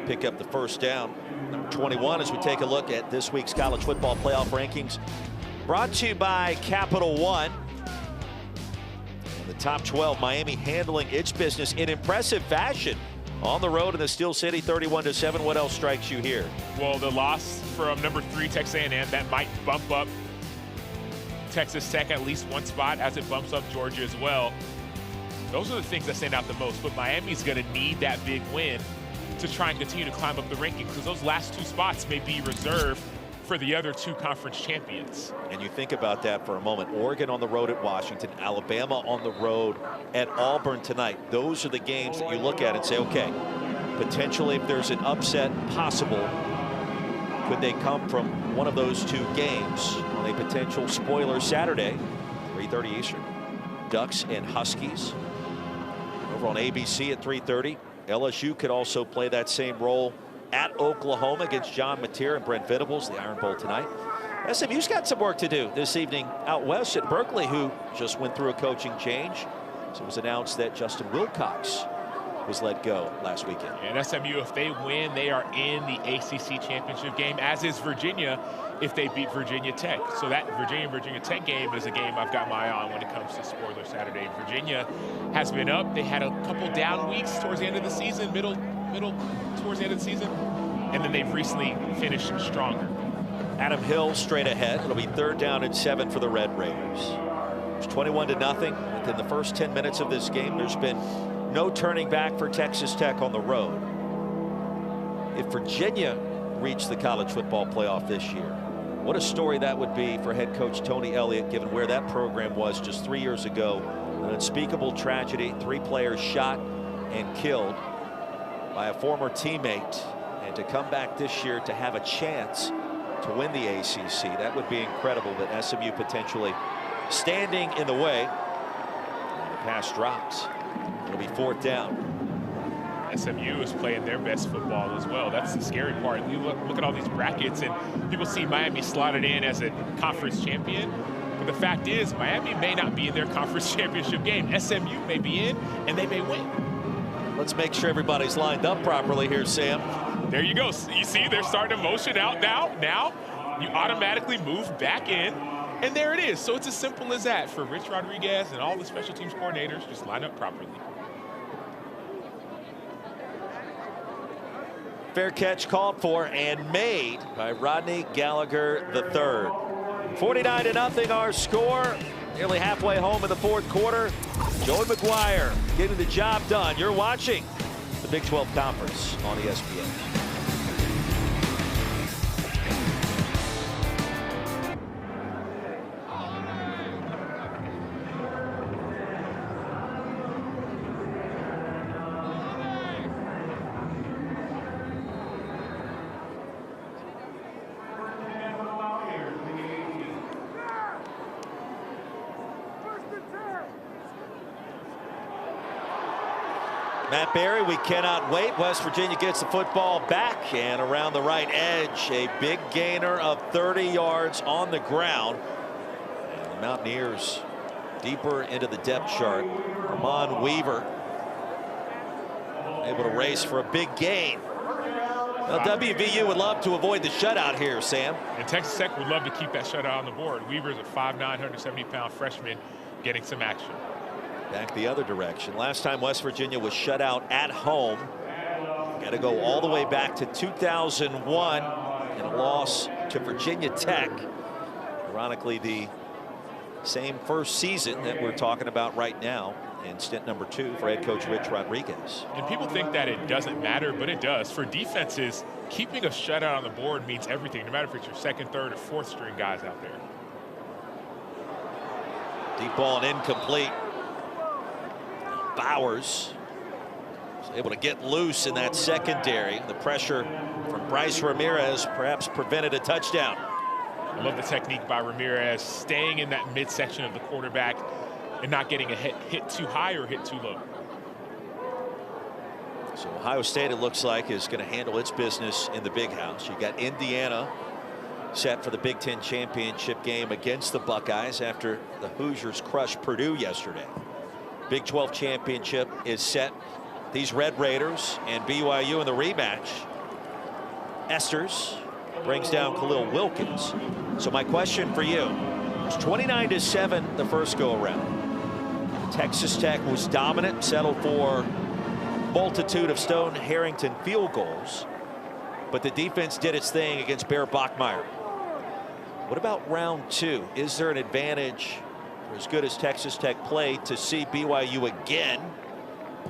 pick up the first down. Number 21, as we take a look at this week's college football playoff rankings, brought to you by Capital One. The top 12, Miami handling its business in impressive fashion on the road in the Steel City, 31-7. What else strikes you here? Well, the loss from number 3 Texas A&M, that might bump up Texas Tech at least one spot, as it bumps up Georgia as well. Those are the things that stand out the most, but Miami's going to need that big win to try and continue to climb up the rankings, because those last 2 spots may be reserved for the other 2 conference champions. And you think about that for a moment. Oregon on the road at Washington, Alabama on the road at Auburn tonight. Those are the games that you look at and say, okay, potentially if there's an upset possible, could they come from one of those 2 games on a potential spoiler Saturday, 3:30 Eastern. Ducks and Huskies over on ABC at 3:30. LSU could also play that same role at Oklahoma against John Mateer and Brent Venables, the Iron Bowl tonight. SMU's got some work to do this evening out west at Berkeley, who just went through a coaching change. So it was announced that Justin Wilcox was let go last weekend. And SMU, if they win, they are in the ACC championship game, as is Virginia if they beat Virginia Tech. So that Virginia Tech game is a game I've got my eye on when it comes to spoiler Saturday. Virginia has been up. They had a couple down weeks towards the end of the season, middle towards the end of the season, and then they've recently finished stronger. Adam Hill straight ahead. It'll be 3rd down and 7 for the Red Raiders. It's 21-0 within the first 10 minutes of this game. There's been no turning back for Texas Tech on the road. If Virginia reach the college football playoff this year. What a story that would be for head coach Tony Elliott, given where that program was just 3 years ago. An unspeakable tragedy, 3 players shot and killed by a former teammate, and to come back this year to have a chance to win the ACC, that would be incredible. But SMU potentially standing in the way. And the pass drops. It'll be 4th down. SMU is playing their best football as well. That's the scary part. You look at all these brackets, and people see Miami slotted in as a conference champion. But the fact is, Miami may not be in their conference championship game. SMU may be in, and they may win. Let's make sure everybody's lined up properly here, Sam. There you go. You see, they're starting to motion out now. Now, you automatically move back in, and there it is. So it's as simple as that for Rich Rodriguez and all the special teams coordinators. Just line up properly. Fair catch called for and made by Rodney Gallagher III. 49-0 our score. Nearly halfway home in the 4th quarter. Joey McGuire getting the job done. You're watching the Big 12 Conference on ESPN. Matt Berry, we cannot wait. West Virginia gets the football back, and around the right edge, a big gainer of 30 yards on the ground. And the Mountaineers deeper into the depth chart. Ramon Weaver able to race for a big gain. Well, WVU would love to avoid the shutout here, Sam. And Texas Tech would love to keep that shutout on the board. Weaver's a 5'9", 170-pound freshman getting some action. Back the other direction. Last time West Virginia was shut out at home. Got to go all the way back to 2001 in a loss to Virginia Tech. Ironically, the same first season that we're talking about right now, and stint number 2 for head coach Rich Rodriguez. And people think that it doesn't matter, but it does. For defenses, keeping a shutout on the board means everything, no matter if it's your 2nd, 3rd, or 4th string guys out there. Deep ball and incomplete. Bowers was able to get loose in that secondary. The pressure from Bryce Ramirez perhaps prevented a touchdown. I love the technique by Ramirez, staying in that midsection of the quarterback and not getting a hit too high or hit too low. So Ohio State, it looks like, is going to handle its business in the Big House. You got Indiana set for the Big Ten championship game against the Buckeyes after the Hoosiers crushed Purdue yesterday. Big 12 championship is set. These Red Raiders and BYU in the rematch. Esters brings down Khalil Wilkins. So my question for you, it's 29-7 the first go around. Texas Tech was dominant, settled for multitude of Stone Harrington field goals, but the defense did its thing against Bear Bachmeier. What about round 2? Is there an advantage, for as good as Texas Tech played, to see BYU again,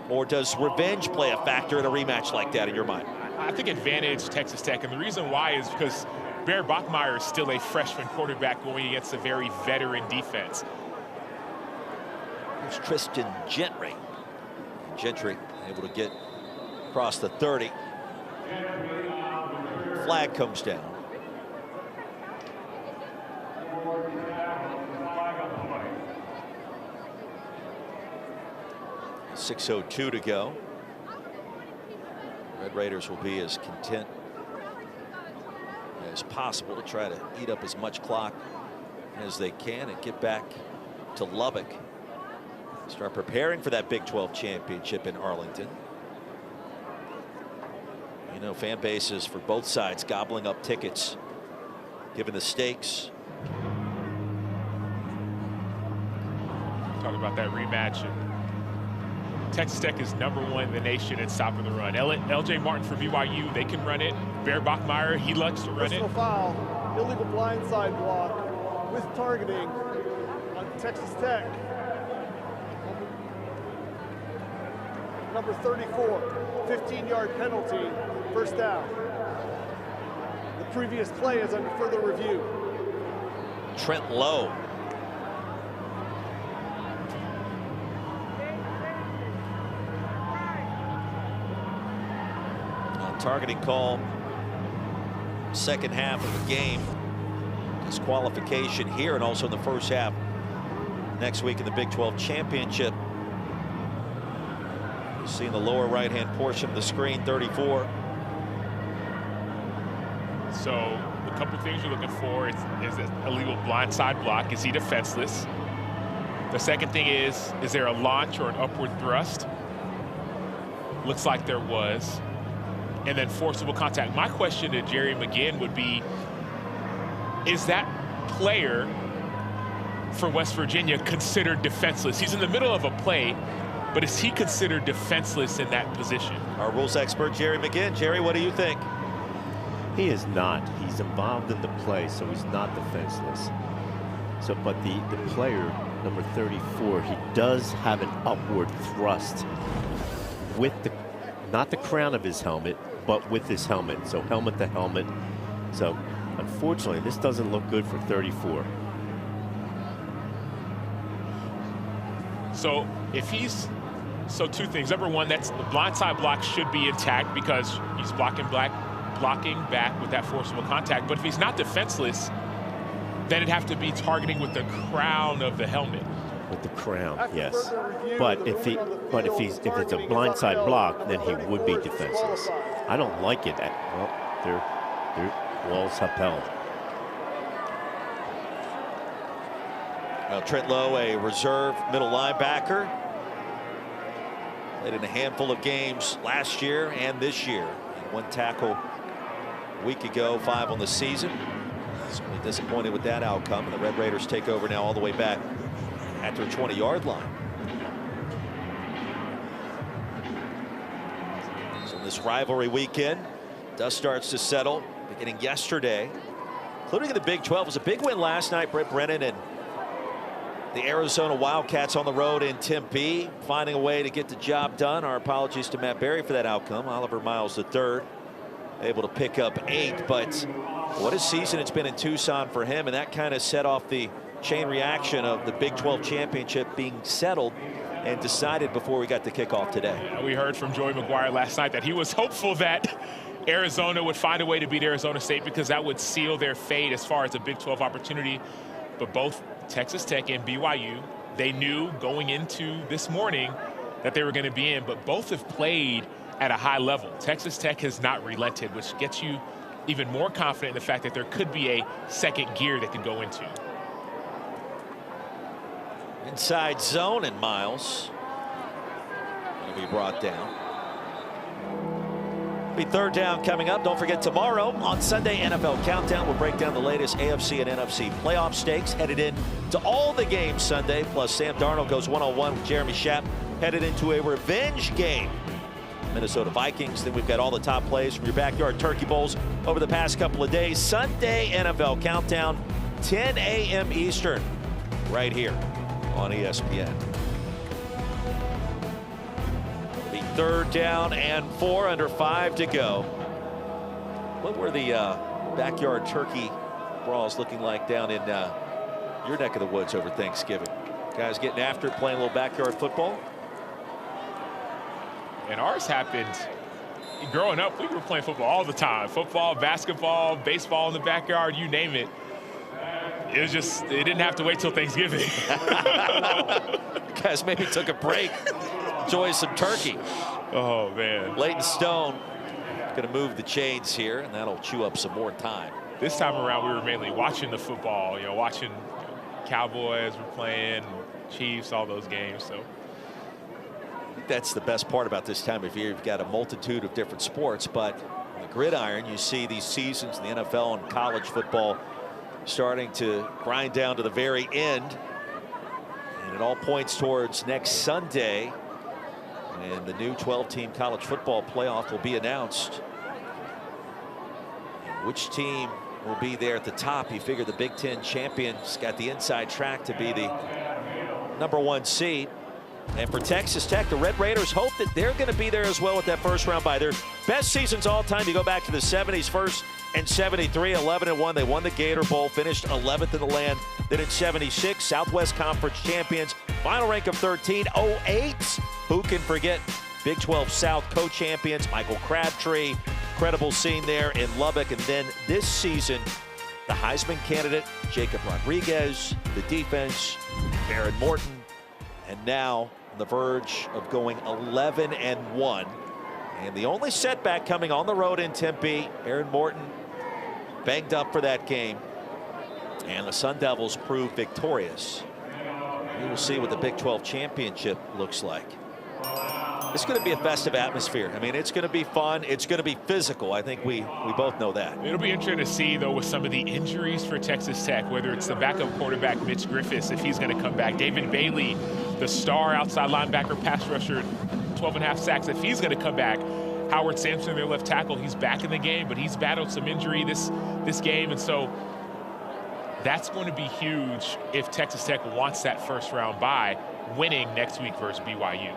or does revenge play a factor in a rematch like that in your mind? I think advantage Texas Tech, and the reason why is because Bear Bachmeier is still a freshman quarterback going against a very veteran defense. Here's Tristan Gentry. Gentry able to get across the 30. Flag comes down. .602 to go. Red Raiders will be as content as possible to try to eat up as much clock as they can and get back to Lubbock. Start preparing for that Big 12 championship in Arlington. You know, fan bases for both sides gobbling up tickets given the stakes. Talk about that rematch. Texas Tech is #1 in the nation in stopping the run. LJ Martin for BYU, they can run it. Bear Bachmeier, he likes to run it. Personal foul, illegal blindside block with targeting on Texas Tech. Number 34, 15-yard penalty, first down. The previous play is under further review. Trent Lowe. Targeting call, second half of the game. Disqualification here and also in the first half next week in the Big 12 Championship. You see in the lower right-hand portion of the screen, 34. So a couple things you're looking for is an illegal blindside block. Is he defenseless? The second thing is there a launch or an upward thrust? Looks like there was. And then forcible contact. My question to Jerry McGinn would be, is that player for West Virginia considered defenseless? He's in the middle of a play, but is he considered defenseless in that position? Our rules expert, Jerry McGinn. Jerry, what do you think? He is not. He's involved in the play, so he's not defenseless. So, but the player, number 34, he does have an upward thrust with the, not the crown of his helmet, but with his helmet. So helmet to helmet. So unfortunately, this doesn't look good for 34. So if he's, so two things. Number one, that's the blindside block should be intact because he's blocking back with that forcible contact. But if he's not defenseless, then it'd have to be targeting with the crown of the helmet. With the crown, yes. But if it's a blindside block, then he would be defenseless. I don't like it. Well, their walls upheld. Well, Trent Lowe, a reserve middle linebacker, played in a handful of games last year and this year. One tackle a week ago, 5 on the season. Certainly disappointed with that outcome, and the Red Raiders take over now all the way back at their 20-yard line. So this rivalry weekend, dust starts to settle beginning yesterday, including in the Big 12. It was a big win last night. Brett Brennan and the Arizona Wildcats on the road in Tempe, finding a way to get the job done. Our apologies to Matt Berry for that outcome. Oliver Miles III able to pick up 8, but what a season it's been in Tucson for him, and that kind of set off the chain reaction of the Big 12 championship being settled and decided before we got the kickoff today. Yeah, we heard from Joey McGuire last night that he was hopeful that Arizona would find a way to beat Arizona State because that would seal their fate as far as a Big 12 opportunity. But both Texas Tech and BYU, they knew going into this morning that they were going to be in, but both have played at a high level. Texas Tech has not relented, which gets you even more confident in the fact that there could be a second gear that could go into. Inside zone, and Miles will be brought down. Be third down coming up. Don't forget, tomorrow on Sunday NFL Countdown, we'll break down the latest AFC and NFC playoff stakes headed in to all the games Sunday. Plus, Sam Darnold goes one-on-one with Jeremy Schaap, headed into a revenge game. Minnesota Vikings. Then we've got all the top plays from your backyard turkey bowls over the past couple of days. Sunday NFL Countdown, 10 a.m. Eastern, right here on ESPN. Be third down and 4, under 5 to go. What were the backyard turkey brawls looking like down in your neck of the woods over Thanksgiving? Guys getting after it, playing a little backyard football? And ours happened growing up. We were playing football all the time. Football, basketball, baseball in the backyard, you name it. It was just, it didn't have to wait till Thanksgiving. Guys maybe took a break, enjoy some turkey. Oh, man. Leighton Stone going to move the chains here, and that'll chew up some more time. This time around, we were mainly watching the football, watching Cowboys were playing, Chiefs, all those games. So I think that's the best part about this time of year. You've got a multitude of different sports, but on the gridiron, you see these seasons in the NFL and college football starting to grind down to the very end. And it all points towards next Sunday. And the new 12-team college football playoff will be announced. And which team will be there at the top? You figure the Big Ten champions got the inside track to be the #1 seed. And for Texas Tech, the Red Raiders hope that they're going to be there as well with that first round bye. Their best seasons all time, you go back to the 70s first and 73, 11-1. They won the Gator Bowl, finished 11th in the land. Then in 76, Southwest Conference champions, final rank of 13, 08. Who can forget Big 12 South co-champions, Michael Crabtree, incredible scene there in Lubbock. And then this season, the Heisman candidate, Jacob Rodriguez, the defense, Baron Morton, and now on the verge of going 11-1. And the only setback coming on the road in Tempe, Baron Morton banged up for that game. And the Sun Devils proved victorious. We will see what the Big 12 championship looks like. It's going to be a festive atmosphere. I mean, it's going to be fun. It's going to be physical. I think we both know that. It'll be interesting to see, though, with some of the injuries for Texas Tech, whether it's the backup quarterback, Mitch Griffiths, if he's going to come back. David Bailey, the star outside linebacker, pass rusher, 12.5 sacks, if he's going to come back. Howard Sampson, their left tackle, he's back in the game, but he's battled some injury this game. And so that's going to be huge if Texas Tech wants that first round bye, winning next week versus BYU.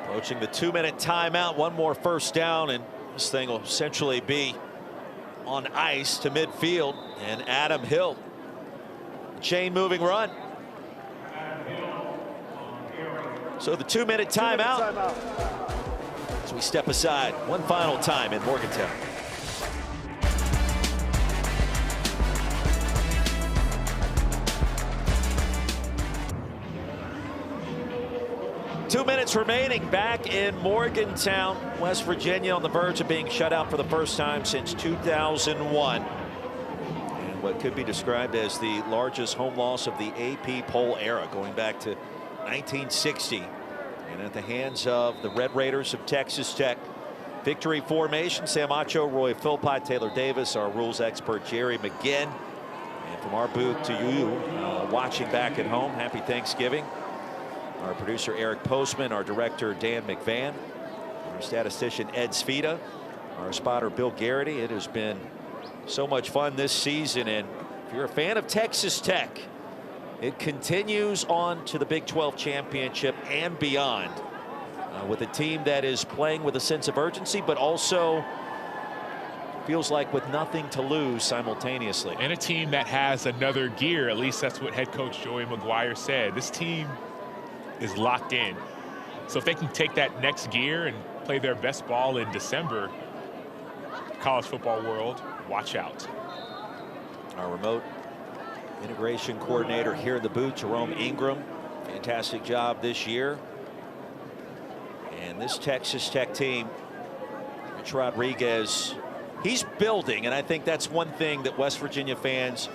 Approaching the 2-minute timeout, one more first down, and this thing will essentially be on ice to midfield. And Adam Hill, chain moving run. So the 2-minute timeout as we step aside one final time in Morgantown. Two minutes remaining back in Morgantown, West Virginia, on the verge of being shut out for the first time since 2001. And what could be described as the largest home loss of the AP poll era, going back to 1960. And at the hands of the Red Raiders of Texas Tech. Victory formation, Sam Acho, Roy Philpott, Taylor Davis, our rules expert Jerry McGinn. And from our booth to you watching back at home, happy Thanksgiving. Our producer Eric Postman, our director Dan McVan, our statistician Ed Svita, our spotter Bill Garrity. It has been so much fun this season, and if you're a fan of Texas Tech, it continues on to the Big 12 championship and beyond, with a team that is playing with a sense of urgency, but also feels like with nothing to lose simultaneously. And a team that has another gear, at least that's what head coach Joey McGuire said. This team is locked in. So if they can take that next gear and play their best ball in December, college football world, watch out. Our remote integration coordinator here in the booth, Jerome Ingram, fantastic job this year. And this Texas Tech team, Mitch Rodriguez, he's building, and I think that's one thing that West Virginia fans,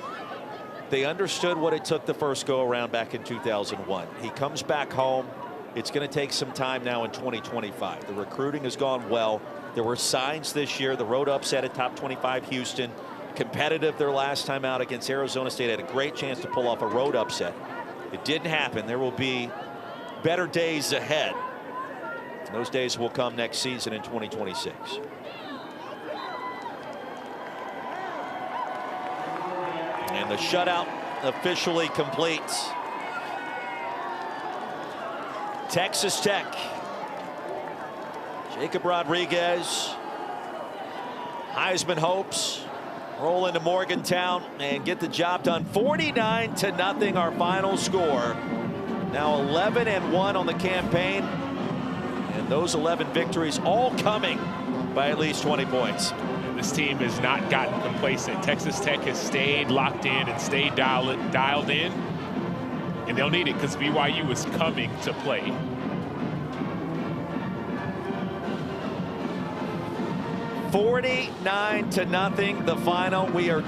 they understood what it took the first go around back in 2001. He comes back home. It's going to take some time now in 2025. The recruiting has gone well. There were signs this year. The road upset at top 25 Houston, competitive their last time out against Arizona State, had a great chance to pull off a road upset. It didn't happen. There will be better days ahead. Those days will come next season in 2026. And the shutout officially complete. Texas Tech, Jacob Rodriguez, Heisman hopes, roll into Morgantown and get the job done. 49-0 our final score. Now 11-1 on the campaign, and those 11 victories all coming by at least 20 points. This team has not gotten complacent. Texas Tech has stayed locked in and stayed dialed in, and they'll need it because BYU is coming to play. $49-0 the final. We are